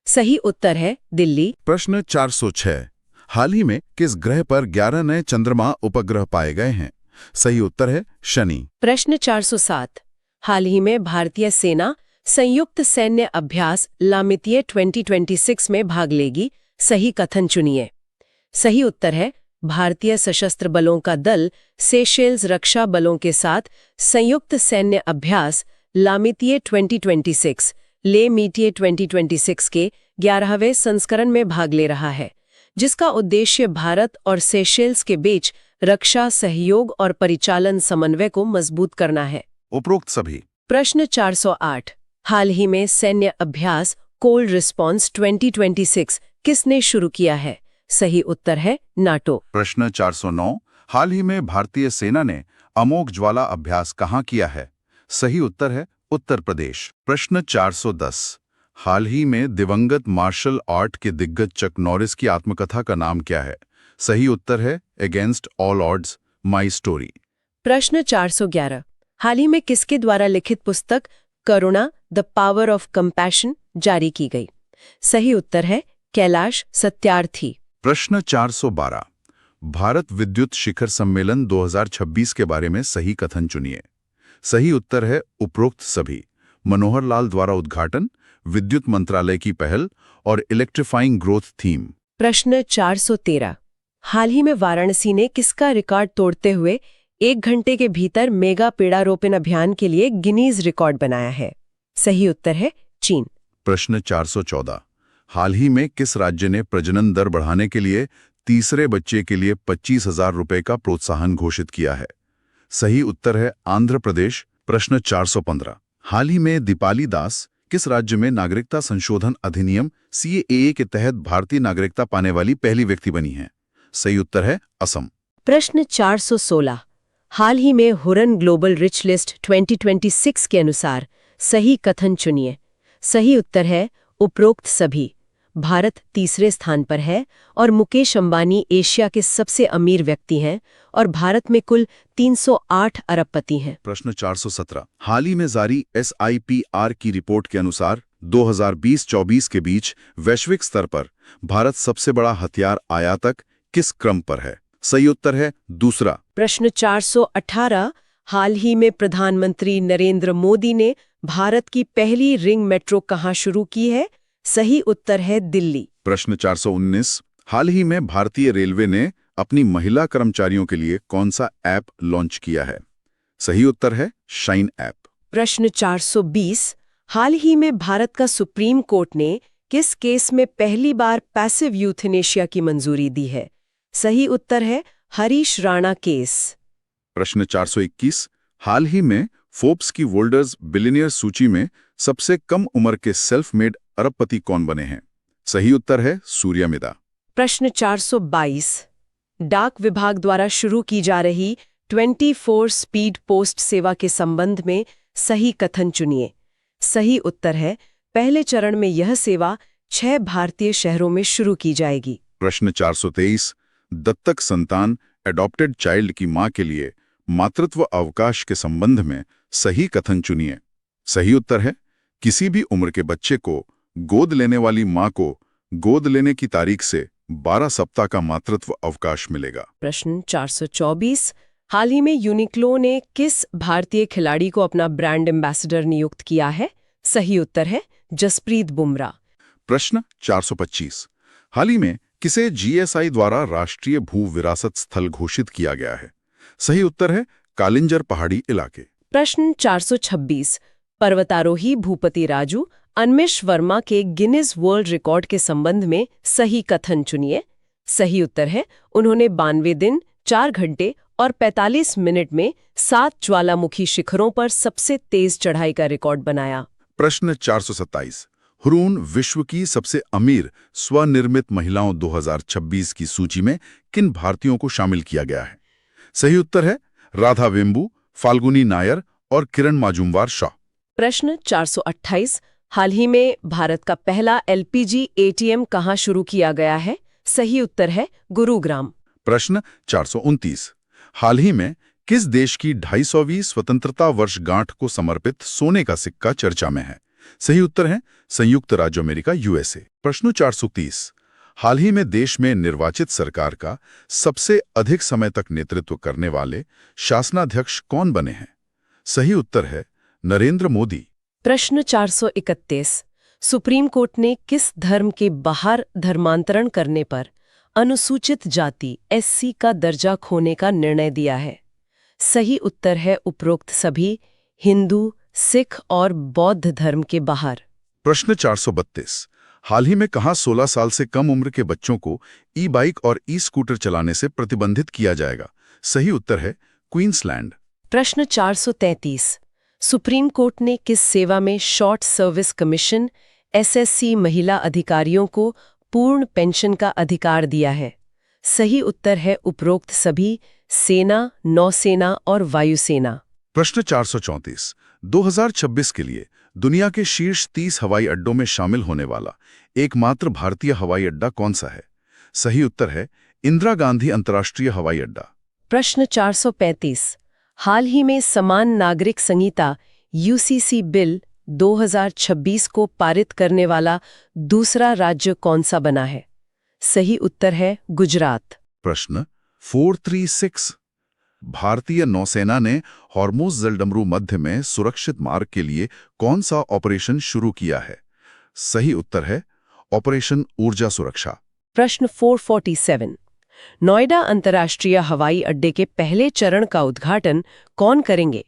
सही उत्तर है दिल्ली। प्रश्न 406 हाल ही में किस ग्रह पर 11 नए चंद्रमा उपग्रह पाए गए हैं? सही उत्तर है शनि। प्रश्न 407 हाल ही में भारतीय सेना संयुक्त सैन्य अभ्यास लामितीय 2026 में भाग लेगी। सही कथन चुनिए। सही उत्तर है भारतीय सशस्त्र बलों का दल सेशेल्स रक्षा बलों के साथ संयुक्त सैन्य अभ्यास लामितीय 2026 ले मीटिए 2026 के 11वें संस्करण में भाग ले रहा है, जिसका उद्देश्य भारत और सेशेल्स के बीच रक्षा सहयोग और परिचालन समन्वय को मजबूत करना है। उपरोक्त सभी। प्रश्न 408 हाल ही में सैन्य अभ्यास कोल्ड रिस्पॉन्स 2026 किसने शुरू किया है? सही उत्तर है नाटो। प्रश्न 409 हाल ही में भारतीय सेना ने अमोघ ज्वाला अभ्यास कहाँ किया है? सही उत्तर है उत्तर प्रदेश। प्रश्न 410 हाल ही में दिवंगत मार्शल आर्ट के दिग्गज चक नॉरिस की आत्मकथा का नाम क्या है? सही उत्तर है against all odds my story. प्रश्न 411 हाल ही में किसके द्वारा लिखित पुस्तक करुणा द पावर ऑफ कंपैशन जारी की गई? सही उत्तर है कैलाश सत्यार्थी। प्रश्न 412 भारत विद्युत शिखर सम्मेलन 2026 के बारे में सही कथन चुनिए। सही उत्तर है उपरोक्त सभी। मनोहर लाल द्वारा उद्घाटन, विद्युत मंत्रालय की पहल और इलेक्ट्रीफाइंग ग्रोथ थीम। प्रश्न 413 हाल ही में वाराणसी ने किसका रिकॉर्ड तोड़ते हुए 1 घंटे के भीतर मेगा पेड़ारोपण अभियान के लिए गिनीज रिकॉर्ड बनाया है? सही उत्तर है चीन। प्रश्न 414 हाल ही में किस राज्य ने प्रजनन दर बढ़ाने के लिए तीसरे बच्चे के लिए 25,000 रुपए का प्रोत्साहन घोषित किया है? सही उत्तर है आंध्र प्रदेश। प्रश्न 415 हाल ही में दीपाली दास किस राज्य में नागरिकता संशोधन अधिनियम CAA के तहत भारतीय नागरिकता पाने वाली पहली व्यक्ति बनी है? सही उत्तर है असम। प्रश्न 416 हाल ही में हुरन ग्लोबल रिच लिस्ट 2026 के अनुसार सही कथन चुनिए। सही उत्तर है उपरोक्त सभी। भारत तीसरे स्थान पर है और मुकेश अंबानी एशिया के सबसे अमीर व्यक्ति हैं और भारत में कुल 308 अरबपति हैं। प्रश्न 417 हाल ही में जारी SIPR की रिपोर्ट के अनुसार 2020-24 के बीच वैश्विक स्तर पर भारत सबसे बड़ा हथियार आयातक किस क्रम पर है? सही उत्तर है दूसरा। प्रश्न 418 हाल ही में प्रधानमंत्री नरेंद्र मोदी ने भारत की पहली रिंग मेट्रो कहाँ शुरू की है? सही उत्तर है दिल्ली। प्रश्न 419 हाल ही में भारतीय रेलवे ने अपनी महिला कर्मचारियों के लिए कौन सा ऐप लॉन्च किया है? सही उत्तर है शाइन ऐप। प्रश्न 420 हाल ही में भारत का सुप्रीम कोर्ट ने किस केस में पहली बार पैसिव यूथनेशिया की मंजूरी दी है? सही उत्तर है हरीश राणा केस। प्रश्न 421 हाल ही में फोर्ब्स की वर्ल्ड्स बिलियनियर सूची में सबसे कम उम्र के सेल्फ मेड अरबपति कौन बने हैं? सही उत्तर है सूर्या मिदा। प्रश्न 422 डाक विभाग द्वारा शुरू की जा रही 24 स्पीड पोस्ट सेवा के संबंध में सही कथन चुनिए। सही उत्तर है पहले चरण में यह सेवा 6 भारतीय शहरों में शुरू की जाएगी। प्रश्न 423 दत्तक संतान एडॉप्टेड चाइल्ड की मां के लिए मातृत्व अवकाश के संबंध में सही कथन चुनिए। सही उत्तर है किसी भी उम्र के बच्चे को गोद लेने वाली मां को गोद लेने की तारीख से 12 सप्ताह का मातृत्व अवकाश मिलेगा। प्रश्न 424 हाल ही में यूनिक्लो ने किस भारतीय खिलाड़ी को अपना ब्रांड एम्बेसडर नियुक्त किया है? सही उत्तर है जसप्रीत बुमराह। प्रश्न 425 हाल ही में किसे GSI द्वारा राष्ट्रीय भू विरासत स्थल घोषित किया गया है? सही उत्तर है कालिंजर पहाड़ी इलाके। प्रश्न 426 पर्वतारोही भूपति राजू अनमेश वर्मा के गिनीज वर्ल्ड रिकॉर्ड के संबंध में सही कथन चुनिए। सही उत्तर है उन्होंने 92 दिन 4 घंटे और 45 मिनट में 7 ज्वालामुखी शिखरों पर सबसे तेज चढ़ाई का रिकॉर्ड बनाया। प्रश्न 427 हुरून विश्व की सबसे अमीर स्वनिर्मित महिलाओं 2026 की सूची में किन भारतीयों को शामिल किया गया है? सही उत्तर है राधा वेम्बू, फाल्गुनी नायर और किरण माजुमवार शाह। प्रश्न 428 हाल ही में भारत का पहला LPG ATM कहाँ शुरू किया गया है? सही उत्तर है गुरुग्राम। प्रश्न 429 हाल ही में किस देश की 250वीं स्वतंत्रता वर्षगांठ को समर्पित सोने का सिक्का चर्चा में है? सही उत्तर है संयुक्त राज्य अमेरिका USA। प्रश्न 430 हाल ही में देश में निर्वाचित सरकार का सबसे अधिक समय तक नेतृत्व करने वाले शासनाध्यक्ष कौन बने हैं? सही उत्तर है नरेंद्र मोदी। प्रश्न 431 सुप्रीम कोर्ट ने किस धर्म के बाहर धर्मांतरण करने पर अनुसूचित जाति SC का दर्जा खोने का निर्णय दिया है? सही उत्तर है उपरोक्त सभी हिंदू, सिख और बौद्ध धर्म के बाहर। प्रश्न 432 हाल ही में कहाँ 16 साल से कम उम्र के बच्चों को ई बाइक और ई स्कूटर चलाने से प्रतिबंधित किया जाएगा? सही उत्तर है क्वींसलैंड। प्रश्न 433। सुप्रीम कोर्ट ने किस सेवा में शॉर्ट सर्विस कमीशन एसएससी महिला अधिकारियों को पूर्ण पेंशन का अधिकार दिया है? सही उत्तर है उपरोक्त सभी, सेना, नौसेना और वायुसेना। प्रश्न 434। 2026 के लिए दुनिया के शीर्ष 30 हवाई अड्डों में शामिल होने वाला एकमात्र भारतीय हवाई अड्डा कौन सा है? सही उत्तर है इंदिरा गांधी अंतर्राष्ट्रीय हवाई अड्डा। प्रश्न 435। हाल ही में समान नागरिक संहिता यूसीसी बिल 2026 को पारित करने वाला दूसरा राज्य कौन सा बना है? सही उत्तर है गुजरात। प्रश्न 436। भारतीय नौसेना ने हॉर्मुज़ जलडमरू मध्य में सुरक्षित मार्ग के लिए कौन सा ऑपरेशन शुरू किया है? सही उत्तर है ऑपरेशन ऊर्जा सुरक्षा। प्रश्न 447। नोएडा अंतर्राष्ट्रीय हवाई अड्डे के पहले चरण का उद्घाटन कौन करेंगे?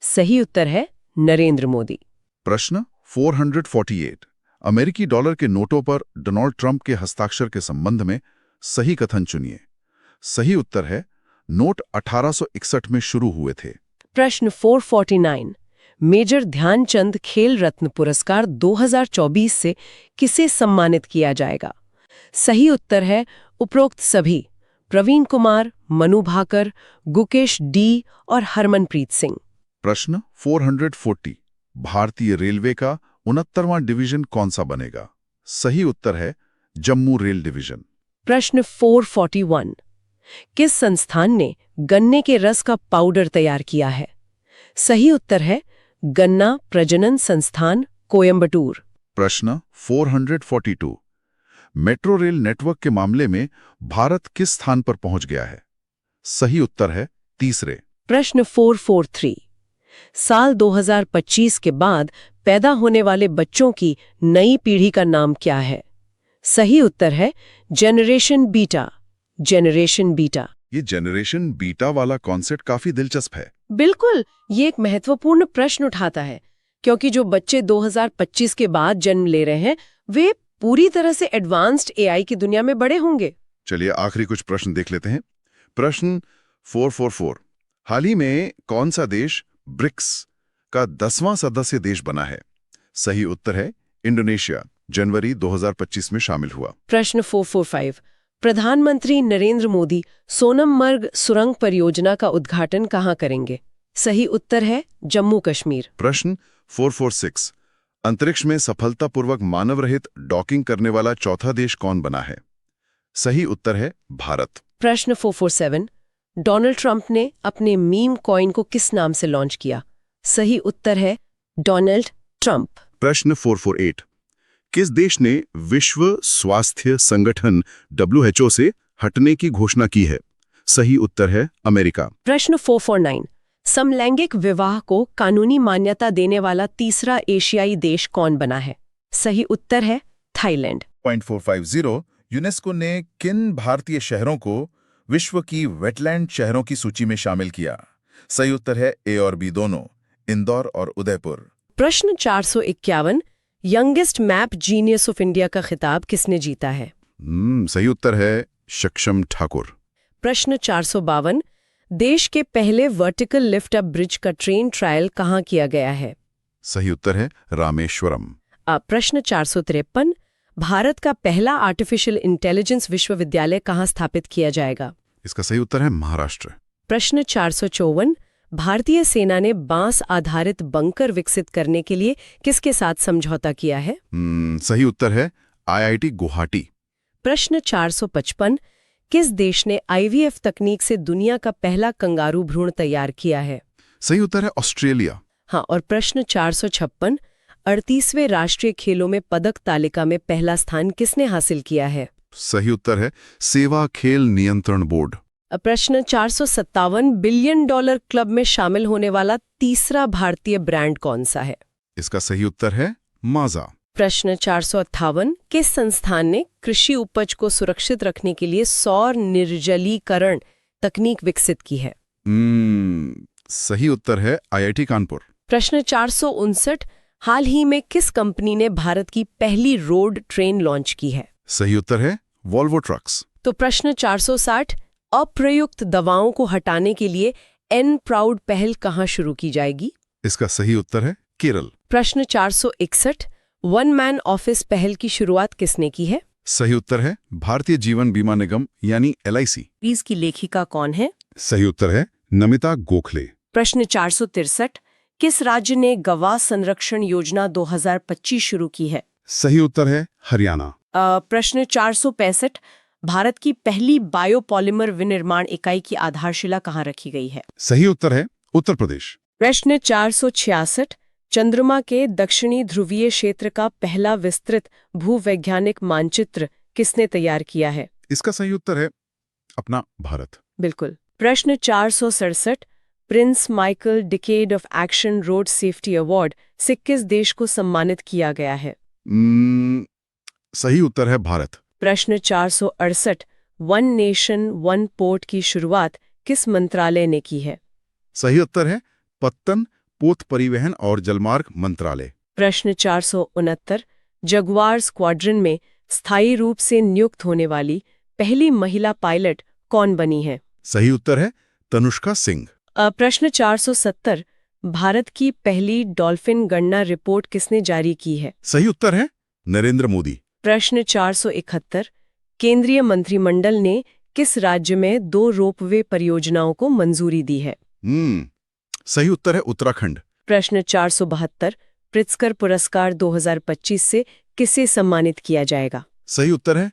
सही उत्तर है नरेंद्र मोदी। प्रश्न 448। अमेरिकी डॉलर के नोटों पर डोनाल्ड ट्रंप के हस्ताक्षर के संबंध में सही कथन चुनिए। सही उत्तर है नोट 1861 में शुरू हुए थे। प्रश्न 449। मेजर ध्यानचंद खेल रत्न पुरस्कार 2024 से किसे सम्मानित किया जाएगा? सही उत्तर है उपरोक्त सभी, प्रवीण कुमार, मनु भाकर, गुकेश डी और हरमनप्रीत सिंह। प्रश्न 440। भारतीय रेलवे का 69वां डिवीजन कौन सा बनेगा? सही उत्तर है जम्मू रेल डिवीजन। प्रश्न 441। किस संस्थान ने गन्ने के रस का पाउडर तैयार किया है? सही उत्तर है गन्ना प्रजनन संस्थान, कोयंबटूर। प्रश्न 442। मेट्रो रेल नेटवर्क के मामले में भारत किस स्थान पर पहुंच गया है? सही उत्तर है तीसरे। प्रश्न 443। साल 2025 के बाद पैदा होने वाले बच्चों की नई पीढ़ी का नाम क्या है? सही उत्तर है जेनरेशन बीटा। Generation beta. ये जेनरेशन बीटा वाला कॉन्सेप्ट काफी दिलचस्प है। बिल्कुल, ये एक महत्वपूर्ण प्रश्न उठाता है, क्योंकि जो बच्चे 2025 के बाद जन्म ले रहे हैं वे पूरी तरह से एडवांस्ड एआई की दुनिया में बड़े होंगे। चलिए आखिरी कुछ प्रश्न देख लेते हैं। प्रश्न 444। हाल ही में कौन सा देश ब्रिक्स का 10वां सदस्य देश बना है? सही उत्तर है इंडोनेशिया, जनवरी 2025 में शामिल हुआ। प्रश्न 445। प्रधानमंत्री नरेंद्र मोदी सोनमर्ग सुरंग परियोजना का उद्घाटन कहाँ करेंगे? सही उत्तर है जम्मू कश्मीर। प्रश्न 446। अंतरिक्ष में सफलतापूर्वक मानव रहित डॉकिंग करने वाला चौथा देश कौन बना है? सही उत्तर है भारत। प्रश्न 447। डोनाल्ड ट्रंप ने अपने मीम कॉइन को किस नाम से लॉन्च किया? सही उत्तर है डोनाल्ड ट्रंप। प्रश्न 448। किस देश ने विश्व स्वास्थ्य संगठन WHO से हटने की घोषणा की है? सही उत्तर है अमेरिका। प्रश्न 449। समलैंगिक विवाह को कानूनी मान्यता देने वाला तीसरा एशियाई देश कौन बना है? सही उत्तर है थाईलैंड। 450। यूनेस्को ने किन भारतीय शहरों को विश्व की वेटलैंड शहरों की सूची में शामिल किया? सही उत्तर है ए और बी दोनों, इंदौर और उदयपुर। प्रश्न 451। Youngest map genius of India का खिताब किसने जीता है? सही उत्तर है सक्षम ठाकुर। प्रश्न 452। देश के पहले वर्टिकल लिफ्ट अप ब्रिज का ट्रेन ट्रायल कहाँ किया गया है? सही उत्तर है रामेश्वरम। प्रश्न 453। भारत का पहला आर्टिफिशियल इंटेलिजेंस विश्वविद्यालय कहाँ स्थापित किया जाएगा? इसका सही उत्तर है महाराष्ट्र। प्रश्न 454। भारतीय सेना ने बांस आधारित बंकर विकसित करने के लिए किसके साथ समझौता किया है? सही उत्तर है IIT गुवाहाटी। प्रश्न 455। किस देश ने IVF तकनीक से दुनिया का पहला कंगारू भ्रूण तैयार किया है? सही उत्तर है ऑस्ट्रेलिया। हाँ, और प्रश्न 456। 38वें राष्ट्रीय खेलों में पदक तालिका में पहला स्थान किसने हासिल किया है? सही उत्तर है सेवा खेल नियंत्रण बोर्ड। प्रश्न 457। बिलियन डॉलर क्लब में शामिल होने वाला तीसरा भारतीय ब्रांड कौन सा है? इसका सही उत्तर है माजा। प्रश्न 458। किस संस्थान ने कृषि उपज को सुरक्षित रखने के लिए सौर निर्जलीकरण तकनीक विकसित की है? सही उत्तर है IIT कानपुर। प्रश्न 459। हाल ही में किस कंपनी ने भारत की पहली रोड ट्रेन लॉन्च की है? सही उत्तर है वॉल्वो ट्रक्स। तो प्रश्न 460, अप्रयुक्त दवाओं को हटाने के लिए एन प्राउड पहल कहाँ शुरू की जाएगी? इसका सही उत्तर है केरल। प्रश्न 461, वन मैन ऑफिस पहल की शुरुआत किसने की है? सही उत्तर है भारतीय जीवन बीमा निगम यानी LIC। इसकी लेखिका कौन है? सही उत्तर है नमिता गोखले। प्रश्न 463, किस राज्य ने गवाह संरक्षण योजना 2025 शुरू की है? सही उत्तर है हरियाणा। प्रश्न 465, भारत की पहली बायोपॉलिमर विनिर्माण इकाई की आधारशिला कहाँ रखी गई है? सही उत्तर है उत्तर प्रदेश। प्रश्न 466, चंद्रमा के दक्षिणी ध्रुवीय क्षेत्र का पहला विस्तृत भूवैज्ञानिक मानचित्र किसने तैयार किया है? इसका सही उत्तर है अपना भारत। बिल्कुल। प्रश्न 467, Prince Michael decade of action road safety award से किस देश को सम्मानित किया गया है? सही उत्तर है भारत। प्रश्न 468, वन नेशन वन पोर्ट की शुरुआत किस मंत्रालय ने की है? सही उत्तर है पत्तन पोत परिवहन और जलमार्ग मंत्रालय। प्रश्न 469, जगुआर स्क्वाड्रन में स्थायी रूप से नियुक्त होने वाली पहली महिला पायलट कौन बनी है? सही उत्तर है तनुष्का सिंह। प्रश्न 470, भारत की पहली डॉल्फिन गणना रिपोर्ट किसने जारी की है? सही उत्तर है नरेंद्र मोदी। प्रश्न 471, केंद्रीय मंत्रिमंडल ने किस राज्य में 2 रोपवे परियोजनाओं को मंजूरी दी है? सही उत्तर है उत्तराखंड। प्रश्न 472, प्रित्जकर पुरस्कार 2025 से किसे सम्मानित किया जाएगा? सही उत्तर है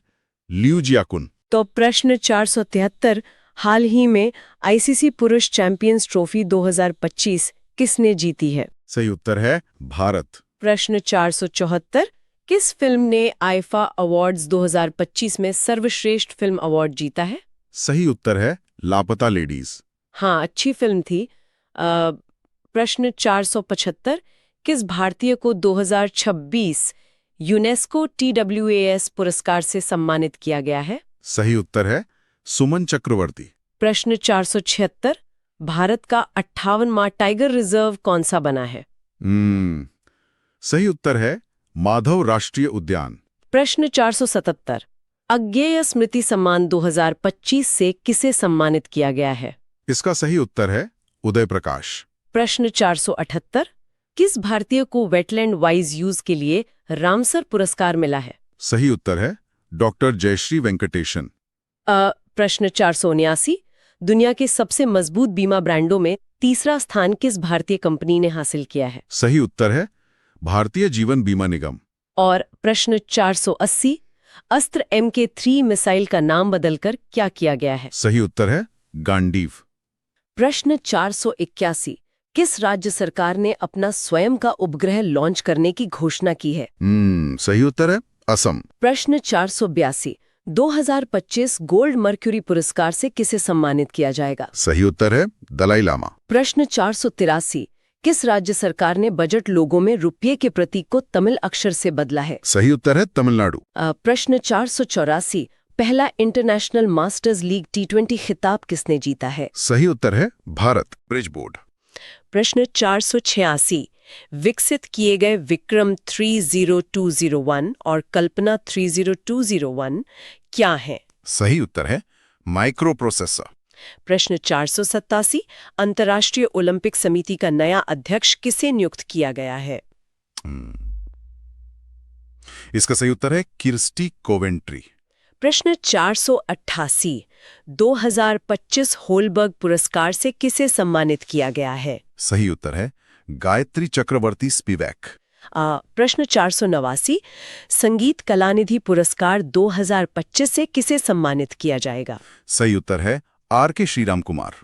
लियू जियाकुन। तो प्रश्न 473, हाल ही में ICC पुरुष चैंपियंस ट्रॉफी 2025 किसने जीती है? सही उत्तर है भारत। प्रश्न 474, किस फिल्म ने आईफा अवार्ड्स 2025 में सर्वश्रेष्ठ फिल्म अवार्ड जीता है? सही उत्तर है लापता लेडीज। हाँ, अच्छी फिल्म थी। प्रश्न 475, किस भारतीय को 2026 यूनेस्को TWAS पुरस्कार से सम्मानित किया गया है? सही उत्तर है सुमन चक्रवर्ती। प्रश्न 476, भारत का 58वां टाइगर रिजर्व कौन सा बना है? सही उत्तर है माधव राष्ट्रीय उद्यान। प्रश्न 477, अज्ञेय स्मृति सम्मान 2025 से किसे सम्मानित किया गया है? इसका सही उत्तर है उदय प्रकाश। प्रश्न 478, किस भारतीय को वेटलैंड वाइज यूज के लिए रामसर पुरस्कार मिला है? सही उत्तर है डॉक्टर जयश्री वेंकटेशन। प्रश्न 479, दुनिया के सबसे मजबूत बीमा ब्रांडों में तीसरा स्थान किस भारतीय कंपनी ने हासिल किया है? सही उत्तर है भारतीय जीवन बीमा निगम। और प्रश्न 480, अस्त्र MK3 मिसाइल का नाम बदलकर क्या किया गया है? सही उत्तर है गांडीव। प्रश्न 481, किस राज्य सरकार ने अपना स्वयं का उपग्रह लॉन्च करने की घोषणा की है? सही उत्तर है असम। प्रश्न 482, 2025 गोल्ड मर्क्यूरी पुरस्कार से किसे सम्मानित किया जाएगा? सही उत्तर है दलाई लामा। प्रश्न 483, किस राज्य सरकार ने बजट लोगों में रुपये के प्रतीक को तमिल अक्षर से बदला है? सही उत्तर है तमिलनाडु। प्रश्न 484, पहला इंटरनेशनल मास्टर्स लीग T20 खिताब किसने जीता है? सही उत्तर है भारत ब्रिज बोर्ड। प्रश्न 486, विकसित किए गए विक्रम 30201 और कल्पना 30201 क्या हैं? सही उत्तर है माइक्रो प्रोसेसर। प्रश्न 487, अंतर्राष्ट्रीय ओलंपिक समिति का नया अध्यक्ष किसे नियुक्त किया गया है? इसका सही उत्तर है किर्स्टी कोवेंट्री। प्रश्न 488, 2025 होलबर्ग पुरस्कार से किसे सम्मानित किया गया है? सही उत्तर है गायत्री चक्रवर्ती स्पिवैक। प्रश्न 489, संगीत कलानिधि पुरस्कार 2025 से किसे सम्मानित किया जाएगा? सही उत्तर है RK श्रीराम कुमार।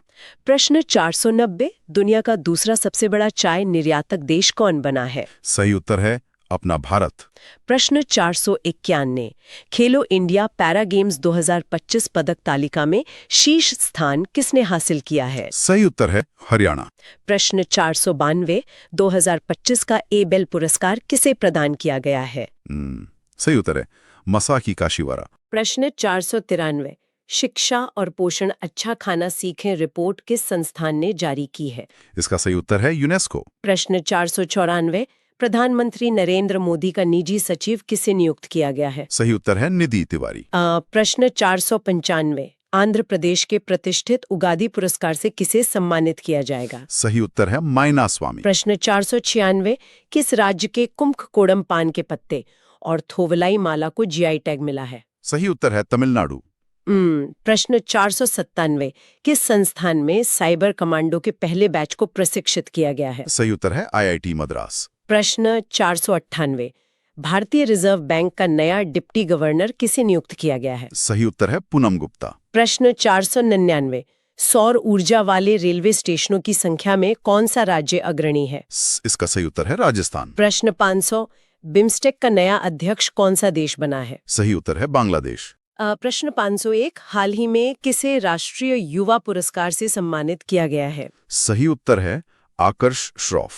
प्रश्न 490, दुनिया का दूसरा सबसे बड़ा चाय निर्यातक देश कौन बना है? सही उत्तर है अपना भारत। प्रश्न 491, खेलो इंडिया पैरा गेम्स 2025 पदक तालिका में शीर्ष स्थान किसने हासिल किया है? सही उत्तर है हरियाणा। प्रश्न 492, 2025 का एबेल पुरस्कार किसे प्रदान किया गया है? सही उत्तर है मसाकी काशीवारा। प्रश्न 493, शिक्षा और पोषण अच्छा खाना सीखें रिपोर्ट किस संस्थान ने जारी की है? इसका सही उत्तर है यूनेस्को। प्रश्न 494, प्रधानमंत्री नरेंद्र मोदी का निजी सचिव किसे नियुक्त किया गया है? सही उत्तर है निधि तिवारी। प्रश्न 495, आंध्र प्रदेश के प्रतिष्ठित उगादी पुरस्कार से किसे सम्मानित किया जाएगा? सही उत्तर है मायना स्वामी। प्रश्न 496, किस राज्य के कुम्भकोणम पान के पत्ते और थोवलाई माला को जीआई टैग मिला है? सही उत्तर है तमिलनाडु। प्रश्न 497, किस संस्थान में साइबर कमांडो के पहले बैच को प्रशिक्षित किया गया है? सही उत्तर है IIT मद्रास। प्रश्न 498, भारतीय रिजर्व बैंक का नया डिप्टी गवर्नर किसे नियुक्त किया गया है? सही उत्तर है पूनम गुप्ता। प्रश्न 499, सौर ऊर्जा वाले रेलवे स्टेशनों की संख्या में कौन सा राज्य अग्रणी है? इसका सही उत्तर है राजस्थान। प्रश्न 500, बिम्स्टेक का नया अध्यक्ष कौन सा देश बना है? सही उत्तर है बांग्लादेश। प्रश्न 501, हाल ही में किसे राष्ट्रीय युवा पुरस्कार से सम्मानित किया गया है? सही उत्तर है आकर्ष श्रॉफ।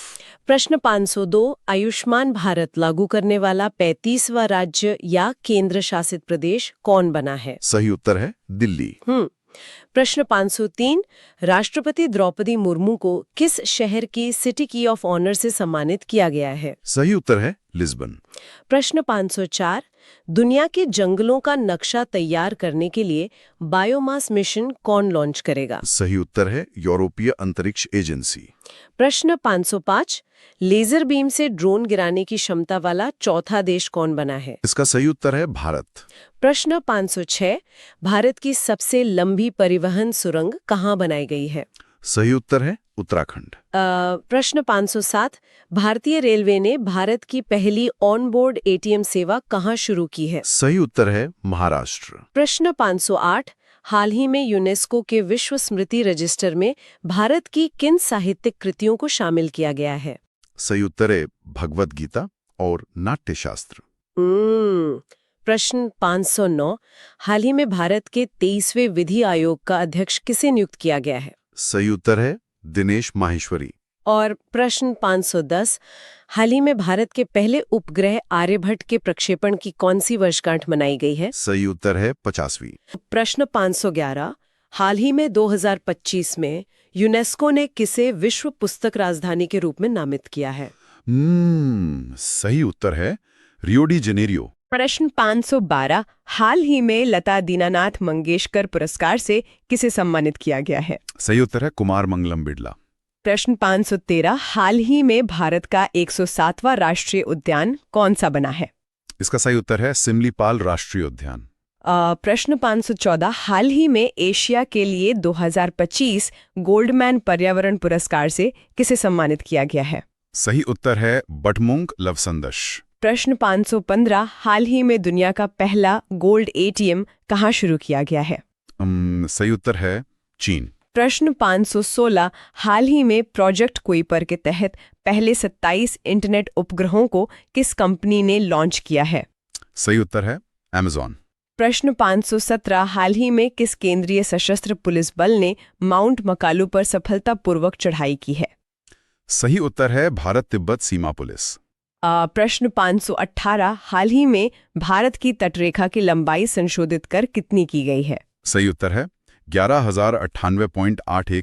प्रश्न 502, आयुष्मान भारत लागू करने वाला 35वां राज्य या केंद्र शासित प्रदेश कौन बना है? सही उत्तर है दिल्ली। प्रश्न 503, राष्ट्रपति द्रौपदी मुर्मू को किस शहर की सिटी की ऑफ ऑनर से सम्मानित किया गया है? सही उत्तर है लिस्बन। प्रश्न 504, दुनिया के जंगलों का नक्शा तैयार करने के लिए बायोमास मिशन कौन लॉन्च करेगा? सही उत्तर है यूरोपीय अंतरिक्ष एजेंसी। प्रश्न 505, लेजर बीम से ड्रोन गिराने की क्षमता वाला चौथा देश कौन बना है? इसका सही उत्तर है भारत। प्रश्न 506, भारत की सबसे लंबी परिवहन सुरंग कहाँ बनाई गई है? सही उत्तर है उत्तराखंड। प्रश्न 507, भारतीय रेलवे ने भारत की पहली ऑनबोर्ड एटीएम सेवा कहाँ शुरू की है? सही उत्तर है महाराष्ट्र। प्रश्न 508, हाल ही में यूनेस्को के विश्व स्मृति रजिस्टर में भारत की किन साहित्यिक कृतियों को शामिल किया गया है? सही उत्तर है भगवत गीता और नाट्यशास्त्र। प्रश्न 509, हाल ही में भारत के 23वें विधि आयोग का अध्यक्ष किसे नियुक्त किया गया है? सही उत्तर है दिनेश माहेश्वरी। और प्रश्न 510, हाल ही में भारत के पहले उपग्रह आर्यभट्ट के प्रक्षेपण की कौन सी वर्षगांठ मनाई गई है? सही उत्तर है 50वीं। प्रश्न 511, हाल ही में 2025 में यूनेस्को ने किसे विश्व पुस्तक राजधानी के रूप में नामित किया है? सही उत्तर है रियो डी जेनेरियो। प्रश्न 512, हाल ही में लता दीनानाथ मंगेशकर पुरस्कार से किसे सम्मानित किया गया है? सही उत्तर है कुमार मंगलम बिड़ला। प्रश्न 513, हाल ही में भारत का 107वां राष्ट्रीय उद्यान कौन सा बना है? इसका सही उत्तर है सिमलीपाल राष्ट्रीय उद्यान। प्रश्न 514, हाल ही में एशिया के लिए 2025 गोल्डमैन पर्यावरण पुरस्कार से किसे सम्मानित किया गया है? सही उत्तर है बटमुंग लवसंदश। प्रश्न 515, हाल ही में दुनिया का पहला गोल्ड एटीएम कहाँ शुरू किया गया है? सही उत्तर है चीन। प्रश्न 516, हाल ही में प्रोजेक्ट कुइपर के तहत पहले 27 इंटरनेट उपग्रहों को किस कंपनी ने लॉन्च किया है? सही उत्तर है अमेज़न। प्रश्न 517, हाल ही में किस केंद्रीय सशस्त्र पुलिस बल ने माउंट मकालू पर सफलतापूर्वक चढ़ाई की है? सही उत्तर है भारत तिब्बत सीमा पुलिस। प्रश्न 518, हाल ही में भारत की तटरेखा की लंबाई संशोधित कर कितनी की गई है? सही उत्तर है 11,098.81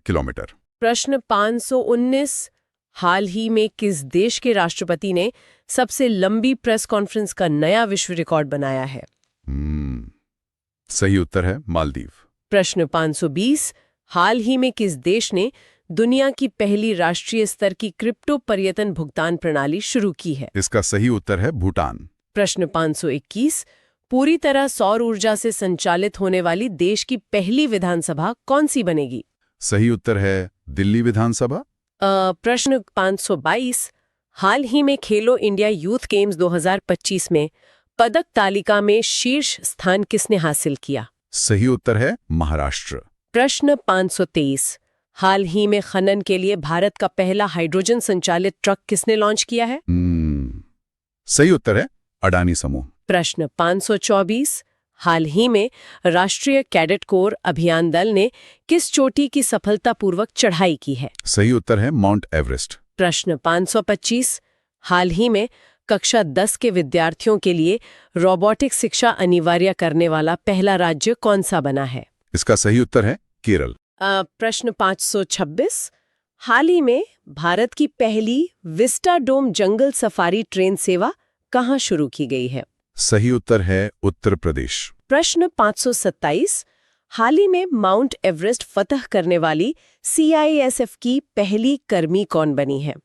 किलोमीटर। प्रश्न 519, हाल ही में किस देश के राष्ट्रपति ने सबसे लंबी प्रेस कॉन्फ्रेंस का नया विश्व रिकॉर्ड बनाया है? सही उत्तर है मालदीव। प्रश्न 520, हाल ही में किस देश ने दुनिया की पहली राष्ट्रीय स्तर की क्रिप्टो पर्यटन भुगतान प्रणाली शुरू की है? इसका सही उत्तर है भूटान। प्रश्न 521, पूरी तरह सौर ऊर्जा से संचालित होने वाली देश की पहली विधानसभा कौन सी बनेगी? सही उत्तर है दिल्ली विधानसभा। प्रश्न 522, हाल ही में खेलो इंडिया यूथ गेम्स 2025 में पदक तालिका में शीर्ष स्थान किसने हासिल किया? सही उत्तर है महाराष्ट्र। प्रश्न 523, हाल ही में खनन के लिए भारत का पहला हाइड्रोजन संचालित ट्रक किसने लॉन्च किया है? सही उत्तर है अडानी समूह। प्रश्न 524, हाल ही में राष्ट्रीय कैडेट कोर अभियान दल ने किस चोटी की सफलतापूर्वक चढ़ाई की है? सही उत्तर है माउंट एवरेस्ट। प्रश्न 525, हाल ही में कक्षा 10 के विद्यार्थियों के लिए रोबोटिक शिक्षा अनिवार्य करने वाला पहला राज्य कौन सा बना है? इसका सही उत्तर है केरल। प्रश्न 526, हाल ही में भारत की पहली विस्टाडोम जंगल सफारी ट्रेन सेवा कहाँ शुरू की गई है? सही उत्तर है उत्तर प्रदेश। प्रश्न 527। हाल ही में माउंट एवरेस्ट फतह करने वाली CISF की पहली कर्मी कौन बनी है?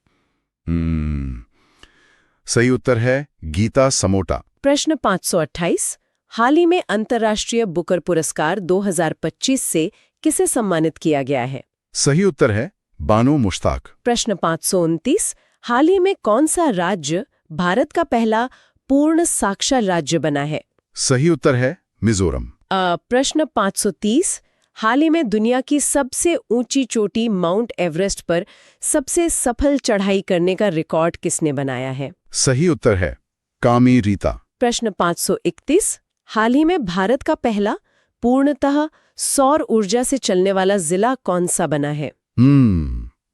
सही उत्तर है गीता समोटा। प्रश्न 528। हाल ही में अंतर्राष्ट्रीय बुकर पुरस्कार 2025 से किसे सम्मानित किया गया है? सही उत्तर है बानो मुश्ताक। प्रश्न 529। हाल ही में कौन सा राज्य भारत का पहला पूर्ण साक्षर राज्य बना है? सही उत्तर है मिजोरम। प्रश्न 530। हाल ही में दुनिया की सबसे ऊंची चोटी माउंट एवरेस्ट पर सबसे सफल चढ़ाई करने का रिकॉर्ड किसने बनाया है? सही उत्तर है कामी रीता। प्रश्न 531। हाल ही में भारत का पहला पूर्णतः सौर ऊर्जा से चलने वाला जिला कौन सा बना है?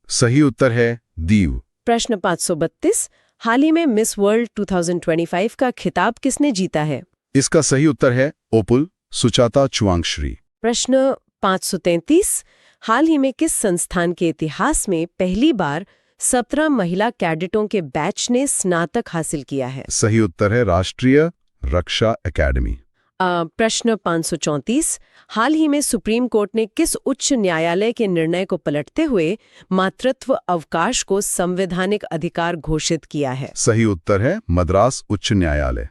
सही उत्तर है दीव। प्रश्न 532। हाल ही में मिस वर्ल्ड 2025 का खिताब किसने जीता है? इसका सही उत्तर है ओपुल सुचाता चुआंगश्री। प्रश्न 533। हाल ही में किस संस्थान के इतिहास में पहली बार 17 महिला कैडेटों के बैच ने स्नातक हासिल किया है? सही उत्तर है राष्ट्रीय रक्षा अकेडमी। प्रश्न 534। हाल ही में सुप्रीम कोर्ट ने किस उच्च न्यायालय के निर्णय को पलटते हुए मातृत्व अवकाश को संवैधानिक अधिकार घोषित किया है? सही उत्तर है मद्रास उच्च न्यायालय।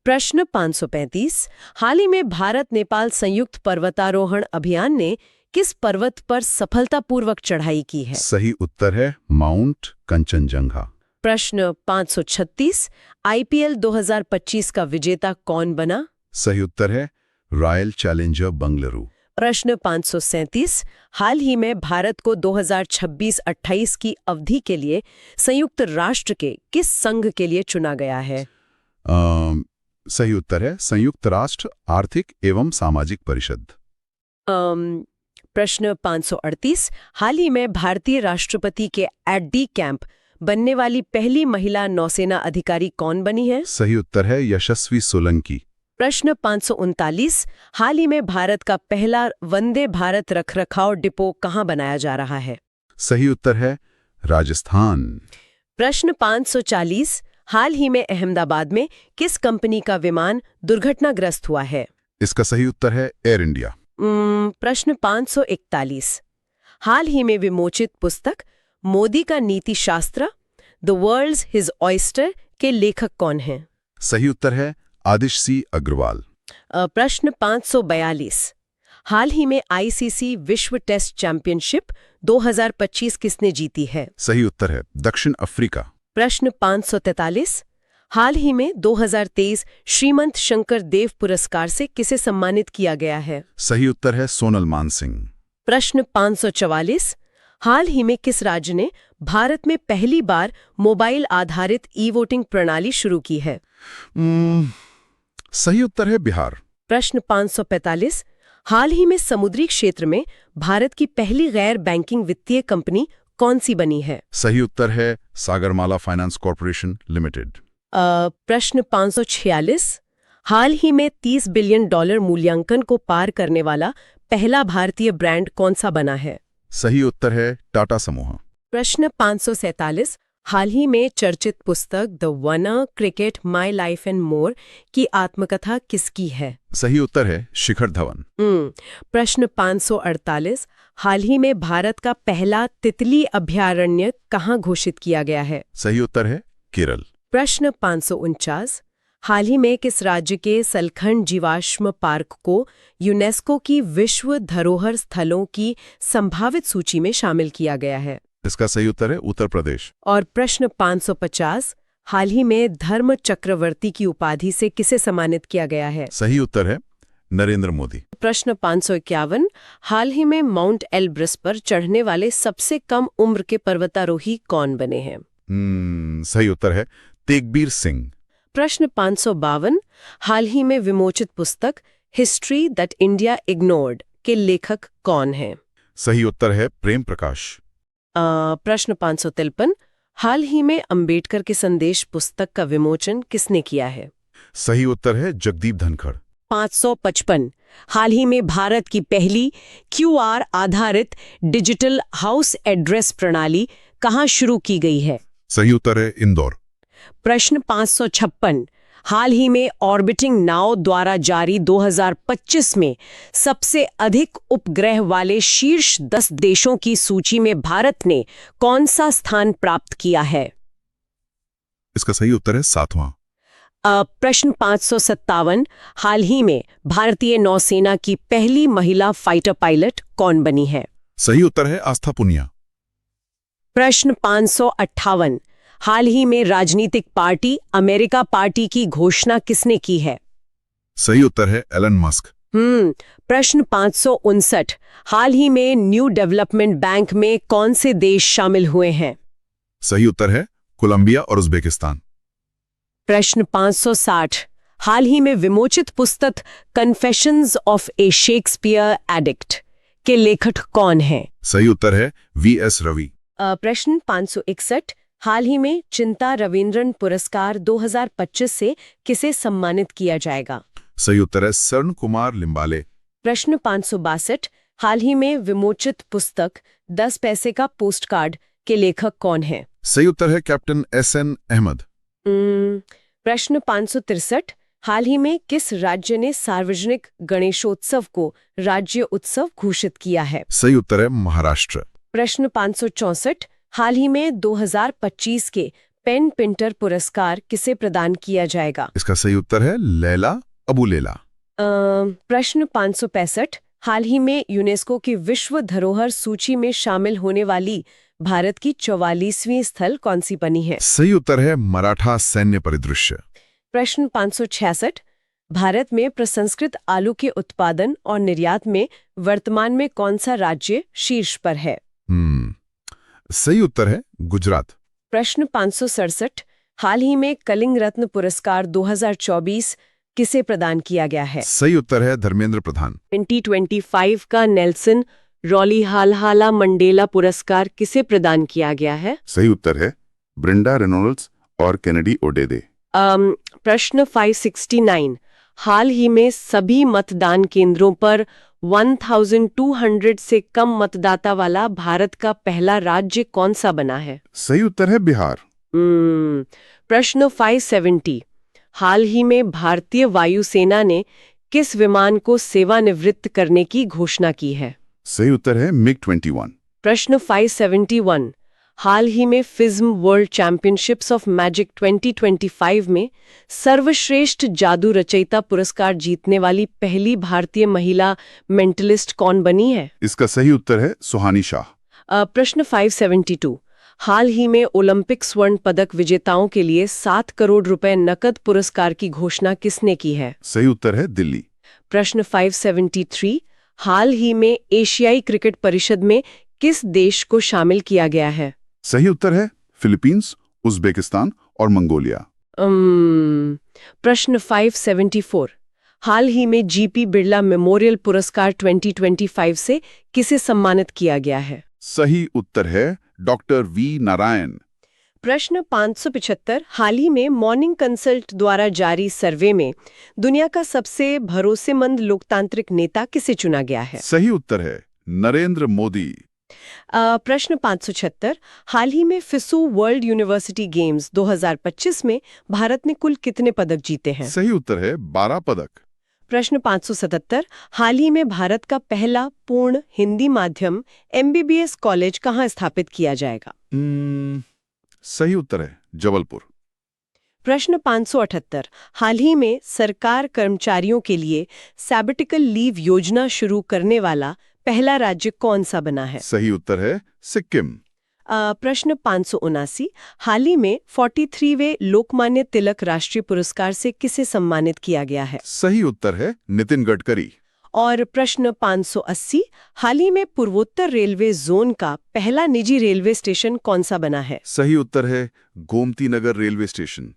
प्रश्न 535। हाल ही में भारत नेपाल संयुक्त पर्वतारोहण अभियान ने किस पर्वत पर सफलतापूर्वक चढ़ाई की है? सही उत्तर है माउंट कंचनजंगा। प्रश्न 536। IPL 2025 का विजेता कौन बना? सही उत्तर है रॉयल चैलेंजर बंगलुरु। प्रश्न 537। हाल ही में भारत को 2026-28 की अवधि के लिए संयुक्त राष्ट्र के किस संघ के लिए चुना गया है? सही उत्तर है संयुक्त राष्ट्र आर्थिक एवं सामाजिक परिषद। प्रश्न 538। हाल ही में भारतीय राष्ट्रपति के @D कैंप बनने वाली पहली महिला नौसेना अधिकारी कौन बनी है? सही उत्तर है यशस्वी सोलंकी। प्रश्न 539। हाल ही में भारत का पहला वंदे भारत रखरखाव डिपो कहाँ बनाया जा रहा है? सही उत्तर है राजस्थान। प्रश्न 540। हाल ही में अहमदाबाद में किस कंपनी का विमान दुर्घटनाग्रस्त हुआ है? इसका सही उत्तर है एयर इंडिया। प्रश्न 541। हाल ही में विमोचित पुस्तक मोदी का नीति शास्त्र द वर्ल्ड्स हिज ऑयस्टर के लेखक कौन हैं? सही उत्तर है आदिश सी अग्रवाल। प्रश्न 542। हाल ही में ICC विश्व टेस्ट चैंपियनशिप 2025 किसने जीती है? सही उत्तर है दक्षिण अफ्रीका। प्रश्न 543। हाल ही में 2023 श्रीमंत शंकर देव पुरस्कार से किसे सम्मानित किया गया है? सही उत्तर है सोनल मानसिंह। प्रश्न 544। हाल ही में किस राज्य ने भारत में पहली बार मोबाइल आधारित ई-वोटिंग प्रणाली शुरू की है? सही उत्तर है बिहार। प्रश्न 545। हाल ही में समुद्री क्षेत्र में भारत की पहली गैर बैंकिंग वित्तीय कंपनी कौन सी बनी है? सही उत्तर है सागरमाला फाइनेंस कॉर्पोरेशन लिमिटेड। प्रश्न 546। हाल ही में $30 बिलियन मूल्यांकन को पार करने वाला पहला भारतीय ब्रांड कौन सा बना है? सही उत्तर है टाटा समूह। प्रश्न 547। हाल ही में चर्चित पुस्तक the one cricket my life and more की आत्मकथा किसकी है? सही उत्तर है शिखर धवन। प्रश्न 548। हाल ही में भारत का पहला तितली अभयारण्य कहाँ घोषित किया गया है? सही उत्तर है केरल। प्रश्न 549। हाल ही में किस राज्य के सलखंड जीवाश्म पार्क को यूनेस्को की विश्व धरोहर स्थलों की संभावित सूची में शामिल किया गया है? इसका सही उत्तर है उत्तर प्रदेश। और प्रश्न 550। हाल ही में धर्म चक्रवर्ती की उपाधि से किसे सम्मानित किया गया है? सही उत्तर है नरेंद्र मोदी। प्रश्न 551। हाल ही में माउंट एलब्रस पर चढ़ने वाले सबसे कम उम्र के पर्वतारोही कौन बने हैं? सही उत्तर है तेगबीर सिंह। प्रश्न 552। हाल ही में विमोचित पुस्तक हिस्ट्री दैट इंडिया इग्नोर्ड के लेखक कौन हैं? सही उत्तर है प्रेम प्रकाश। प्रश्न 553। हाल ही में अंबेडकर के संदेश पुस्तक का विमोचन किसने किया है? सही उत्तर है जगदीप धनखड़। 555। हाल ही में भारत की पहली QR आधारित डिजिटल हाउस एड्रेस प्रणाली कहाँ शुरू की गई है? सही उत्तर है इंदौर। प्रश्न 556। हाल ही में ऑर्बिटिंग नाउ द्वारा जारी 2025 में सबसे अधिक उपग्रह वाले शीर्ष 10 देशों की सूची में भारत ने कौन सा स्थान प्राप्त किया है? इसका सही उत्तर है 7वां। प्रश्न 557। हाल ही में भारतीय नौसेना की पहली महिला फाइटर पायलट कौन बनी है? सही उत्तर है आस्था पुनिया। प्रश्न 558। हाल ही में राजनीतिक पार्टी अमेरिका पार्टी की घोषणा किसने की है? सही उत्तर है एलन मस्क। प्रश्न 559। हाल ही में न्यू डेवलपमेंट बैंक में कौन से देश शामिल हुए हैं? सही उत्तर है कोलंबिया और उज्बेकिस्तान। प्रश्न 560। हाल ही में विमोचित पुस्तक confessions of A Shakespeare addict के लेखक कौन हैं? सही उत्तर है VS रवि। प्रश्न 561। हाल ही में चिंता रविंद्रन पुरस्कार 2025 से किसे सम्मानित किया जाएगा? सही उत्तर है स्वर्ण कुमार लिम्बाले। प्रश्न 562। हाल ही में विमोचित पुस्तक 10 पैसे का पोस्टकार्ड के लेखक कौन हैं? सही उत्तर है कैप्टन SN अहमद। प्रश्न 563। हाल ही में किस राज्य ने सार्वजनिक गणेशोत्सव को राज्य उत्सव घोषित किया है? सही उत्तर है महाराष्ट्र। प्रश्न 564। हाल ही में 2025 के पेन पिंटर पुरस्कार किसे प्रदान किया जाएगा? इसका सही उत्तर है लैला अबू लैला। प्रश्न 565। हाल ही में यूनेस्को की विश्व धरोहर सूची में शामिल होने वाली भारत की 44वीं स्थल कौन सी बनी है? सही उत्तर है मराठा सैन्य परिदृश्य। प्रश्न 566। भारत में प्रसंस्कृत आलू के उत्पादन और निर्यात में वर्तमान में कौन सा राज्य शीर्ष पर है? सही उत्तर है गुजरात। प्रश्न 567। हाल ही में कलिंग रत्न पुरस्कार 2024 किसे प्रदान किया गया है? सही उत्तर है धर्मेंद्र प्रधान। 2025 का नेल्सन रॉलीहाला मंडेला पुरस्कार किसे प्रदान किया गया है? सही उत्तर है ब्रिंडा रेनॉल्ड्स और केनेडी ओडेदे। प्रश्न 569। हाल ही में सभी मतदान केंद्रों पर 1200 से कम मतदाता वाला भारत का पहला राज्य कौन सा बना है? सही उत्तर है बिहार। प्रश्न 570। हाल ही में भारतीय वायुसेना ने किस विमान को सेवानिवृत्त करने की घोषणा की है? सही उत्तर है MiG-21। प्रश्न 571। हाल ही में फिज्म वर्ल्ड चैंपियनशिप्स ऑफ मैजिक 2025 में सर्वश्रेष्ठ जादू रचयिता पुरस्कार जीतने वाली पहली भारतीय महिला मेंटलिस्ट कौन बनी है? इसका सही उत्तर है सुहानी शाह। प्रश्न 572। हाल ही में ओलंपिक स्वर्ण पदक विजेताओं के लिए 7 करोड़ रुपए नकद पुरस्कार की घोषणा किसने की है? सही उत्तर है दिल्ली। प्रश्न 573। हाल ही में एशियाई क्रिकेट परिषद में किस देश को शामिल किया गया है? सही उत्तर है फिलीपींस, उज्बेकिस्तान और मंगोलिया। प्रश्न 574। हाल ही में GP बिरला मेमोरियल पुरस्कार 2025 से किसे सम्मानित किया गया है? सही उत्तर है डॉक्टर V नारायण। प्रश्न 575। हाल ही में मॉर्निंग कंसल्ट द्वारा जारी सर्वे में दुनिया का सबसे भरोसेमंद लोकतांत्रिक नेता किसे चुना गया है? सही उत्तर है नरेंद्र मोदी। प्रश्न 576। हाल ही में फिसू वर्ल्ड यूनिवर्सिटी गेम्स 2025 में भारत ने कुल कितने पदक जीते हैं? सही उत्तर है 12 पदक। प्रश्न 577। हाल ही में भारत का पहला पूर्ण हिंदी माध्यम MBBS कॉलेज कहाँ स्थापित किया जाएगा? सही उत्तर है जबलपुर। प्रश्न 578। हाल ही में सरकार कर्मचारियों के लिए सैबेटिकल लीव योजना शुरू करने वाला पहला राज्य कौन सा बना है? सही उत्तर है सिक्किम। प्रश्न 579। हाल ही में 43वें लोकमान्य तिलक राष्ट्रीय पुरस्कार से किसे सम्मानित किया गया है? सही उत्तर है नितिन गडकरी। और प्रश्न 580। हाल ही में पूर्वोत्तर रेलवे जोन का पहला निजी रेलवे स्टेशन कौन सा बना है? सही उत्तर है गोमती नगर रेलवे स्टेशन।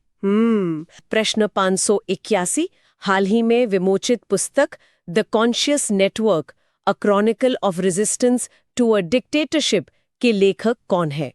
प्रश्न 581। हाल ही में विमोचित पुस्तक the conscious network a chronicle of resistance to a dictatorship के लेखक कौन है?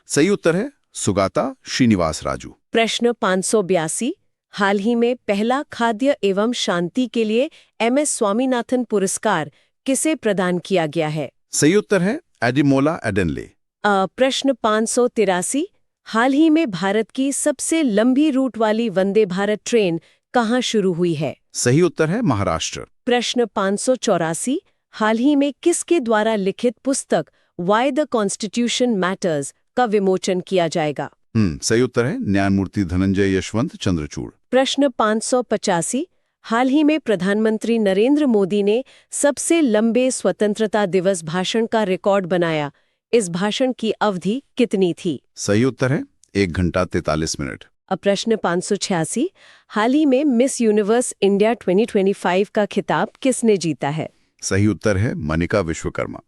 सही उत्तर है सुगाता श्रीनिवास राजू। प्रश्न 582। हाल ही में पहला खाद्य एवं शांति के लिए MS स्वामीनाथन पुरस्कार किसे प्रदान किया गया है? सही उत्तर है एडिमोला एडेनले। प्रश्न 583, हाल ही में भारत की सबसे लंबी रूट वाली वंदे भारत ट्रेन कहाँ शुरू हुई है? सही उत्तर है महाराष्ट्र। प्रश्न 584, हाल ही में किसके द्वारा लिखित पुस्तक वाई द कॉन्स्टिट्यूशन मैटर्स का विमोचन किया जाएगा? सही उत्तर है न्यायमूर्ति धनंजय यशवंत चंद्रचूड़। प्रश्न 585, हाल ही में प्रधानमंत्री नरेंद्र मोदी ने सबसे लंबे स्वतंत्रता दिवस भाषण का रिकॉर्ड बनाया। इस भाषण की अवधि कितनी थी? सही उत्तर है 1 घंटा 43 मिनट। अब प्रश्न 586, हाल ही में मिस यूनिवर्स इंडिया 2025 का खिताब किसने जीता है? सही उत्तर है मनिका विश्वकर्मा।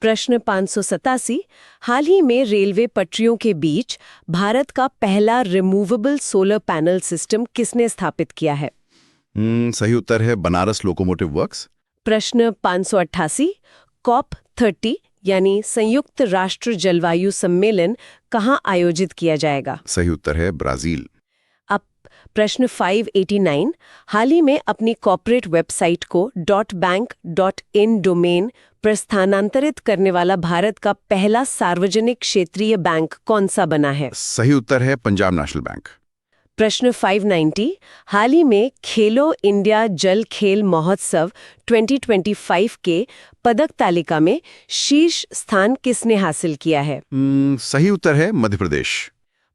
प्रश्न 587, हाल ही में रेलवे पटरियों के बीच भारत का पहला रिमूवेबल सोलर पैनल सिस्टम किसने स्थापित किया है? सही उत्तर है बनारस लोकोमोटिव वर्क्स। प्रश्न 588, COP30 यानी संयुक्त राष्ट्र जलवायु सम्मेलन कहाँ आयोजित किया जाएगा? सही उत्तर है ब्राजील। अब प्रश्न 589, हाल ही में अपनी कॉर्पोरेट वेबसाइट को .bank.in डोमेन पर स्थानांतरित करने वाला भारत का पहला सार्वजनिक क्षेत्रीय बैंक कौन सा बना है? सही उत्तर है पंजाब नेशनल बैंक। प्रश्न 590, हाल ही में खेलो इंडिया जल खेल महोत्सव 2025 के पदक तालिका में शीर्ष स्थान किसने हासिल किया है? सही उत्तर है मध्य प्रदेश।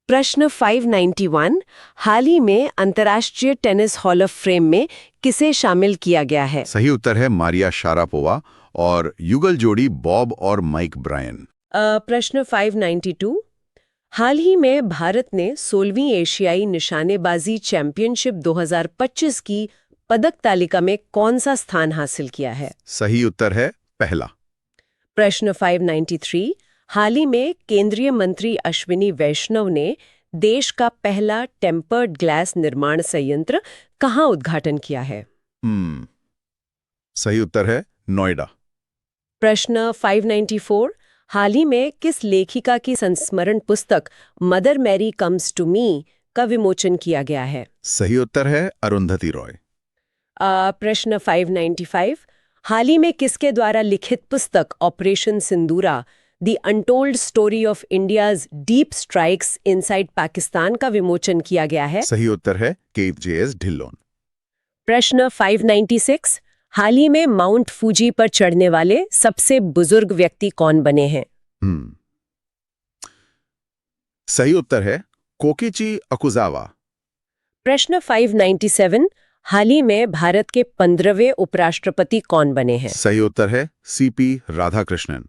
प्रश्न 591, हाल ही में अंतर्राष्ट्रीय टेनिस हॉल ऑफ फेम में किसे शामिल किया गया है? सही उत्तर है मारिया शारापोवा और युगल जोड़ी बॉब और माइक ब्रायन। प्रश्न 592, हाल ही में भारत ने 16वीं एशियाई निशानेबाजी चैंपियनशिप 2025 की पदक तालिका में कौन सा स्थान हासिल किया है? सही उत्तर है पहला। प्रश्न 593, हाल ही में केंद्रीय मंत्री अश्विनी वैष्णव ने देश का पहला टेम्पर्ड ग्लास निर्माण संयंत्र कहाँ उद्घाटन किया है? सही उत्तर है नोएडा। प्रश्न 594, हाल ही में किस लेखिका की संस्मरण पुस्तक mother Mary comes to me का विमोचन किया गया है? सही उत्तर है अरुंधति रॉय। प्रश्न 595, हाल ही में किसके द्वारा लिखित पुस्तक operation Sindoor the untold story of India's deep strikes inside Pakistan का विमोचन किया गया है? सही उत्तर है केप JS ढिल्लोन। प्रश्न 596, हाल ही में माउंट फूजी पर चढ़ने वाले सबसे बुजुर्ग व्यक्ति कौन बने हैं? सही उत्तर है कोकिची अकुजावा। प्रश्न 597, हाल ही में भारत के 15वें उपराष्ट्रपति कौन बने हैं? सही उत्तर है CP राधाकृष्णन।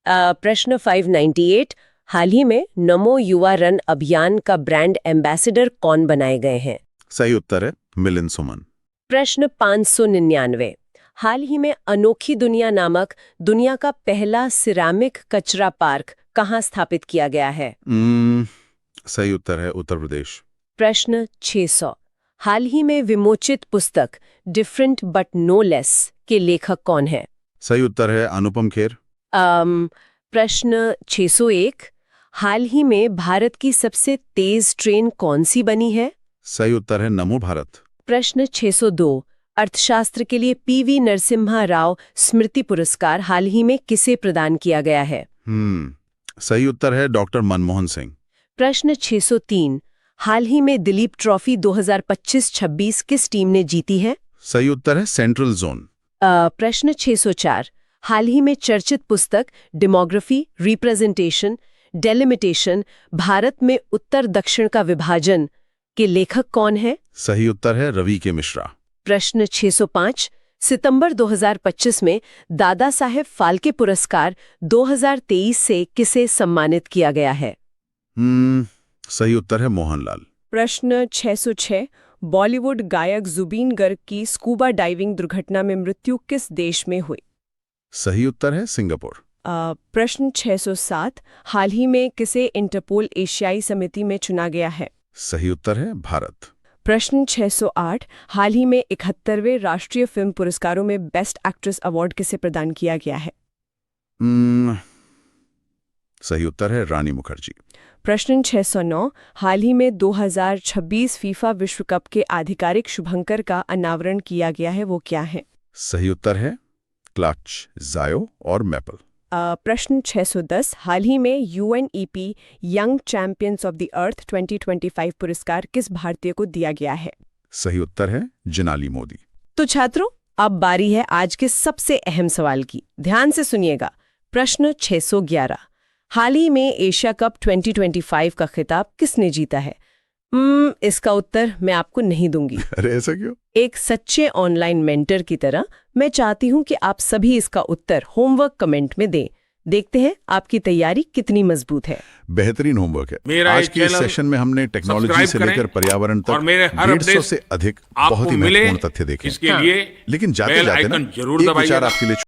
प्रश्न 598, हाल ही में नमो युवा रन अभियान का ब्रांड एम्बेसडर कौन बनाए गए हैं? सही उत्तर है मिलिंद सुमन। प्रश्न 599, हाल ही में अनोखी दुनिया नामक दुनिया का पहला सिरामिक कचरा पार्क कहाँ स्थापित किया गया है? सही उत्तर है उत्तर प्रदेश। प्रश्न 600, हाल ही में विमोचित पुस्तक डिफरेंट बट नो लेस के लेखक कौन है? सही उत्तर है अनुपम खेर। प्रश्न 601, हाल ही में भारत की सबसे तेज ट्रेन कौन सी बनी है? सही उत्तर है नमो भारत। प्रश्न 602, अर्थशास्त्र के लिए PV नरसिम्हा राव स्मृति पुरस्कार हाल ही में किसे प्रदान किया गया है? सही उत्तर है डॉक्टर मनमोहन सिंह। प्रश्न 603, हाल ही में दिलीप ट्रॉफी 2025-26 किस टीम ने जीती है? सही उत्तर है सेंट्रल जोन। प्रश्न 604, हाल ही में चर्चित पुस्तक डेमोग्राफी, रिप्रेजेंटेशन, डेलिमिटेशन, भारत में उत्तर दक्षिण का विभाजन के लेखक कौन है? सही उत्तर है रवि के मिश्रा। प्रश्न 605, सितंबर 2025 में दादा साहेब फाल्के पुरस्कार 2023 से किसे सम्मानित किया गया है? सही उत्तर है मोहनलाल। प्रश्न 606, बॉलीवुड गायक जुबीन गर्ग की स्कूबा डाइविंग दुर्घटना में मृत्यु किस देश में हुई? सही उत्तर है सिंगापुर। प्रश्न 607, हाल ही में किसे इंटरपोल एशियाई समिति में चुना गया है? सही उत्तर है भारत। प्रश्न 608, हाल ही में 71वें राष्ट्रीय फिल्म पुरस्कारों में बेस्ट एक्ट्रेस अवार्ड किसे प्रदान किया गया है? सही उत्तर है रानी मुखर्जी। प्रश्न 609, हाल ही में 2026 फीफा विश्व कप के आधिकारिक शुभंकर का अनावरण किया गया है, वो क्या है? सही उत्तर है क्लच, जायो और मैपल। प्रश्न 610, हाल ही में UNEP young champions of the earth 2025 पुरस्कार किस भारतीय को दिया गया है? सही उत्तर है जिनाली मोदी। तो छात्रों, अब बारी है आज के सबसे अहम सवाल की। ध्यान से सुनिएगा। प्रश्न 611, हाल ही में एशिया कप 2025 का खिताब किसने जीता है? इसका उत्तर मैं आपको नहीं दूंगी। अरे ऐसा क्यों? एक सच्चे ऑनलाइन मेंटर की तरह मैं चाहती हूं कि आप सभी इसका उत्तर होमवर्क कमेंट में दें। देखते हैं आपकी तैयारी कितनी मजबूत है। बेहतरीन होमवर्क है। मेरा आज ये के इस चैनल सेशन में हमने टेक्नोलॉजी से सब्सक्राइब लेकर करें पर्यावरण और तक मेरे हर 150 अपडेट से अधिक आपको बहुत ही मिले, महत्वपूर्ण तथ्य देखे। इसके लिए लेकिन जाते बेल जाते ना आइकन जरूर एक विचार दबाइएगा। आपके लिए